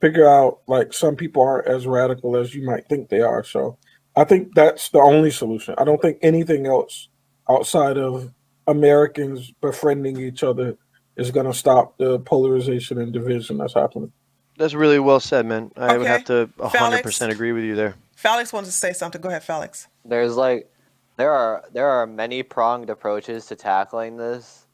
figure out like some people aren't as radical as you might think they are. So I think that's the only solution. I don't think anything else outside of Americans befriending each other is going to stop the polarization and division that's happening. That's really well said, man. I would Okay. have to Felix? 100% agree with you there. Felix wanted to say something. Go ahead, Felix. There are many pronged approaches to tackling this,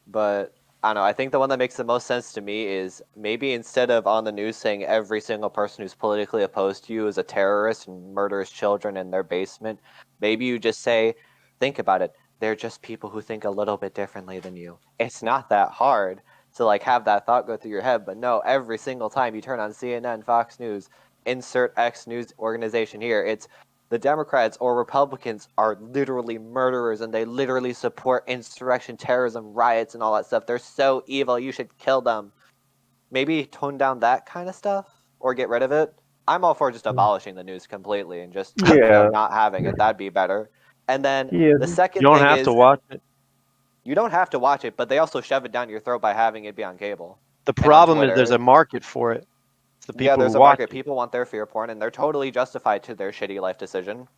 but I don't know. I think the one that makes the most sense to me is maybe instead of on the news saying every single person who's politically opposed to you is a terrorist and murders children in their basement, maybe you just say, think about it. They're just people who think a little bit differently than you. It's not that hard to like have that thought go through your head, but no, every single time you turn on CNN, Fox News, insert X news organization here, it's the Democrats or Republicans are literally murderers and they literally support insurrection, terrorism, riots, and all that stuff. They're so evil, you should kill them. Maybe tone down that kind of stuff or get rid of it. I'm all for just abolishing the news completely and just not having it. That'd be better. And then the second You don't thing have is to watch it. you don't have to watch it, but they also shove it down your throat by having it be on cable. The And on problem is Twitter. there's a market for it. It's the people There's who a watch market. it. People want their fear porn, and they're totally justified to their shitty life decision.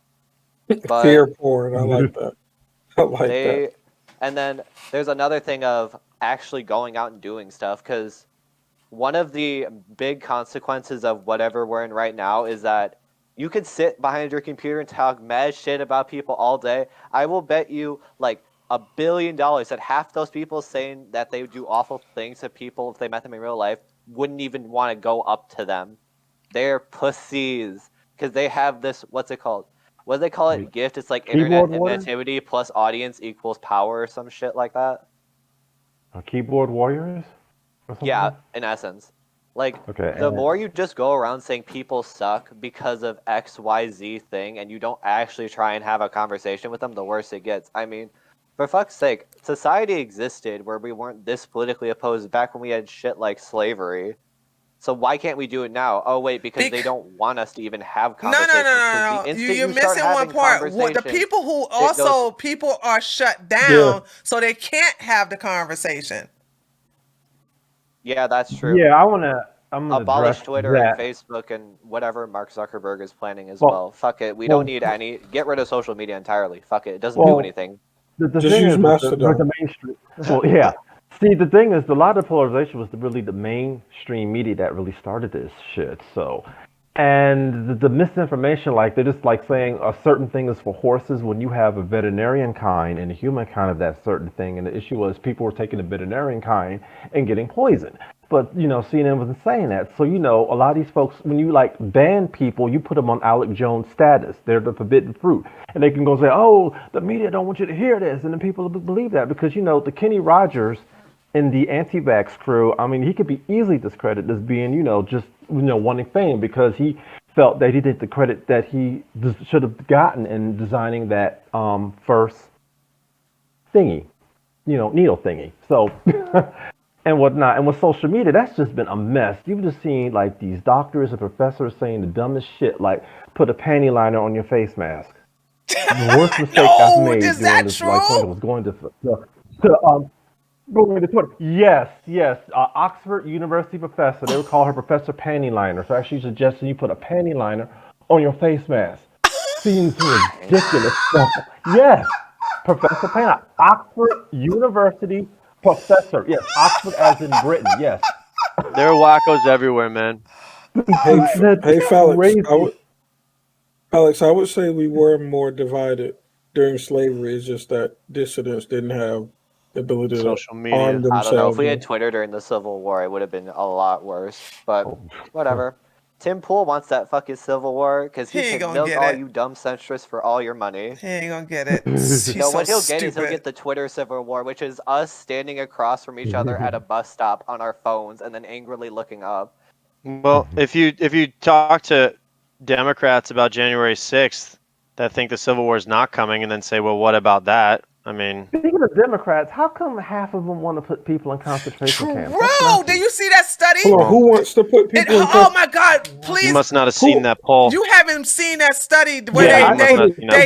But Fear porn. I like that. I like that. they, and then there's another thing of actually going out and doing stuff, because one of the big consequences of whatever we're in right now is that you could sit behind your computer and talk mad shit about people all day. I will bet you like $1 billion that half those people saying that they would do awful things to people if they met them in real life wouldn't even want to go up to them. They're pussies because they have this, what's it called? What do they call it? Gift? It's like internet Keyboard warrior? inventivity plus audience equals power or some shit like that. Keyboard warriors? Or something? Yeah, in essence. Like, Okay, the and- more you just go around saying people suck because of XYZ thing and you don't actually try and have a conversation with them, the worse it gets. I mean, for fuck's sake, society existed where we weren't this politically opposed back when we had shit like slavery. So why can't we do it now? Oh, wait, because they don't want us to even have conversations. No. The instant You're you start missing one having part. The conversations, people who it also goes- people are shut down, so they can't have the conversation. Yeah, that's true. Yeah, I'm gonna Abolish address Twitter that. and Facebook and whatever Mark Zuckerberg is planning as Well- well. Fuck it. We well- don't need any. Get rid of social media entirely. Fuck it. It doesn't Well- do anything. The Just thing use is, Mastodon. the mainstream. Well, yeah. See, the thing is, a lot of polarization was really the mainstream media that really started this shit. So, and the misinformation, like they're just like saying a certain thing is for horses when you have a veterinarian kind and a human kind of that certain thing. And the issue was people were taking the veterinarian kind and getting poisoned. But, CNN wasn't saying that. So, a lot of these folks, when you like ban people, you put them on Alec Jones status. They're the forbidden fruit. And they can go say, oh, the media don't want you to hear this. And then people believe that because, the Kenny Rogers in the anti-vax crew, I mean, he could be easily discredited as being, just, wanting fame because he felt that he did the credit that he should have gotten in designing that first thingy, needle thingy. So, and whatnot. And with social media, that's just been a mess. You've just seen like these doctors and professors saying the dumbest shit, like put a panty liner on your face mask. The worst mistake I've made is during that this true? lifetime was going to Twitter. Yes. Oxford University professor. They would call her Professor Panty Liner. So actually suggesting you put a panty liner on your face mask. Seems ridiculous stuff. Yes, Professor Panty. Oxford University professor. Yes, Oxford as in Britain. Yes. There are wackos everywhere, man. Hey, That's hey, Felix. crazy. Alex, I would say we were more divided during slavery. It's just that dissidents didn't have the ability Social to media. arm I don't know. themselves. If we had Twitter during the Civil War, it would have been a lot worse. But whatever. Tim Pool wants that fucking Civil War because he He ain't can gonna milk get all it. you dumb centrists for all your money. He ain't gonna get it. He's No, so what he'll stupid. get is he'll get the Twitter Civil War, which is us standing across from each other at a bus stop on our phones and then angrily looking up. Well, if you talk to Democrats about January 6th that think the Civil War is not coming, and then say, well, what about that? I mean, Speaking of Democrats, how come half of them want to put people in concentration camps? That's Bro, nonsense. did you see that study? Hold on, who wants to put people in Oh my God! Please, you must not have seen that poll. you haven't seen that study where Yeah, I they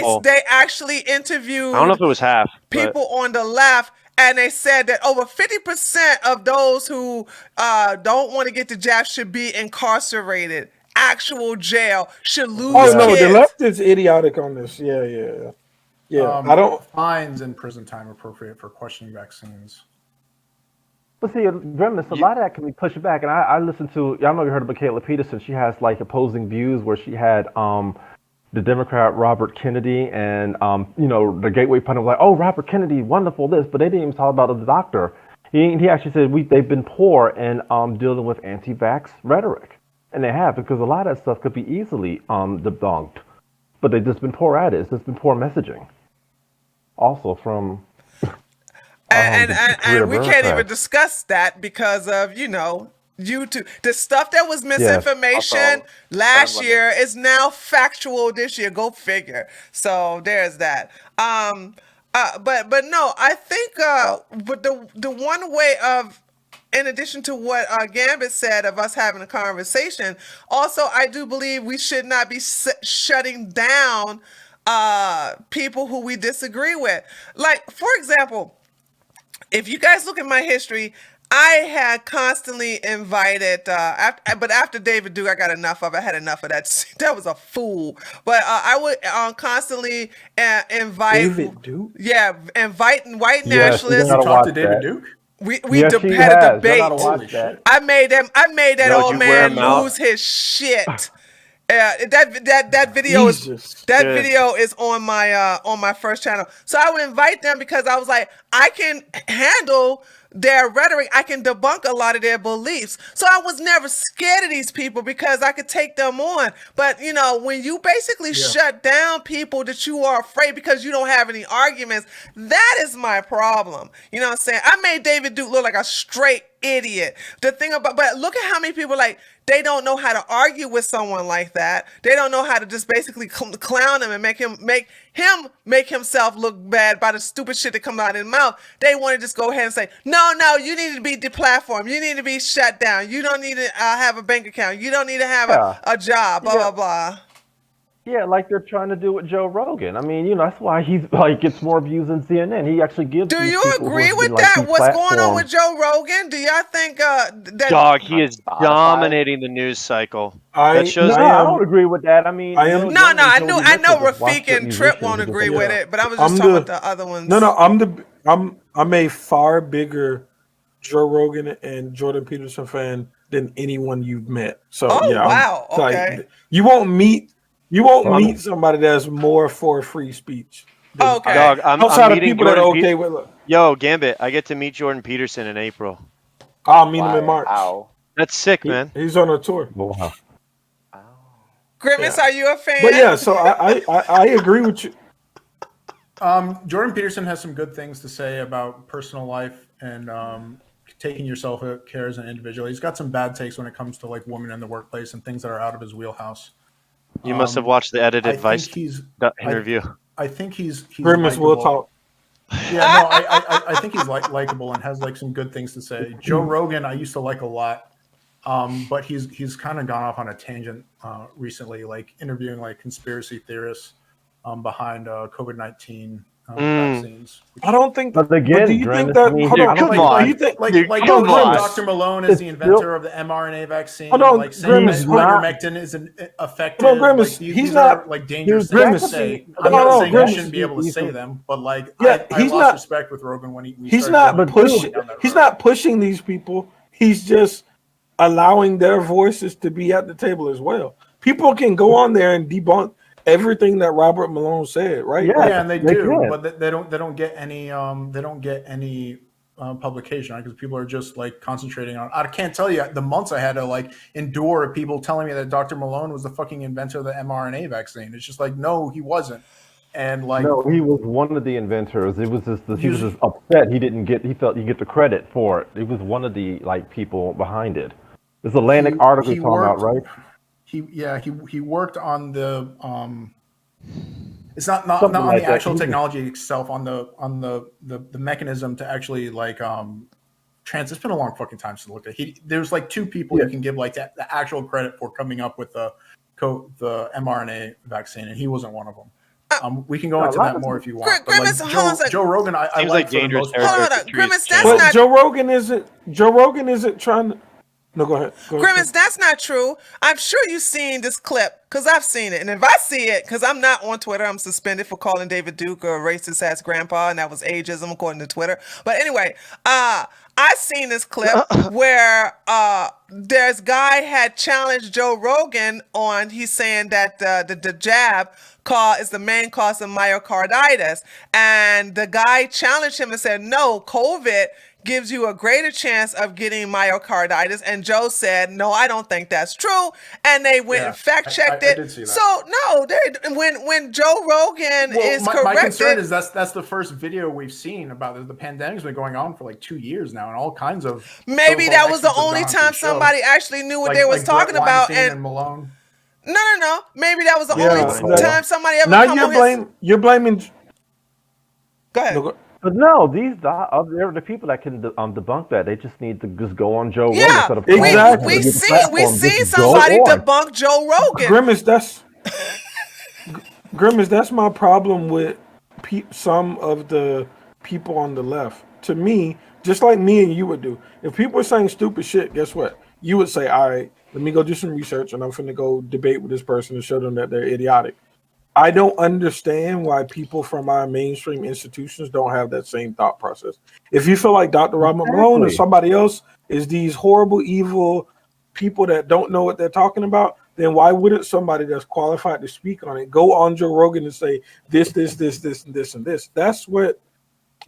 know. they actually interviewed I don't know if it was half. but- people on the left, and they said that over 50% of those who don't want to get the jab should be incarcerated, actual jail, should lose Oh no, kids. the left is idiotic on this. Yeah. I don't. Fines and prison time appropriate for questioning vaccines. But see, Grimace, a lot of that can be pushed back. And I listened to, I know you heard of Michaela Peterson. She has like opposing views where she had the Democrat Robert Kennedy and, the Gateway Pundit was like, oh, Robert Kennedy, wonderful this. But they didn't even talk about the doctor. He actually said they've been poor in dealing with anti-vax rhetoric. And they have, because a lot of that stuff could be easily debunked. But they've just been poor at it. It's just been poor messaging. Also from and we can't even Democrats. discuss that because of YouTube. The stuff that was misinformation Also, last time year is now factual this year. Go figure. So there's that. But no, I think but the one way of, in addition to what Gambit said of us having a conversation, also I do believe we should not be shutting down people who we disagree with. Like, for example, if you guys look at my history, I had constantly invited, but after David Duke, I got enough of it. I had enough of that. That was a fool. But I would constantly invite, David Duke? inviting white Yes, nationalists. gotta You talked to watch David that. Duke? We Yes, had she a has. debate. You gotta watch Holy that. shit. I made that Yo, old did you wear man him out? lose his shit. That video is Jesus. that Yeah. video is on my first channel. So I would invite them because I was like, I can handle their rhetoric. I can debunk a lot of their beliefs. So I was never scared of these people because I could take them on. But you know, when you basically shut down people that you are afraid because you don't have any arguments, that is my problem. You know what I'm saying? I made David Duke look like a straight idiot. The thing about, but look at how many people like they don't know how to argue with someone like that. They don't know how to just basically clown him and make himself look bad by the stupid shit that comes out of his mouth. They want to just go ahead and say, no, you need to be deplatformed. You need to be shut down. You don't need to have a bank account. You don't need to have a job. Blah blah blah. Yeah, like they're trying to do with Joe Rogan. I mean, you know, that's why he's like gets more views than CNN. He actually gives. Do these you people who agree have with been, like, that? What's going on deplatformed. with Joe Rogan? Do y'all think that Dog, he is Spotify. dominating the news cycle. I That shows No, I I am don't agree with that. I mean, I am- Joe No, Rogan I told know you this was watch Rafik and certain Trip won't musicians agree and with stuff. it, but I was I'm just talking the- about the other ones. no, I'm a far bigger Joe Rogan and Jordan Peterson fan than anyone you've met. So Oh, yeah, wow, it's like, okay. you won't meet Oh. meet somebody that's more for free speech. than Okay. I- Dog, I'm outside of meeting people that are Jordan okay with. Yo, Gambit, I get to meet Jordan Peterson in April. I'll meet him Why? in March. How? That's sick, man. He's on a tour. Wow. Oh. Grimace, Yeah. are you a fan? But yeah, so I agree with you. Jordan Peterson has some good things to say about personal life and taking your self-care as an individual. He's got some bad takes when it comes to like women in the workplace and things that are out of his wheelhouse. You must have watched the I edited think Vice he's interview. I think he's Grimace will likable. talk. Yeah, no, I think he's likable and has like some good things to say. Joe Rogan, I used to like a lot, but he's kind of gone off on a tangent recently, like interviewing like conspiracy theorists behind COVID-19 vaccines. I don't think. But again, but do you think Grimace, that? I mean, Hold dude, on. come do on. you think? Like come on. Dr. Malone is the It's inventor of the mRNA vaccine. Hold on, like saying Grimace, that hold on. ivermectin isn't effective. Hold on, Grimace, like, he's these not- are like dangerous Dude, things to Grimace, say. no, I'm not no, saying Grimace, you shouldn't be able to he's- say them, but like Yeah, I he's lost not- respect with Rogan when we He's started not going pushing. down that He's road. not pushing these people. He's just allowing their voices to be at the table as well. People can go on there and debunk everything that Robert Malone said, right? Yeah. Like, Yeah, and they They do, can. but they don't get any publication because people are just like concentrating on. I can't tell you the months I had to like endure people telling me that Dr. Malone was the fucking inventor of the mRNA vaccine. It's just like, no, he wasn't. And like, No, he was one of the inventors. It was just he was He- just upset he didn't get. He felt he get the credit for it. He was one of the like people behind it. This Atlantic article he you're talking about, worked- right? he worked on the it's not on Something like the that. actual He was- technology itself, on the mechanism to actually like it's been a long fucking time since I looked at it. There's like two people you can give like the actual credit for coming up with the mRNA vaccine, and he wasn't one of them. We can go into that more if you want. But Grimace, like hold on a second. Joe Rogan, I Seems like like for the dangerous most territory. part. Hold on, Grimace, that's but not Joe Rogan isn't trying to. No, go ahead. Go ahead. Grimace, that's not true. I'm sure you've seen this clip because I've seen it. And if I see it, because I'm not on Twitter, I'm suspended for calling David Duke a racist ass grandpa, and that was ageism according to Twitter. But anyway, I seen this clip where there's guy had challenged Joe Rogan on, he's saying that the jab is the main cause of myocarditis. And the guy challenged him and said, no, COVID gives you a greater chance of getting myocarditis. And Joe said, no, I don't think that's true. And they went and fact checked I it. did see that. So no, when Joe Rogan is my corrected, concern is that's the first video we've seen about this. The pandemic's been going on for like 2 years now, and all kinds of maybe that was the experts have only gone on time the show. somebody actually knew what Like- they was like talking Brett about. Weinstein And Malone. no. Maybe that was the Yeah, only time somebody ever Now come you're on his... you're blaming. Go ahead. No, go- But no, they're the people that can debunk that. They just need to just go on Joe Rogan Yeah, instead of Exactly. we Get the seen platform, just go somebody on. debunk Joe Rogan. Grimace, that's my problem with some of the people on the left. To me, just like me and you would do, if people are saying stupid shit, guess what? You would say, all right, let me go do some research and I'm finna go debate with this person and show them that they're idiotic. I don't understand why people from our mainstream institutions don't have that same thought process. If you feel like Dr. Robert Malone or Exactly. somebody else is these horrible, evil people that don't know what they're talking about, then why wouldn't somebody that's qualified to speak on it go on Joe Rogan and say this, and this, and this? That's what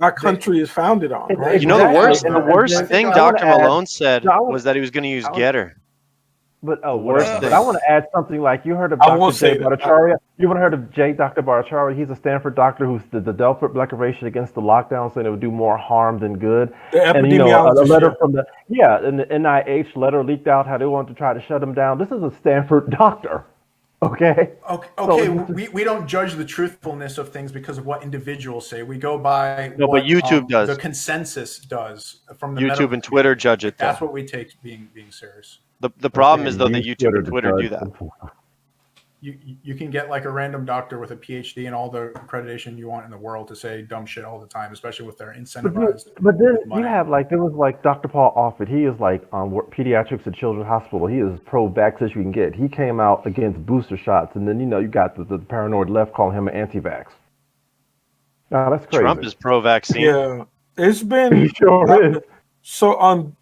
our country is founded on, right? You know, the Exactly. worst, And, the and worst then thing I want Dr. to add. Malone said No, I want. was that he was going to use I want Getter. But The worse. worst But thing. I want to add something like you heard of I Dr. won't Jay say that. Bhattacharya. You haven't heard of Dr. Bhattacharya? He's a Stanford doctor who's the Delphi Declaration against the lockdown, saying it would do more harm than good. The And you know, a epidemiologist, letter yeah. from the and the NIH letter leaked out how they wanted to try to shut him down. This is a Stanford doctor. Okay. Okay, So okay. this is- We don't judge the truthfulness of things because of what individuals say. We go by No, what but YouTube does. the consensus does from the YouTube medical and Twitter community. judge it, That's though. what we take being serious. The problem okay, is, though, that use YouTube and to Twitter do judge that. them. You can get like a random doctor with a PhD and all the accreditation you want in the world to say dumb shit all the time, especially with their incentivized. But then with money. you have there was Dr. Paul Offit. He is on pediatrics at Children's Hospital. He is pro-vax as you can get. He came out against booster shots, and then you got the paranoid left calling him an anti-vax. Oh, that's crazy. Trump is pro-vaccine. Yeah, it's been He sure is. so on.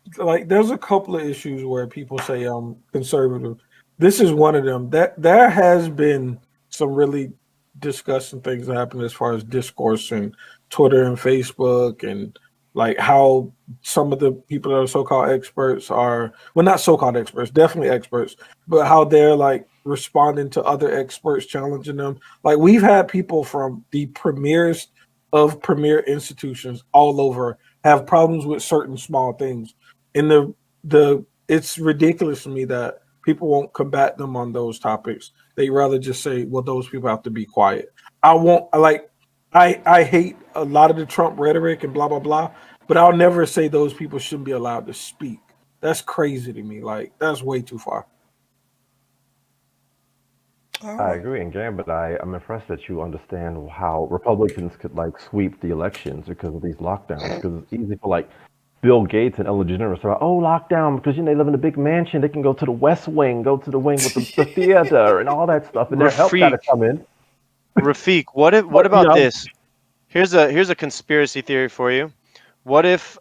There's a couple of issues where people say I'm conservative. This is one of them. That there has been some really disgusting things that happen as far as discourse and Twitter and Facebook, and like how some of the people that are so-called experts are, well, not so-called experts, definitely experts, but how they're like responding to other experts challenging them. Like we've had people from the premierest of premier institutions all over have problems with certain small things, and the it's ridiculous to me that people won't combat them on those topics. They rather just say, well, those people have to be quiet. I won't I hate a lot of the Trump rhetoric and blah blah blah, but I'll never say those people shouldn't be allowed to speak. That's crazy to me. Like that's way too far. All I right. agree, and Jan, but I'm impressed that you understand how Republicans could sweep the elections because of these lockdowns. Because it's easy for Bill Gates and Ellen DeGeneres to lockdown because they live in a big mansion. They can go to the West Wing, go to the wing with the theater and all that stuff, and their help got to come in. Rafiq, what about this? Here's a conspiracy theory for you. What if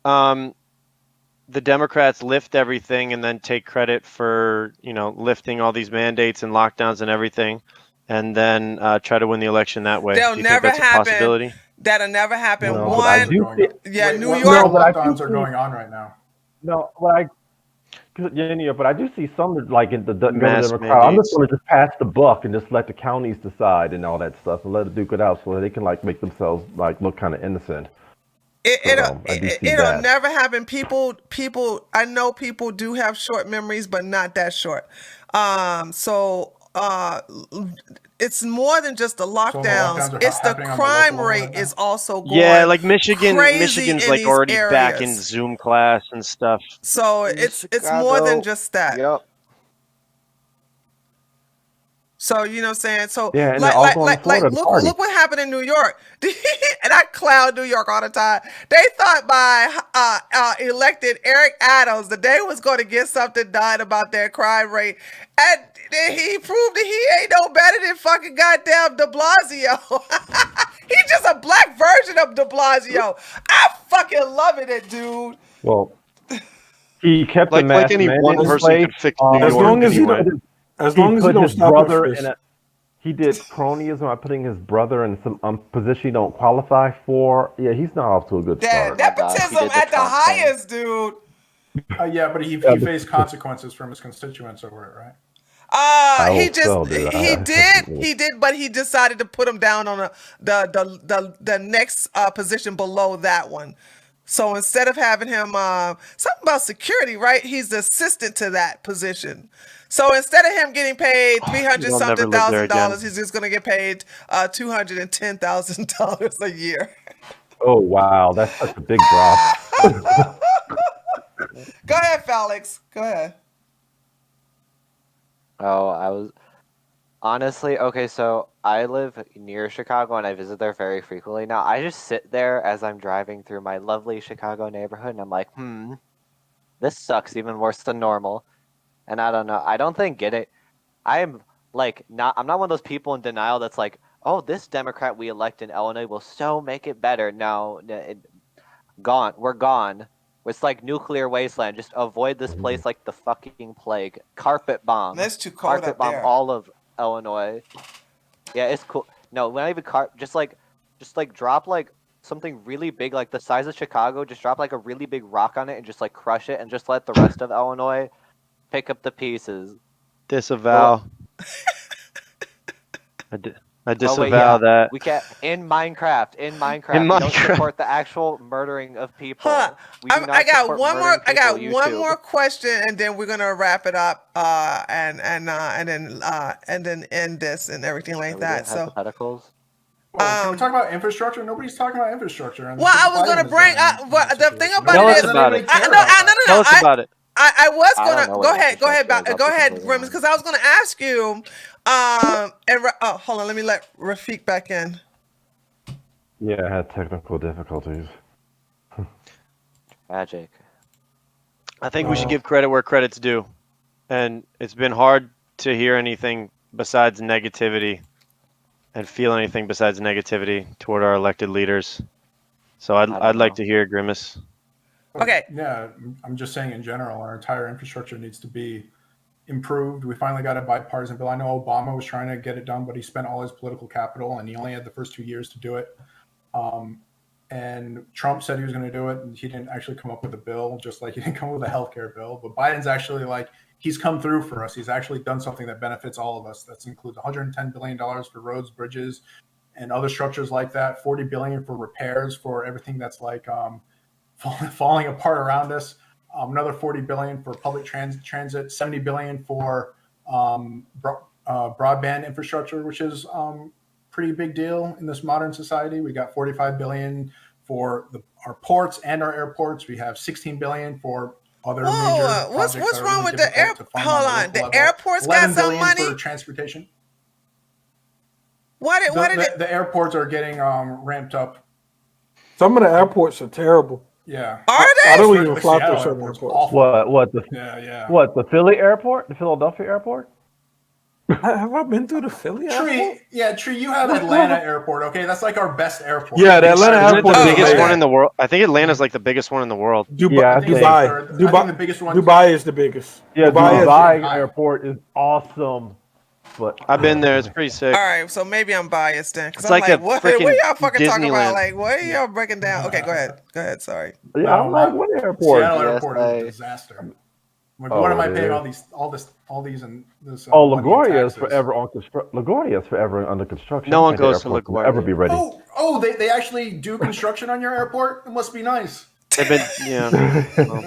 the Democrats lift everything and then take credit for lifting all these mandates and lockdowns and everything, and then try to win the election that way? They'll Do you never think that's a happen. possibility? That'll never happen. No, but I One, do see. yeah, New what York. but I lockdowns do are see- going on right now? No, but I do see some that in the Mass Democrat. I'm mandates. just going to just pass the buck and just let the counties decide and all that stuff and let it duke it out so they can make themselves look kind of innocent. I do see It'll that. never happen. People. I know people do have short memories, but not that short. It's more than just the lockdowns. lockdowns are It's the happening on the crime local level rate right now? is also going Yeah, like Michigan's crazy in these already back in areas. Zoom class and stuff. So In it's more than Chicago, just that. Yep. So you know what I'm saying? So Yeah, and they're all going to Florida to party. look what happened in New York. And I clown New York all the time. They thought by elected Eric Adams that they was going to get something done about their crime rate. And then he proved that he ain't no better than fucking goddamn de Blasio. He's just a black version of de Blasio. I fucking loving it, dude. Well, he kept the Like mask any one mandate in person place. could fix New As York long as you anyway. don't, as He long as you put don't his stop brother it in first. he did cronyism by putting his brother in some position he don't qualify for. Yeah, he's not off to a good That start. God, he nepotism did the at the Trump thing. highest, dude. Yeah, but he faced consequences from his constituents over it, right? He hope just so, dude. he did, but he decided to put him down on the next position below that one. So instead of having him something about security, right? He's the assistant to that position. So instead of him getting paid $300 He'll never something live there thousand again. dollars, he's just gonna get paid $210,000 a year. Oh wow, that's such a big drop. Go ahead, Felix. Go ahead. Oh, I was honestly okay. So I live near Chicago and I visit there very frequently. Now I just sit there as I'm driving through my lovely Chicago neighborhood, and I'm like, this sucks even worse than normal. And I don't know. I don't think I'm not one of those people in denial that's like, oh, this Democrat we elect in Illinois will so make it better. No, gone. We're gone. It's like nuclear wasteland. Just avoid this place like the fucking plague. Carpet bomb. That's too cold Carpet up bomb there. all of Illinois. Yeah, it's cool. No, not even just like drop like something really big, like the size of Chicago. Just drop like a really big rock on it and just like crush it, and just let the rest of Illinois pick up the pieces. Disavow. I disavow that. We can't in Minecraft. We don't Minecraft. support the actual murdering of people. Huh. We do not I got support one more. murdering I got people, one YouTube. more question, and then we're gonna wrap it up. And then end this and everything like Are we that. doing So. hypotheticals? Well, can we talk about infrastructure? Nobody's talking about infrastructure. And Well, I was Biden gonna is bring done up. in Well, that the thing situation. about Tell it us is, about it. no. Tell us about it. I was I don't gonna know go what ahead. Go ahead, infrastructure is, go I'll be ahead, completely Grimmins, because I was gonna ask you. Hold on. Let me let Rafik back in. Yeah, I had technical difficulties. Tragic. I think we should give credit where credit's due. And it's been hard to hear anything besides negativity and feel anything besides negativity toward our elected leaders. So I'd like to hear Grimace. Okay. Yeah, I'm just saying in general, our entire infrastructure needs to be improved. We finally got a bipartisan bill. I know Obama was trying to get it done, but he spent all his political capital and he only had the first 2 years to do it. And Trump said he was going to do it, and he didn't actually come up with a bill, just like he didn't come up with a healthcare bill. But Biden's actually he's come through for us. He's actually done something that benefits all of us. That includes $110 billion for roads, bridges, and other structures like that. $40 billion for repairs for everything that's falling apart around us. Another $40 billion for public transit, $70 billion for broadband infrastructure, which is pretty big deal in this modern society. We got $45 billion for our ports and our airports. We have $16 billion for other major What's projects that are wrong really with the difficult to fund Hold the on, local the level. airports got $11 some billion money. for transportation. Why did it? The airports are getting ramped up. Some of the airports are terrible. Yeah. Are I they? don't even The fly Seattle through certain airport's airports. awful. What the Philly airport? The Philadelphia airport? Have I been through the Philly airport? Tree, you have Atlanta airport, okay? That's like our best airport. Yeah, the Atlanta Isn't it airport the is biggest amazing. one in the world? I think Atlanta's like the biggest one in the world. Yeah, I think Dubai. the biggest one. Dubai is the biggest. Yeah, Dubai Dubai airport is awesome. But I've been there. It's pretty sick. All right, so maybe I'm biased then, because It's I'm like like, a what freaking y'all fucking talking about? Disneyland. Like, what are y'all breaking down? Okay, go ahead. Sorry. yeah, I'm like, what airport? Seattle Yes, airport is a disaster. Like, what am I paying all these and this? Oh, money in LaGuardia is taxes? forever on LaGuardia is forever under construction. No I one think the goes to airport will LaGuardia. Ever be ready? Oh, they actually do construction on your airport? It must be nice. They've been,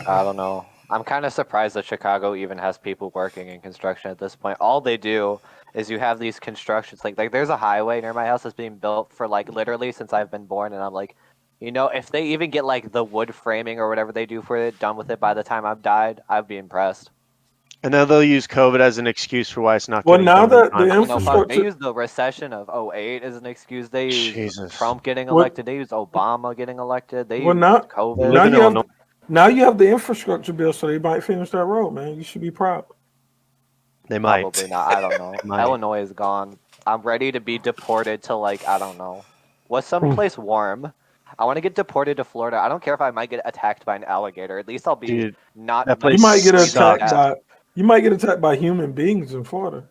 I don't know. I'm kind of surprised that Chicago even has people working in construction at this point. All they do is you have these constructions. Like there's a highway near my house that's being built for like literally since I've been born, and I'm like, if they even get like the wood framing or whatever they do for it done with it by the time I've died, I'd be impressed. and now they'll use COVID as an excuse for why it's not. Well, getting now done that on time. the infrastructure, They use the recession of 2008 as an excuse. They use Jesus. Trump getting What- elected. They use Obama getting elected. They Well, use now- COVID. now Living you on have now you have the infrastructure bill, so they might finish that road, man. You should be proud. They might. Probably not. I don't know. Might. Illinois is gone. I'm ready to be deported to I don't know. What's someplace warm? I want to get deported to Florida. I don't care if I might get attacked by an alligator. At least I'll be Dude, not. that place You might get sucks. attacked by human beings in Florida.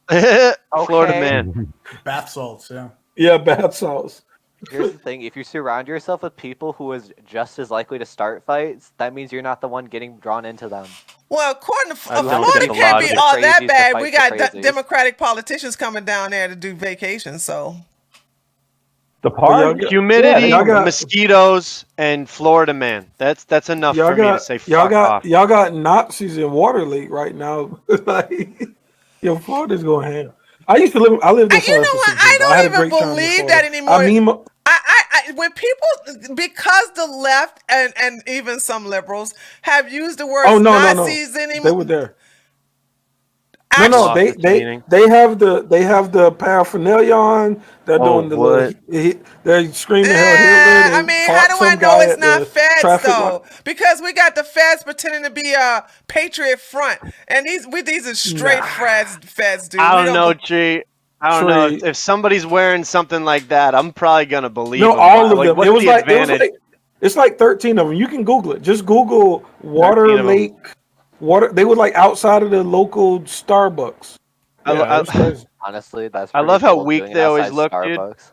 Florida Okay. man. Bath salts, yeah. Yeah, bath salts. Here's the thing: if you surround yourself with people who is just as likely to start fights, that means you're not the one getting drawn into them. Well, according to I don't Florida, think a can't lot be of all the that crazies to bad. fight We the got crazies. Democratic politicians coming down there to do vacations. So The Well, park, y'all got- Humidity, y'all got- mosquitoes, and Florida man. That's enough Y'all for me to got say fuck off. y'all got Nazis in Water Lake right now. Florida's going ham. I lived there you for know what? 6 I years. don't had a even great time in believe Florida. that anymore. I mean, I when people, because the left and even some liberals have used the word no, Nazis they anymore. were there. Actually, No, Lost its meaning. they have the paraphernalia on. They're Oh, doing the what? little. They're screaming "Hell Hitler." I They mean, fought how do I some know guy it's at not the feds traffic though? light. Because we got the feds pretending to be a Patriot Front, and these are straight feds, dude. I We don't know, Tree. I don't Tree. know. If somebody's wearing something like that, I'm probably gonna believe No, them. all of Like, them. what's It was the like advantage? It's like 13 of them. You can Google it. Just Google 13 Water of 'em. Lake water. They were like outside of the local Starbucks. Yeah, it was crazy. Honestly, that's I pretty love how cool, weak doing it they always outside look, dude. Starbucks.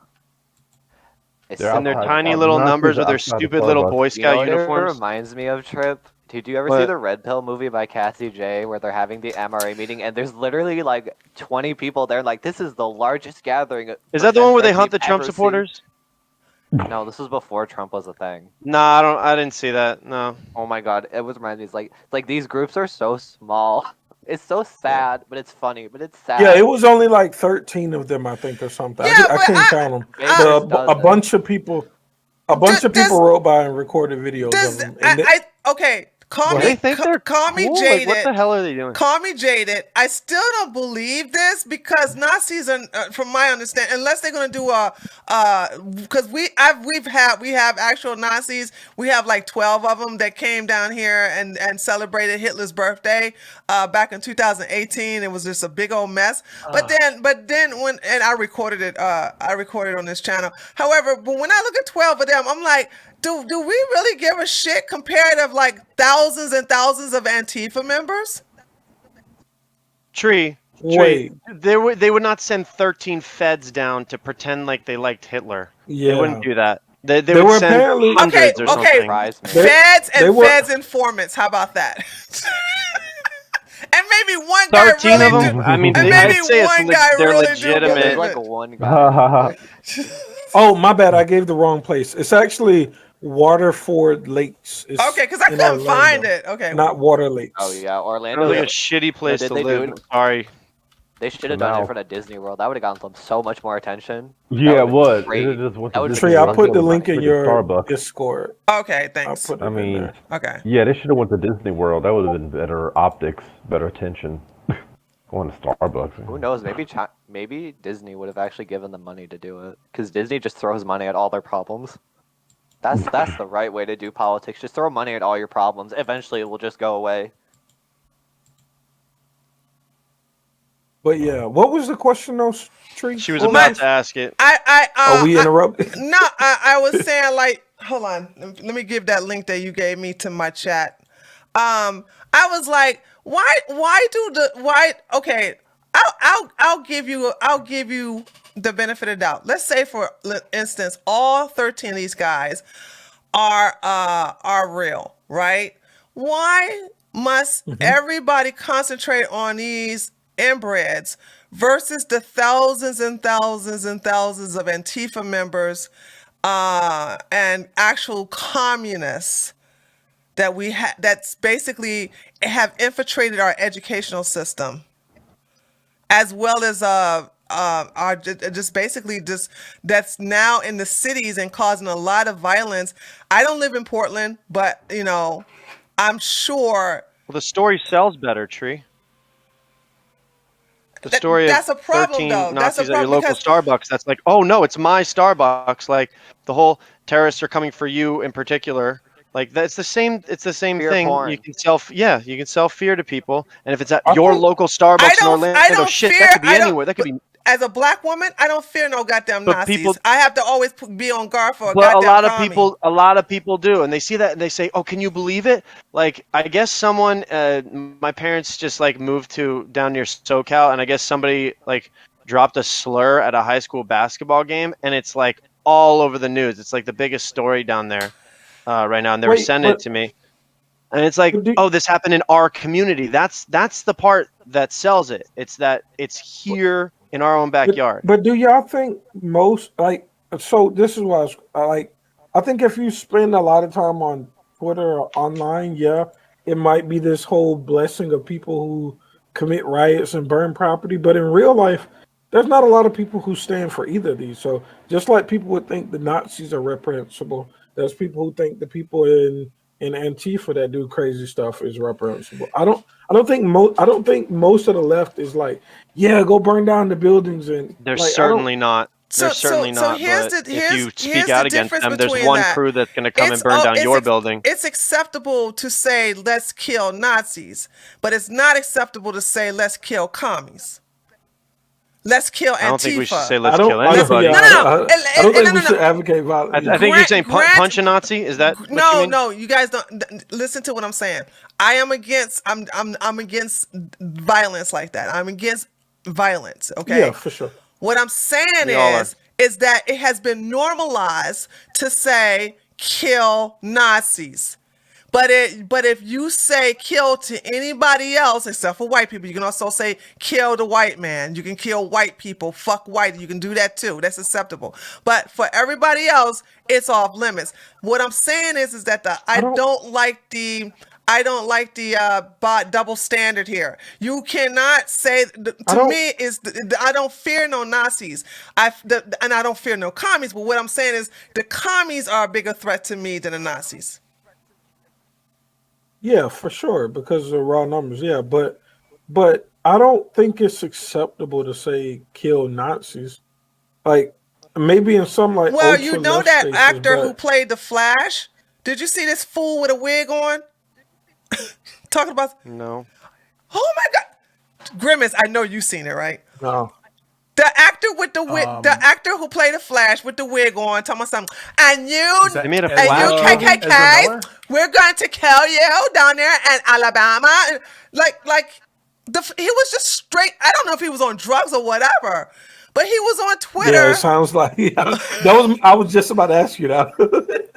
It's They're In their so outside. tiny funny. little Nazis numbers are with their outside the stupid little Starbucks. Boy You know Scout what it uniforms. reminds me of, Trip? Did you ever see What? the Red Pill movie by Cassie J where they're having the MRA meeting and there's literally like 20 people there, like this is the largest gathering Is for that the one where they Gen Z hunt the we've Trump ever seen. supporters? No, this was before Trump was a thing. Nah, I didn't see that. No. Oh my god, it was reminding me. It's like these groups are so small. It's so sad, but it's funny, but it's sad. Yeah, it was only like 13 of them, I think, or something. Yeah, I but can't count them. Baker's A dozen. bunch of people, does wrote by and recorded videos of does them. And okay? Call Go me. They ahead. think they're Call me cool? jaded. Like, what the hell are they doing? Call me jaded. I still don't believe this because Nazis are, from my understanding, unless they're going to do because we have actual Nazis. We have like 12 of them that came down here and celebrated Hitler's birthday back in 2018. It was just a big old mess. But then when and I recorded it on this channel. However, but when I look at 12 of them, I'm like, do we really give a shit compared to like thousands and thousands of Antifa members? Tree. Wait. They would not send 13 feds down to pretend like they liked Hitler. Yeah. They wouldn't do that. They They would were send apparently- hundreds or Okay, something. Surprised me. Feds they and were- feds informants. How about that? And maybe one guy 13 really of them. do- I mean, and I'd maybe say one guy they're really do legitimate. believe There's like it. one guy. Oh, my bad. I gave the wrong place. It's actually Waterford Lakes. It's Okay, because I in couldn't Orlando, find it. Okay, not Water Lakes. Oh yeah, Sounds Orlando. like a shitty place did to they do live. it? Sorry. They should have So done it now- in front of Disney World. That would have gotten them so much more attention. Yeah, That it would've would. been great. It just went That to would've Disney Tree, I World. put the Went link to in your Starbucks. Discord. okay, I thanks. put it I in mean, there. Okay. Yeah, they should have went to Disney World. That would have been better optics, better attention. Going to Starbucks. Who knows? Maybe Disney would have actually given them money to do it. Because Disney just throws money at all their problems. That's the right way to do politics. Just throw money at all your problems. Eventually, it will just go away. But yeah, what was the question, though, Tree? She was Well, about my- to ask it. Are we interrupted? No, I was saying like, hold on, let me give that link that you gave me to my chat. I was like, okay, I'll give you the benefit of doubt. Let's say for instance, all 13 of these guys are real, right? Why must everybody concentrate on these inbreds versus the thousands and thousands and thousands of Antifa members and actual communists that that's basically have infiltrated our educational system, as well as are just basically that's now in the cities and causing a lot of violence. I don't live in Portland, but I'm sure Well, the story sells better, Tree. The story that's of a problem, 13 though. That's a Nazis at your problem local because- Starbucks. That's like, oh no, it's my Starbucks. Like the whole terrorists are coming for you in particular. Like that's the same. It's the same Fear thing. porn. You can sell fear to people, and if it's at I your think- local Starbucks in I Orlando, don't shit, fear- that could be I don't- anywhere. That could be. as a black woman, I don't fear no goddamn But Nazis. people- I have to always be on guard for a But goddamn commie. a lot of people do, and they see that and they say, "Oh, can you believe it?" Like, I guess someone, my parents just like moved to down near SoCal, and I guess somebody like dropped a slur at a high school basketball game, and it's like all over the news. It's like the biggest story down there right now, and they were Wait, sending it but- to me, and it's like, But oh, this happened in our community. That's the part that sells it. It's that it's here in our own backyard. But do y'all think most so this is what I think if you spend a lot of time on Twitter or online, yeah, it might be this whole blessing of people who commit riots and burn property. But in real life, there's not a lot of people who stand for either of these. So just like people would think the Nazis are reprehensible, there's people who think the people in Antifa that do crazy stuff is reprehensible. I don't think most of the left is like, yeah, go burn down the buildings and They're like, certainly not. So- They're certainly so not. here's But the- if here's- you speak here's out the against difference them, there's between one that. crew that's going to come It's- and burn oh, down it's your ex- building. It's acceptable to say let's kill Nazis, but it's not acceptable to say let's kill commies. Let's kill I don't think we should Antifa. say let's I don't. kill Honestly, anybody. No, no, no. I don't think No, we no, should no. advocate violence. I think you're saying Grant- punch a Nazi. Is that what you No, mean? no, you guys don't listen to what I'm saying. I am against. I'm against violence like that. I'm against violence. Okay. Yeah, for sure. What I'm saying We all are. is that it has been normalized to say kill Nazis. But if you say kill to anybody else except for white people, you can also say kill the white man. You can kill white people. Fuck white. You can do that too. That's acceptable. But for everybody else, it's off limits. What I'm saying is that I don't like the double standard here. You cannot say I don't fear no Nazis. And I don't fear no commies. But what I'm saying is the commies are a bigger threat to me than the Nazis. Yeah, for sure, because of raw numbers. Yeah, but I don't think it's acceptable to say kill Nazis. Like maybe in some like Well, you know ultra-left that spaces, actor who but played the Flash? Did you see this fool with a wig on? Talking about, No. oh my God. Grimace, I know you've seen it, right? no. The actor with the wig, the actor who played the Flash with the wig on, talking about something. And you, Is that They made a and you Flash movie? Ezra KKK, Miller? we're going to kill you down there in Alabama. Like he was just straight. I don't know if he was on drugs or whatever, but he was on Yeah, Twitter. it sounds like I was just about to ask you that.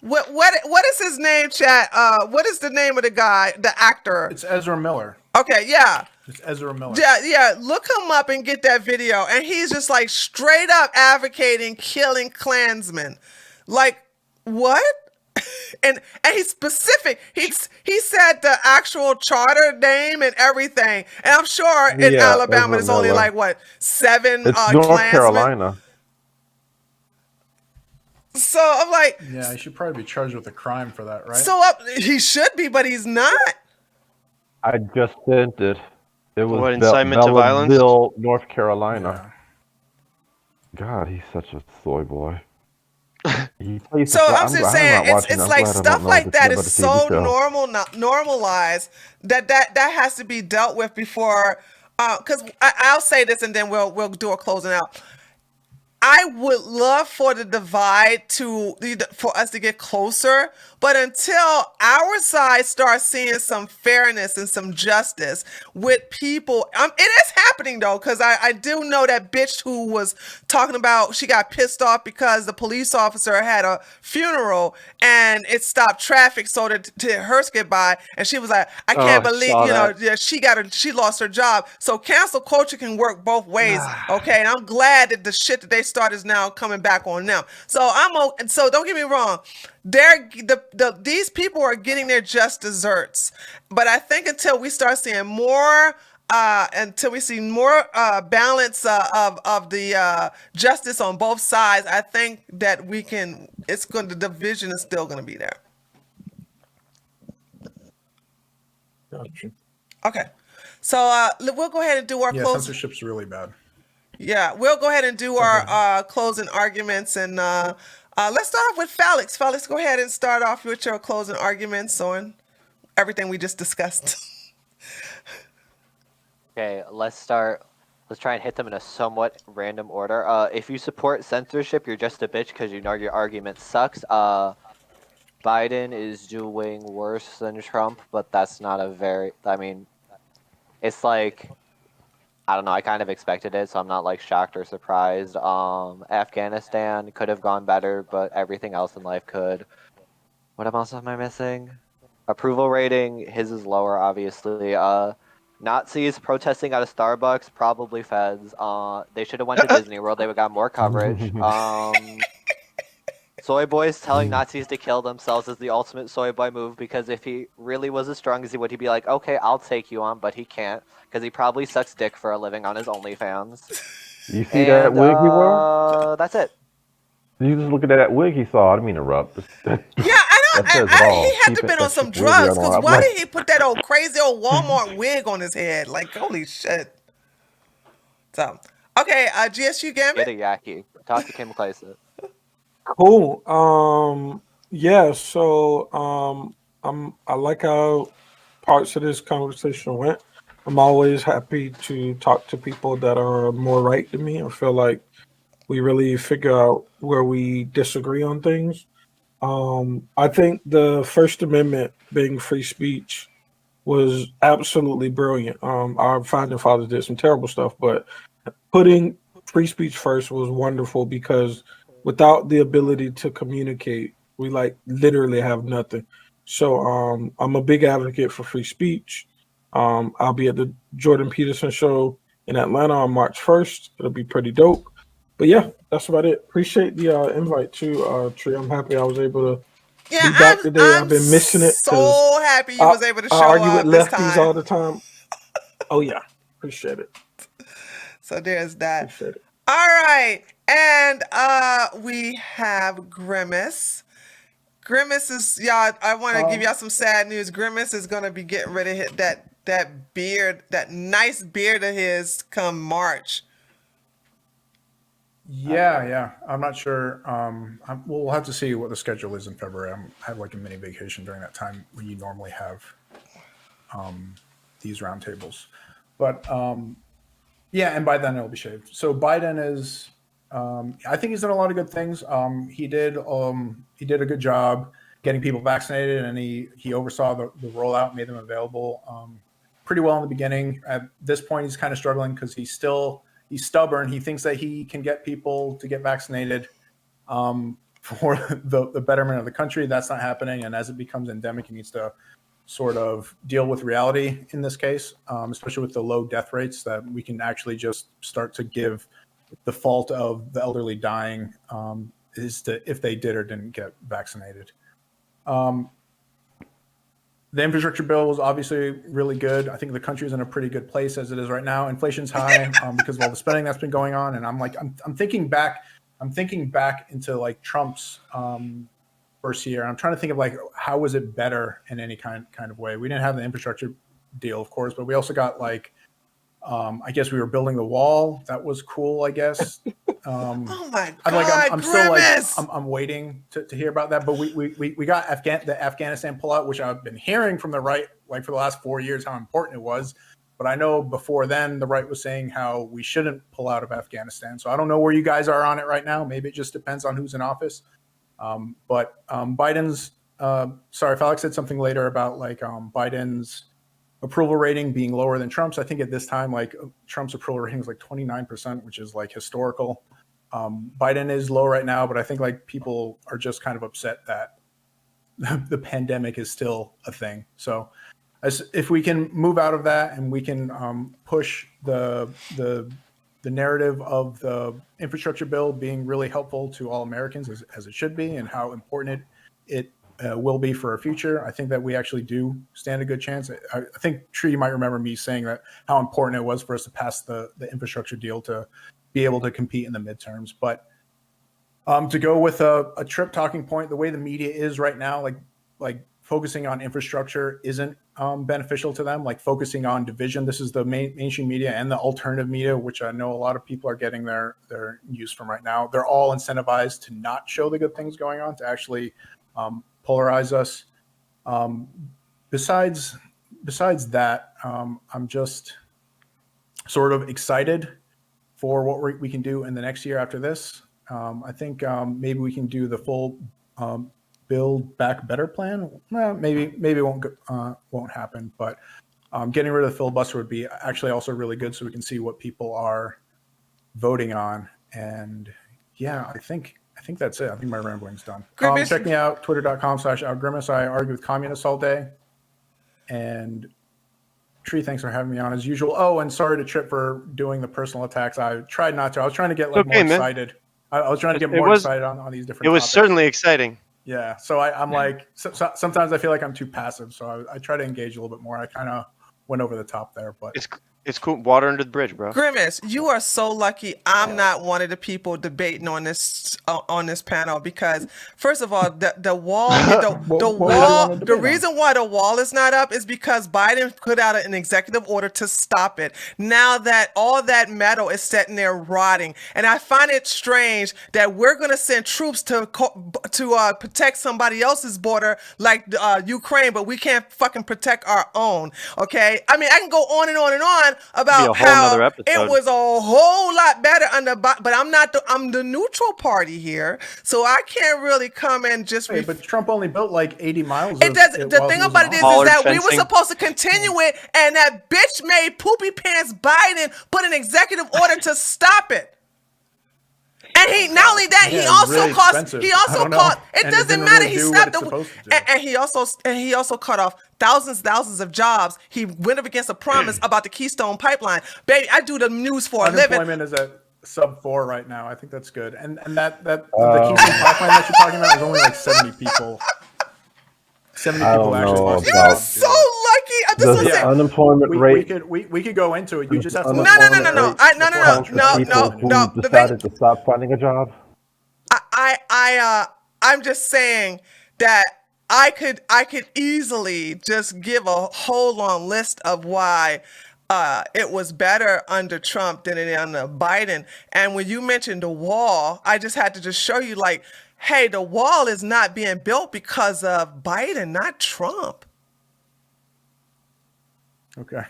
What is his name, chat? What is the name of the guy, the actor? It's Ezra Miller. Okay, yeah. It's Ezra Miller. Yeah, look him up and get that video. And he's just like straight up advocating killing Klansmen. Like, what? and he's specific. He said the actual charter name and everything. And I'm sure in Yeah, Alabama Ezra there's only Miller. like what, 7 It's North Klansmen. Carolina. So I'm like, Yeah, he should probably be charged with a crime for that, right? he should be, but he's not. I just sent it. It was What, incitement to violence? Bellaville, North Carolina. Yeah. God, he's such a soy boy. He plays So the- I'm just saying, not watching. it's I'm like glad I don't stuff know like the that name is of the TV so show. normalized that has to be dealt with before. Because I'll say this and then we'll do a closing out. I would love for the divide for us to get closer, but until our side starts seeing some fairness and some justice with people, it is happening though, because I do know that bitch who was talking about she got pissed off because the police officer had a funeral and it stopped traffic so that hers get by, and she was like, I can't believe saw that. yeah, she lost her job. So cancel culture can work both ways, okay? And I'm glad that the shit that they started is now coming back on them. So so don't get me wrong, these people are getting their just desserts, but I think until we start seeing more. Until we see more balance of the justice on both sides, I think that the division is still going to be there. Gotcha. Okay. So we'll go ahead and do our Yeah, closing. censorship's really bad. Yeah, we'll go ahead and do our closing arguments. And let's start off with Felix. Felix, go ahead and start off with your closing arguments on everything we just discussed. Okay, let's try and hit them in a somewhat random order. If you support censorship, you're just a bitch because you know your argument sucks. Biden is doing worse than Trump, but that's not it's like, I don't know, I kind of expected it, so I'm not like shocked or surprised. Afghanistan could have gone better, but everything else in life could. What else am I missing? Approval rating, his is lower, obviously. Nazis protesting at a Starbucks, probably feds. They should have went to Disney World. They would got more coverage. Soy boys telling Nazis to kill themselves is the ultimate soy boy move, because if he really was as strong as he would, he'd be like, okay, I'll take you on, but he can't, because he probably sucks dick for a living on his OnlyFans. You see that wig he wore? That's it. You just look at that wig he saw. I didn't mean to interrupt. Yeah, That says it all. He had to been on some drugs, because why did he put that old crazy old Walmart wig on his head? Like, holy shit. So, okay, GSU Gambit. Get a yaki. Talk to Kim Clayson. Cool. Yeah. So, I like how parts of this conversation went. I'm always happy to talk to people that are more right than me. I feel like we really figure out where we disagree on things. I think the First Amendment being free speech was absolutely brilliant. Our founding fathers did some terrible stuff, but putting free speech first was wonderful because without the ability to communicate, we like literally have nothing. So I'm a big advocate for free speech. I'll be at the Jordan Peterson show in Atlanta on March 1st. It'll be pretty dope. But yeah, that's about it. Appreciate the invite too, Tree. I'm happy I was able to Yeah, be back I'm today. I've I'm been missing it because so happy you I, was able to I show argue with up this lefties time. all the time. Oh yeah, appreciate it. So there's that. Appreciate it. All right. And we have Grimace. Grimace is y'all, I want to give y'all some sad news. Grimace is gonna be getting ready to hit that beard, that nice beard of his come March. Yeah. I'm not sure. We'll have to see what the schedule is in February. I have like a mini vacation during that time when you normally have these roundtables. But yeah, and by then it'll be shaved. So Biden is, I think he's done a lot of good things. He did a good job getting people vaccinated, and he oversaw the rollout, made them available pretty well in the beginning. At this point, he's kind of struggling because he's stubborn. He thinks that he can get people to get vaccinated for the betterment of the country. That's not happening, and as it becomes endemic, he needs to sort of deal with reality in this case, especially with the low death rates, that we can actually just start to give the fault of the elderly dying is to if they did or didn't get vaccinated. The infrastructure bill was obviously really good. I think the country is in a pretty good place as it is right now. Inflation's high because of all the spending that's been going on, and I'm thinking back into like Trump's first year. I'm trying to think of like how was it better in any kind of way. We didn't have the infrastructure deal, of course, but we also got like I guess we were building the wall. That was cool, I guess. Oh my God, I'm still like Grimace! I'm waiting to hear about that. But we got the Afghanistan pullout, which I've been hearing from the right like for the last 4 years how important it was. But I know before then the right was saying how we shouldn't pull out of Afghanistan. So I don't know where you guys are on it right now. Maybe it just depends on who's in office. But Biden's sorry, Felix said something later about like Biden's approval rating being lower than Trump's. I think at this time, like Trump's approval rating is like 29%, which is like historical. Biden is low right now, but I think like people are just kind of upset that the pandemic is still a thing. So if we can move out of that and we can push the narrative of the infrastructure bill being really helpful to all Americans as it should be, and how important it will be for our future, I think that we actually do stand a good chance. I think, Tree, you might remember me saying that how important it was for us to pass the infrastructure deal to be able to compete in the midterms. But to go with a trip talking point, the way the media is right now, like focusing on infrastructure isn't beneficial to them. Like focusing on division, this is the mainstream media and the alternative media, which I know a lot of people are getting their news from right now. They're all incentivized to not show the good things going on, to actually polarize us. Besides that, I'm just sort of excited for what we can do in the next year after this. I think maybe we can do the full Build Back Better plan. Well, maybe it won't happen, but getting rid of the filibuster would be actually also really good, so we can see what people are voting on. And yeah, I think that's it. I think my rambling's done. Check me out, twitter.com/outgrimace. I argue with communists all day. And Tree, thanks for having me on as usual. Oh, and sorry to Trip for doing the personal attacks. I tried not to. I was trying to get like more excited. I was trying to get more excited on these different topics. It was certainly exciting. Yeah. So I'm like, sometimes I feel like I'm too passive. So I try to engage a little bit more. I kind of went over the top there, but It's cool. Water under the bridge, bro. Grimace, you are so lucky. I'm not one of the people debating on this panel because, first of all, the wall, the reason why the wall is not up is because Biden put out an executive order to stop it. Now that all that metal is sitting there rotting, and I find it strange that we're going to send troops to protect somebody else's border like Ukraine, but we can't fucking protect our own. Okay, I mean I can go on and on and on about a whole how nother episode. it was a whole lot better under, but I'm the neutral party here, so I can't really come and just. But Trump only built like 80 miles. It does. The thing about it is that we were supposed to continue it, and that bitch made poopy pants Biden put an executive order to stop it. And he not only that, he also really caused. He also caused. It And doesn't matter. He stopped and he also cut off thousands of jobs. He went up against a promise about the Keystone Pipeline. Baby, I do the news for a living. Unemployment is at sub-4 right now. I think that's good. And that the Keystone Pipeline that you're talking about is only like 70 people. 70 people actually lost their jobs. So lucky. The unemployment rate. We could go into it. You just have to. No. Who decided to stop finding a job? I'm just saying that I could easily just give a whole long list of why it was better under Trump than it is under Biden. And when you mentioned the wall, I just had to just show you, like, hey, the wall is not being built because of Biden, not Trump. Okay.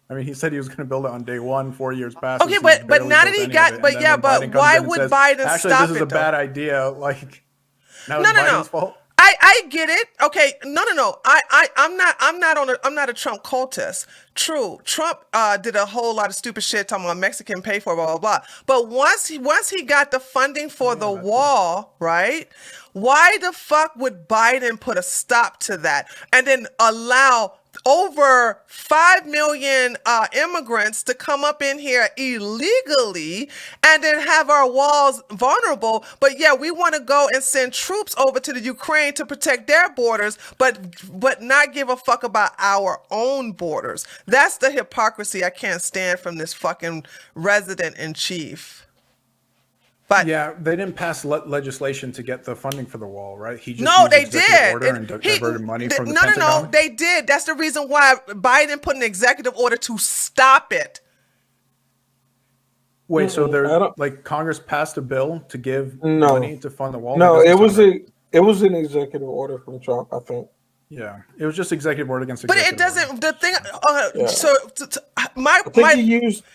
I mean, he said he was going to build it on day one. 4 years passed. Okay, but now that he got, but yeah, but why would Biden stop it? Actually, this is a bad idea. Like, now it's Biden's fault. I get it. Okay, no. I'm not a Trump cultist. True, Trump did a whole lot of stupid shit talking about Mexican pay for blah blah blah. But once he got the funding for the wall, right? Why the fuck would Biden put a stop to that and then allow over 5 million immigrants to come up in here illegally and then have our walls vulnerable? But yeah, we want to go and send troops over to the Ukraine to protect their borders, but not give a fuck about our own borders. That's the hypocrisy I can't stand from this fucking resident in chief. But yeah, they didn't pass legislation to get the funding for the wall, right? He just no, used they executive did. order and diverted money from the no, Pentagon. they did. That's the reason why Biden put an executive order to stop it. Wait, so like Congress passed a bill to give money to fund the wall? No, it was an executive order from Trump, I think. Yeah, it was just executive order against. But it doesn't. Order. The thing. So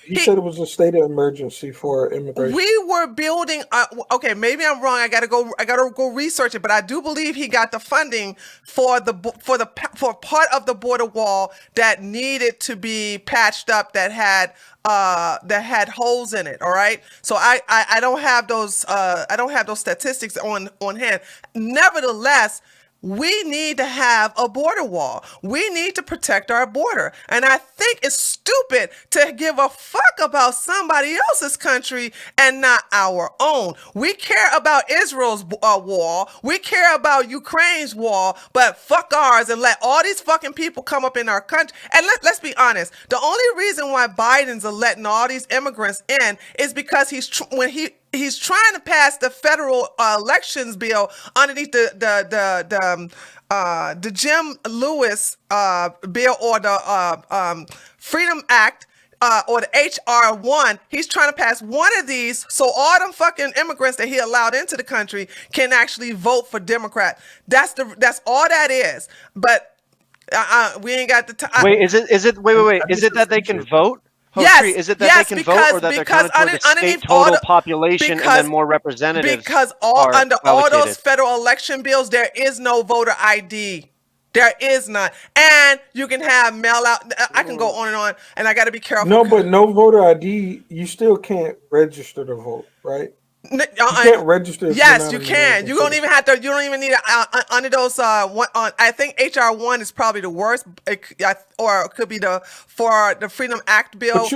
he said it was a state of emergency for immigration. We were building. Okay, maybe I'm wrong. I gotta go research it. But I do believe he got the funding for part of the border wall that needed to be patched up. That had holes in it. All right. So I don't have those. I don't have those statistics on hand. Nevertheless, we need to have a border wall. We need to protect our border. And I think it's stupid to give a fuck about somebody else's country and not our own. We care about Israel's wall. We care about Ukraine's wall, but fuck ours and let all these fucking people come up in our country. And let's be honest. The only reason why Biden's letting all these immigrants in is because he's trying to pass the federal elections bill underneath the Jim Lewis bill or the Freedom Act or the HR 1. He's trying to pass one of these so all them fucking immigrants that he allowed into the country can actually vote for Democrat. That's all that is. But we ain't got the time. Wait, is it? Wait. Is it that they can vote? Yes, is it that they can vote, or that they're counted toward the state total population and then more representatives? Because under all those federal election bills, there is no voter ID. There is none. And you can have mail out. I can go on, and I got to be careful. No, but no voter ID, you still can't register to vote, right? You can't register. Yes, you can. You don't even have to. You don't even need under those. I think HR 1 is probably the worst, or it could be for the Freedom Act bill.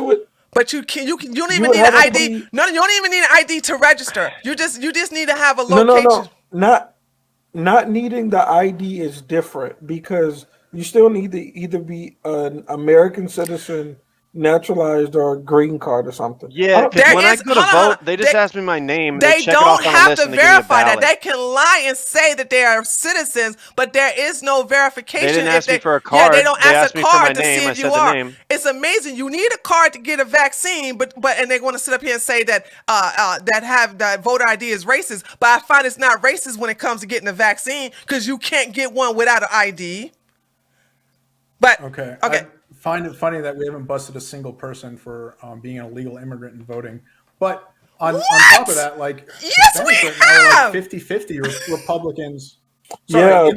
But you don't even need an ID. No, you don't even need an ID to register. You just need to have a location. No. Not needing the ID is different because you still need to either be an American citizen naturalized or a green card or something. Yeah, because There when I is- go to hold on, hold vote, on. they just ask me my name. They check it don't off on a have list to and they give me a verify that. ballot. They can lie and say that they are citizens, but there is no verification. They didn't if ask me for a Yeah, card. they don't They ask asked a me for my card to see name. I if you said the are. name. It's amazing. You need a card to get a vaccine, but and they want to sit up here and say that that voter ID is racist. But I find it's not racist when it comes to getting a vaccine because you can't get one without an ID. But Okay. okay. I find it funny that we haven't busted a single person for being an illegal immigrant and voting. But on top of that, like Yes, Hispanics we right now are have! like 50-50 Republicans. Sorry, Yeah.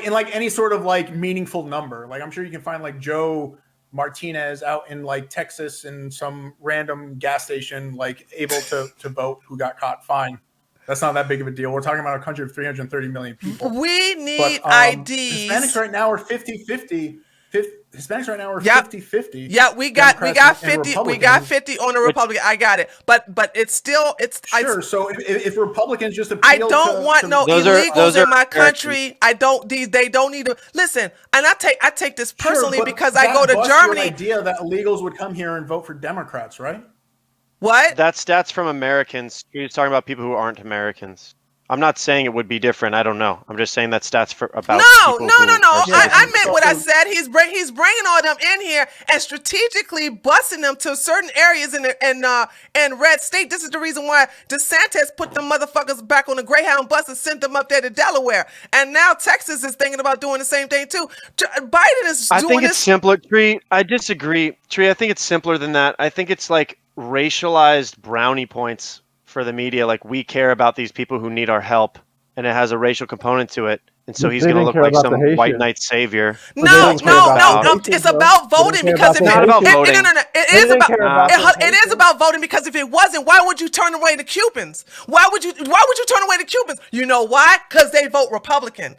in like any sort of like meaningful number. Like I'm sure you can find like Joe Martinez out in like Texas in some random gas station, like able to vote who got caught. Fine. That's not that big of a deal. We're talking about a country of 330 million people. We need But IDs. Hispanics right now are 50-50. Hispanics right now are Yep. 50-50. Yeah, we got Democrats and 50. We got Republicans. 50 on the Republican. I got it. But it's still Sure. So if Republicans just appeal I don't want to no Those illegals are in my Americans. country. They don't need to listen. And I take this personally Sure, but because I that go to busts your Germany. idea that illegals would come here and vote for Democrats, right? What? That's stats from Americans. He's talking about people who aren't Americans. I'm not saying it would be different. I don't know. I'm just saying that stats about No. people who are I citizens. meant what I said. He's bringing all them in here and strategically busing them to certain areas in red state. This is the reason why DeSantis put them motherfuckers back on the Greyhound bus and sent them up there to Delaware. And now Texas is thinking about doing the same thing too. Biden is I doing think this. it's simpler, Tree. I disagree. Tree, I think it's simpler than that. I think it's like racialized brownie points for the media. Like, we care about these people who need our help, and it has a racial component to it. And so he's They going to didn't look care like about some the Haitians. white knight savior. No. didn't care about the Haitians, It's though. about They voting didn't care because about if the Not about voting. No. They didn't care about the It is Haitians. about voting because if it wasn't, why would you turn away the Cubans? Why would you turn away the Cubans? You know why? Because they vote Republican.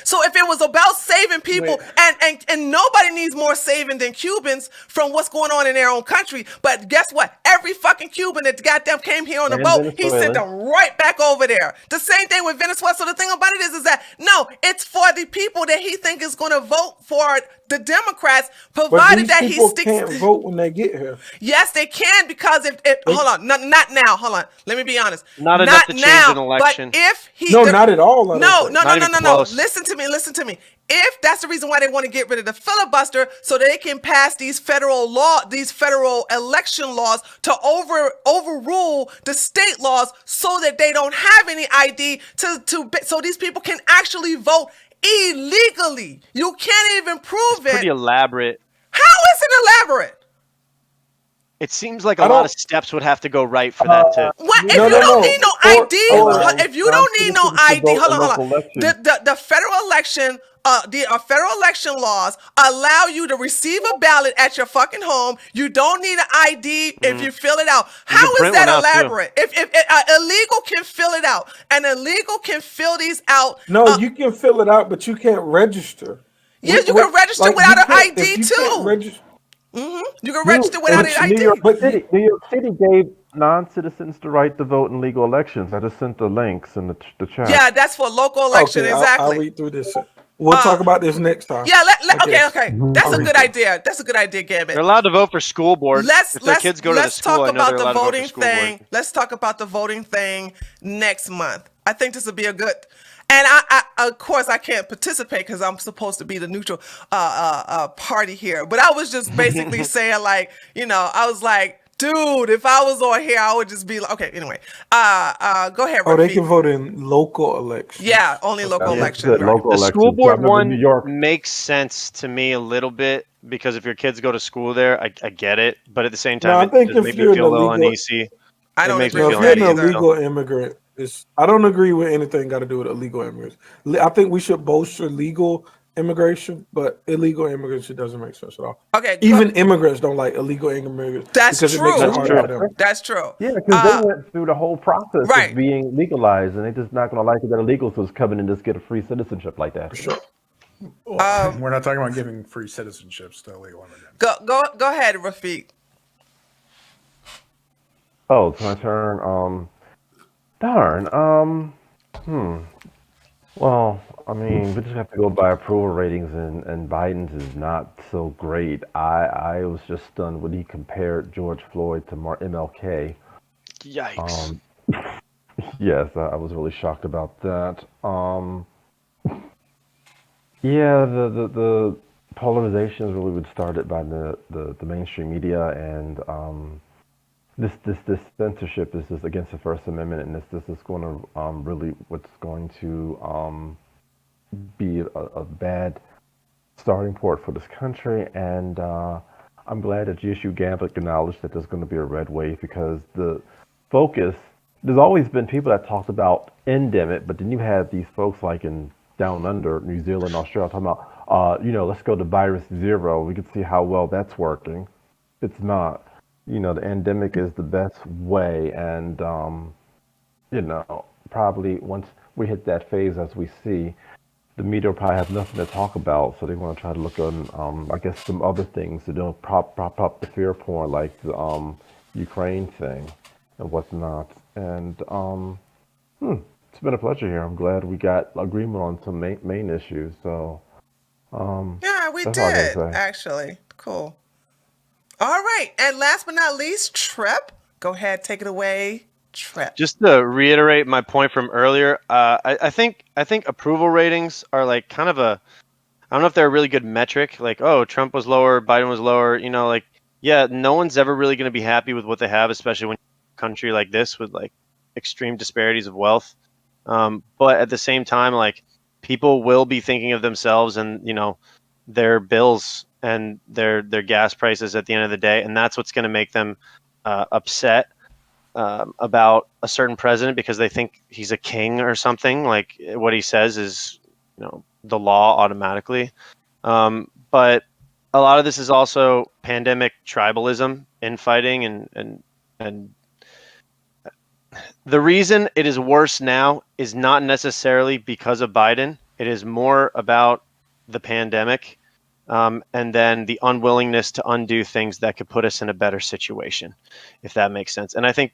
So if it was about saving people, and nobody needs more saving than Cubans from what's going on in their own country. But guess what? Every fucking Cuban that goddamn came here on the And boat, he sent Venezuelan. them right back over there. The same thing with Venezuela. So the thing about it is that no, it's for the people that he think is going to vote for the Democrats, But provided these that he people sticks. can't vote when they get here. Yes, they can because if hold on, not now. Hold on, let me be honest. Not enough to change an election. But if he No, not at all. I don't No, think. no, Not no, even no, no. close. Listen to me. If that's the reason why they want to get rid of the filibuster, so they can pass these federal election laws to overrule the state laws, so that they don't have any ID so these people can actually vote illegally. You can't even prove Pretty it. elaborate. How is it elaborate? It seems like a I lot don't- of steps would have to go right for that to. What if No, you no, don't no. need no Or- ID? or- If you don't need no non-citizens to ID, vote hold in on. local elections. The federal election, the federal election laws allow you to receive a ballot at your fucking home. You don't need an ID if you fill it out. How is print that one out, too. elaborate? If illegal can fill it out, an illegal can fill these out. No, you can fill it out, but you can't register. Yeah, you can register like, without you an can't- ID if you too. can't register- You can register without an But ID. New York But City, New York City gave non-citizens the right to vote in legal elections. I just sent the links in the chat. Yeah, that's for local election. Okay, Exactly. I'll read through this. We'll talk about this next time. Yeah, I guess. okay. That's a I'll good read idea. That's a good idea, Gambit. They're allowed to vote for school board. If their kids go to the let's school, talk I know about they're the allowed to vote for voting school thing. board. Let's talk about the voting thing next month. I think this would be a good. And I of course, I can't participate because I'm supposed to be the neutral party here. But I was just basically saying, like, I was like, dude, if I was on here, I would just be like, okay. Anyway, go ahead, Oh, they Rafiq. can vote in local elections. Yeah, only local Yeah, elections. good. right. Local The elections. school board I remember one New York. makes sense to me a little bit because if your kids go to school there, I get it. But at the same No, time, I think it does if make you're me feel a an little illegal- uneasy. I It don't makes me agree No, with if feel that you're an either. illegal immigrant, I don't agree with anything got to do with illegal immigrants. I think we should bolster legal immigration, but illegal immigrants, it doesn't make sense at all. Okay, Even immigrants don't like illegal immigrants That's because it makes true. it harder for them. That's true. Yeah, because they went through the whole process right. of being legalized, and they're just not going to like it that illegals was coming and just get a free citizenship like that. Sure. We're not talking about giving free citizenships to illegal immigrants. Go ahead, Rafiq. Oh, it's my turn. Darn. Well, I mean, we just have to go by approval ratings, and Biden's is not so great. I was just stunned when he compared George Floyd to MLK. Yikes. Um, yes, I was really shocked about that. Yeah, the polarization is really what started by the mainstream media, and this censorship is just against the First Amendment, and this is going to really what's going to be a bad starting port for this country. And I'm glad that GSU Gambit acknowledged that there's going to be a red wave, because the focus, there's always been people that talked about endemic, but then you have these folks like in down under New Zealand, Australia, talking about, let's go to virus zero. We can see how well that's working. It's not. The endemic is the best way, and probably once we hit that phase, as we see, the media will probably have nothing to talk about, so they want to try to look on, I guess, some other things to do prop up the fear porn, like the Ukraine thing and whatnot. And it's been a pleasure here. I'm glad we got agreement on some main issues. So Yeah, we that's all I gotta did, say. actually. Cool. All right. And last but not least, Trip. Go ahead, take it away, Trip. Just to reiterate my point from earlier, I think approval ratings are like kind of a, I don't know if they're a really good metric. Like, oh, Trump was lower, Biden was lower. Like, yeah, no one's ever really going to be happy with what they have, especially when you're in a country like this with like extreme disparities of wealth. But at the same time, like, people will be thinking of themselves and their bills and their gas prices at the end of the day, and that's what's going to make them upset about a certain president because they think he's a king or something. Like, what he says is, the law automatically. But a lot of this is also pandemic tribalism, infighting, and the reason it is worse now is not necessarily because of Biden. It is more about the pandemic, and then the unwillingness to undo things that could put us in a better situation, if that makes sense. And I think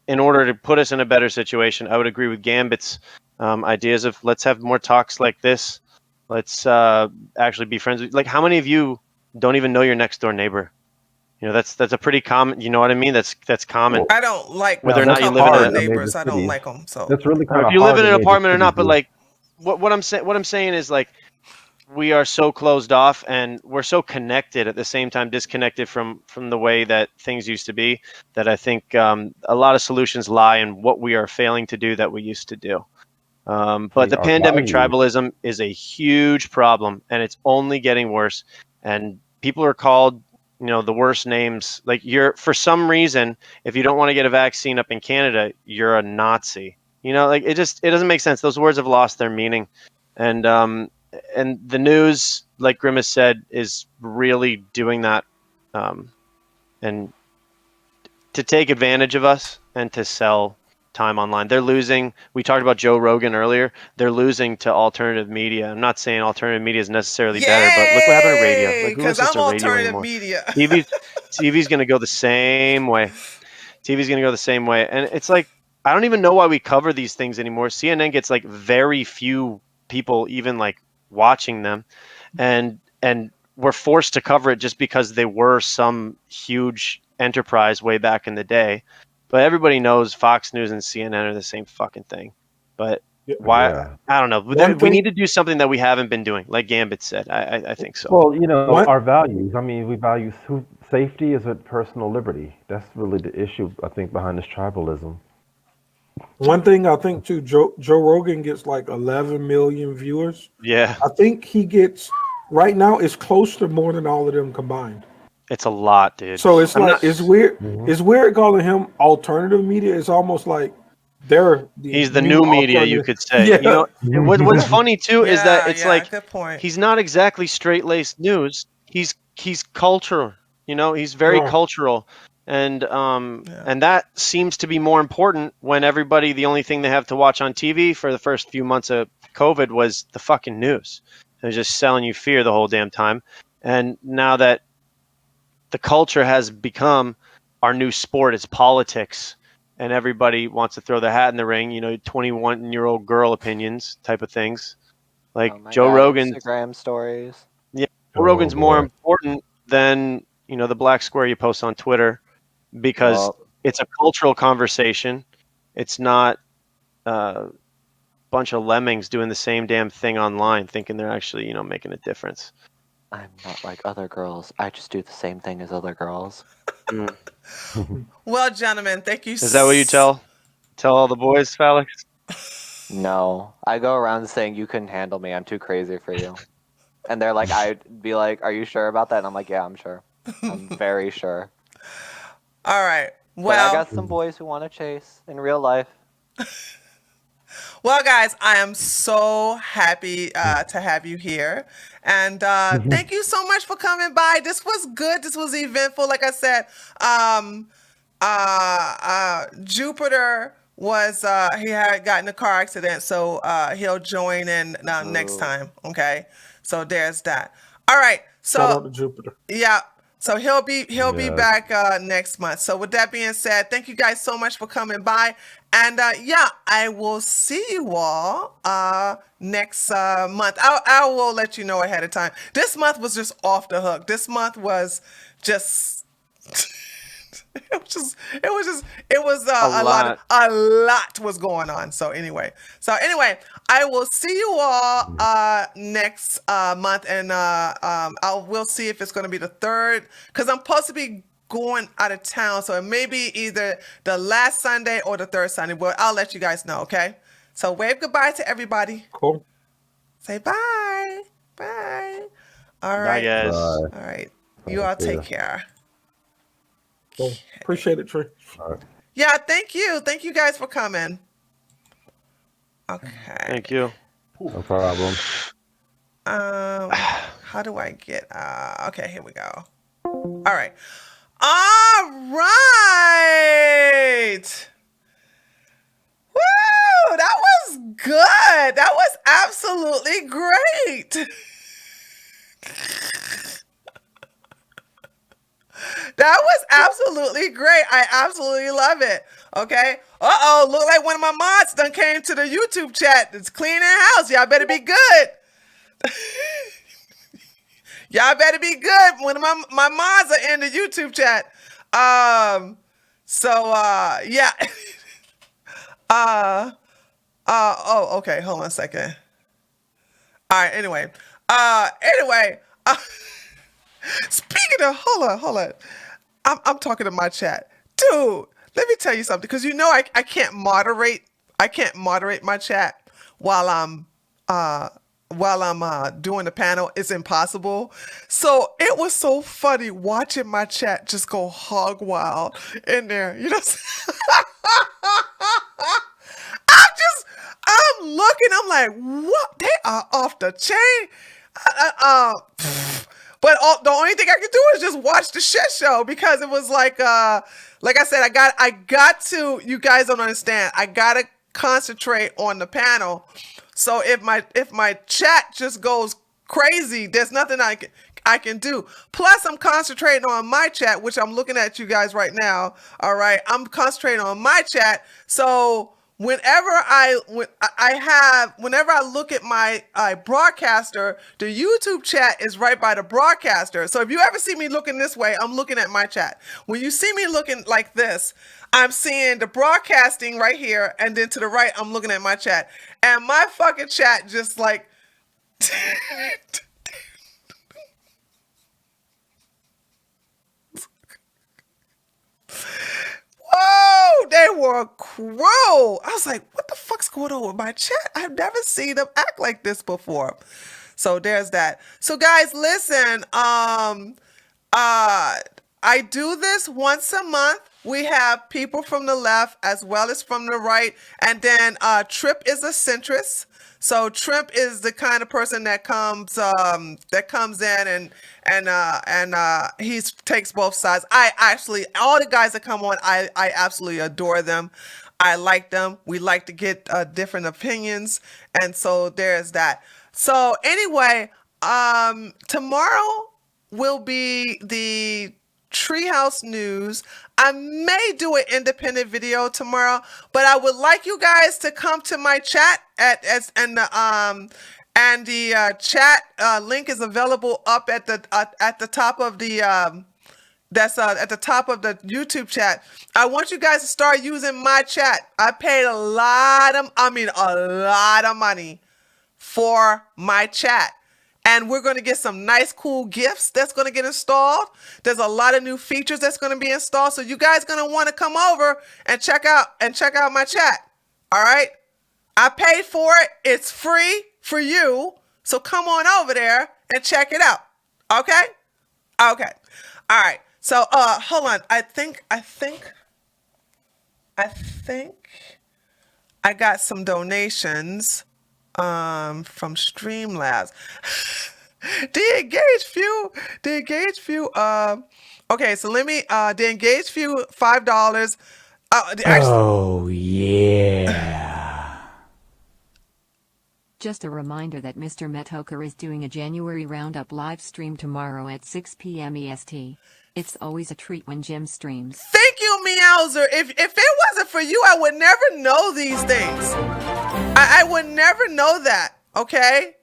in order to put us in a better situation, I would agree with Gambit's ideas of let's have more talks like this. Let's actually be friends. Like, how many of you don't even know your next door neighbor? That's a pretty common. You know what I mean? That's common. Well, I don't like now Whether or them not that's you live in company hard of a, in major neighbors. I don't cities. like them. So That's really or kind if of you live hard in in an major apartment or cities. not, but like what I'm saying is, like, we are so closed off and we're so connected at the same time disconnected from the way that things used to be, that I think a lot of solutions lie in what we are failing to do that we used to do. But See, the our pandemic values. tribalism is a huge problem, and it's only getting worse. And people are called, the worst names. Like, for some reason, if you don't want to get a vaccine up in Canada, you're a Nazi. Like, it doesn't make sense. Those words have lost their meaning, and the news, like Grimace said, is really doing that, and to take advantage of us and to sell time online. They're losing. We talked about Joe Rogan earlier. They're losing to alternative media. I'm not saying alternative media is necessarily better, but look what happened to radio. yay, Like, who because listens I'm to radio alternative anymore? media. TV's TV's going to go the same way. TV's going to go the same way. And it's like, I don't even know why we cover these things anymore. CNN gets like very few people even like watching them, and we're forced to cover it just because they were some huge enterprise way back in the day. But everybody knows Fox News and CNN are the same fucking thing. But Yeah. why? Yeah. I don't know. One We thing, need to do something that we haven't been doing, like Gambit said. I think so. Well, one our values. I mean, we value safety is a personal liberty. That's really the issue, I think, behind this tribalism. one thing I think too. Joe Rogan gets like 11 million viewers. Yeah, I think he gets right now it's close to more than all of them combined. it's a lot, dude. So it's I'm like not. it's weird. Hmm. It's weird calling him alternative media. It's almost like they're the He's the new new media, you alternative. could say. Yeah, What's funny too is that Yeah, it's yeah, like good point. he's not exactly straight laced news. He's cultural. He's very no, cultural, and Yeah. and that seems to be more important when everybody, the only thing they have to watch on TV for the first few months of COVID was the fucking news. They're just selling you fear the whole damn time, and now that the culture has become our new sport, it's politics. and everybody wants to throw their hat in the ring. 21-year-old girl opinions type of things. Like Oh my Joe God, Rogan. Instagram stories. Yeah, Joe Oh Rogan's more boy. important than the black square you post on Twitter because Well, it's a cultural conversation. It's not a bunch of lemmings doing the same damn thing online, thinking they're actually making a difference. I'm not like other girls. I just do the same thing as other girls. Mm. Well, gentlemen, thank you. Is that what you tell all the boys, Felix? No, I go around saying you couldn't handle me. I'm too crazy for you. And they're like, I'd be like, "Are you sure about that?" And I'm like, "Yeah, I'm sure. I'm very sure." All right. But I Well, got some boys who want to chase in real life. Well, guys, I am so happy to have you here. And thank you so much for coming by. This was good. This was eventful. Like I said, Jupiter was, he had gotten a car accident. So he'll join in next Ooh. time. Okay. So there's that. All right. Shout out So, to Jupiter. yeah. So he'll be Yeah. back next month. So with that being said, thank you guys so much for coming by, and yeah, I will see you all next month. I will let you know ahead of time. This month was just off the hook. This month was just it was a lot was going on. So anyway, I will see you all next month, and we'll see if it's going to be the 3rd, because I'm supposed to be going out of town, so it may be either the last Sunday or the 3rd Sunday, but I'll let you guys know. Okay, so wave goodbye to everybody. Cool. Say bye. All Bye, right. guys. All right, you all See ya. take care. Cool. Appreciate it, Trey. All right. Yeah, thank you guys for coming. Okay. Thank you. No problem. How do I get okay, here we go. All right. All right. Woo! That was good. That was absolutely great. That was absolutely great. I absolutely love it. Okay. Look like one of my mods done came to the YouTube chat. It's cleaning house. Y'all better be good. Y'all better be good. One of my mods are in the YouTube chat. Yeah. Okay. Hold on a second. All right. Anyway. Speaking of, hold on. I'm talking to my chat, dude. Let me tell you something, because I can't moderate. I can't moderate my chat while I'm doing the panel. It's impossible. So it was so funny watching my chat just go hog wild in there. I'm looking. I'm like, what? They are off the chain. But the only thing I could do is just watch the shit show, because it was like I said, I got to. You guys don't understand. I gotta concentrate on the panel. So if my chat just goes crazy, there's nothing I can do. Plus, I'm concentrating on my chat, which I'm looking at you guys right now. All right, I'm concentrating on my chat. So whenever I look at my broadcaster, the YouTube chat is right by the broadcaster. So if you ever see me looking this way, I'm looking at my chat. When you see me looking like this, I'm seeing the broadcasting right here, and then to the right, I'm looking at my chat. And my fucking chat just like whoa, they were cruel. I was like, what the fuck's going on with my chat? I've never seen them act like this before. So there's that. So guys, listen, I do this once a month. We have people from the left as well as from the right, and then Trip is a centrist. So Trip is the kind of person that comes in and he takes both sides. I actually, all the guys that come on, I absolutely adore them. I like them. We like to get different opinions, and so there's that. So anyway, tomorrow will be the Treehouse News. I may do an independent video tomorrow, but I would like you guys to come to my chat and the chat link is available up at the top of the that's at the top of the YouTube chat. I want you guys to start using my chat. I paid a lot of money for my chat. And we're going to get some nice, cool gifts that's going to get installed. There's a lot of new features that's going to be installed. So you guys going to want to come over and check out my chat. All right. I paid for it. It's free for you. So come on over there and check it out. Okay. Okay. All right. So hold on. I think I got some donations from Streamlabs. The engaged few okay, so let me the engaged few $5. Oh, yeah. Just a reminder that Mr. Metoker is doing a January Roundup live stream tomorrow at 6 p.m. EST. It's always a treat when Jim streams. Thank you, Meowser. If it wasn't for you, I would never know these things. I would never know that. Okay.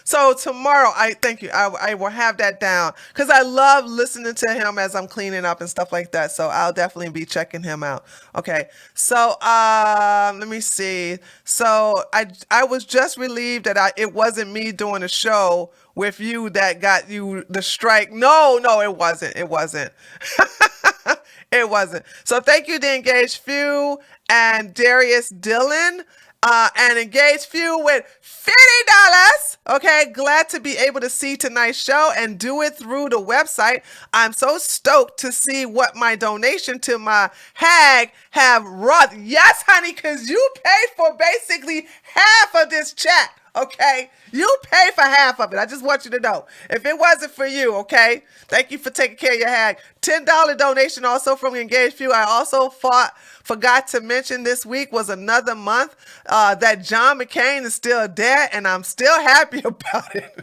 So tomorrow, thank you. I will have that down because I love listening to him as I'm cleaning up and stuff like that. So I'll definitely be checking him out. Okay. So let me see. So I was just relieved that it wasn't me doing a show with you that got you the strike. No, it wasn't. It wasn't. It wasn't. So thank you to Engaged Few and Darius Dillon. And Engaged Few with $50. Okay, glad to be able to see tonight's show and do it through the website. I'm so stoked to see what my donation to my hag have wrought. Yes, honey, because you pay for basically half of this chat. Okay, you pay for half of it. I just want you to know. If it wasn't for you, okay, thank you for taking care of your hag. $10 donation also from Engaged Few. I also forgot to mention this week was another month that John McCain is still dead, and I'm still happy about it.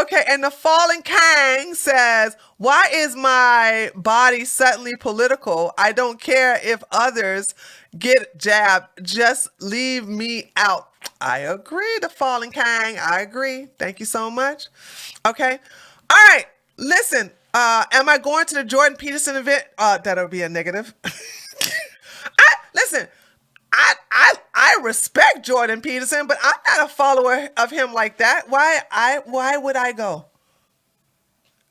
Okay, and the Fallen Kang says, why is my body suddenly political? I don't care if others get jabbed. Just leave me out. I agree, the Fallen Kang. I agree. Thank you so much. Okay. All right. Listen, am I going to the Jordan Peterson event? That'll be a negative. Listen, I respect Jordan Peterson, but I'm not a follower of him like that. Why would I go?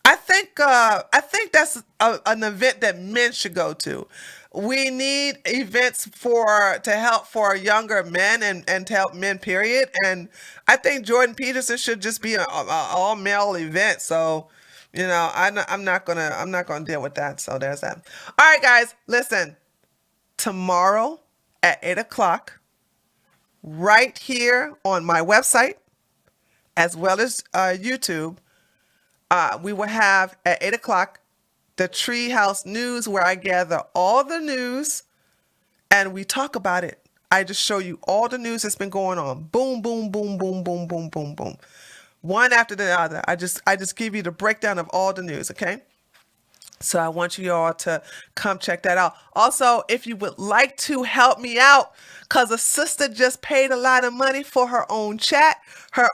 I think that's an event that men should go to. We need events to help for younger men and to help men, period. And I think Jordan Peterson should just be an all male event. So, you know, I'm not gonna deal with that. So there's that. All right, guys, listen. Tomorrow at 8:00, right here on my website, as well as YouTube, we will have at 8:00 the Treehouse News, where I gather all the news and we talk about it. I just show you all the news that's been going on. Boom, boom, boom, boom, boom, boom, boom, boom. One after the other. I just give you the breakdown of all the news, okay? So I want you all to come check that out. Also, if you would like to help me out, because a sister just paid a lot of money for her own chat, I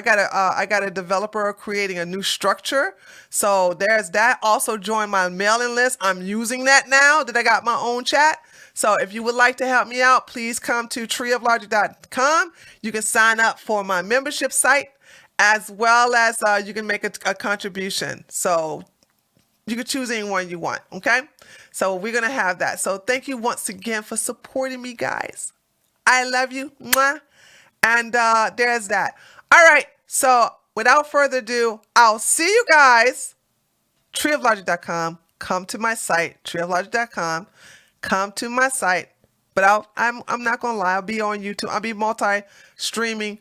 got a developer creating a new structure. So there's that. Also join my mailing list. I'm using that now that I got my own chat. So if you would like to help me out, please come to treeoflogic.com. You can sign up for my membership site, as well as you can make a contribution. So you can choose any one you want, okay? So we're going to have that. So thank you once again for supporting me, guys. I love you. Mwah. And there's that. All right. So without further ado, I'll see you guys. Treeoflogic.com. Come to my site, treeoflogic.com. Come to my site. But I'm not going to lie. I'll be on YouTube. I'll be multi-streaming.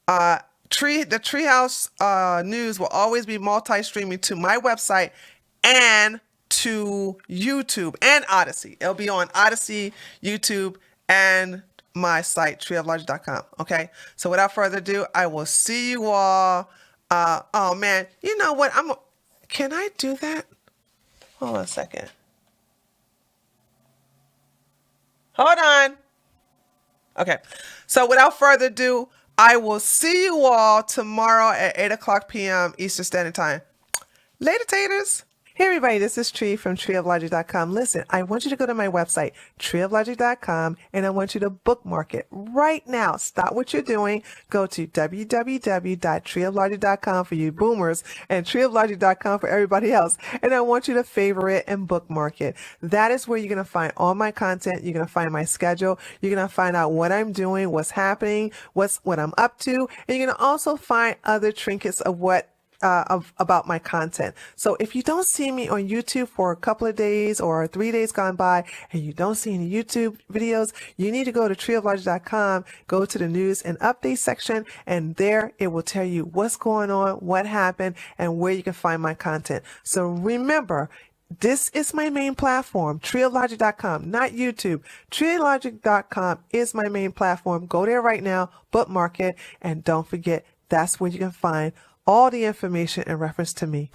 The Treehouse News will always be multi-streaming to my website and to YouTube and Odyssey. It'll be on Odyssey, YouTube, and my site, treeoflogic.com. Okay. So without further ado, I will see you all. Oh man, you know what? Can I do that? Hold on a second. Hold on. Okay. So without further ado, I will see you all tomorrow at 8 o'clock p.m. Eastern Standard Time. Later, taters. Hey everybody, this is Tree from treeoflogic.com. Listen, I want you to go to my website, treeoflogic.com, and I want you to bookmark it right now. Stop what you're doing. Go to www.treeoflogic.com for you boomers and treeoflogic.com for everybody else. And I want you to favorite and bookmark it. That is where you're going to find all my content. You're going to find my schedule. You're going to find out what I'm doing, what's happening, what I'm up to. And you're going to also find other trinkets of about my content. So if you don't see me on YouTube for a couple of days or 3 days gone by and you don't see any YouTube videos, you need to go to treeoflogic.com, go to the news and update section, and there it will tell you what's going on, what happened, and where you can find my content. So remember, this is my main platform, treeoflogic.com, not YouTube. Treeoflogic.com is my main platform. Go there right now, bookmark it, and don't forget, that's where you can find all the information in reference to me.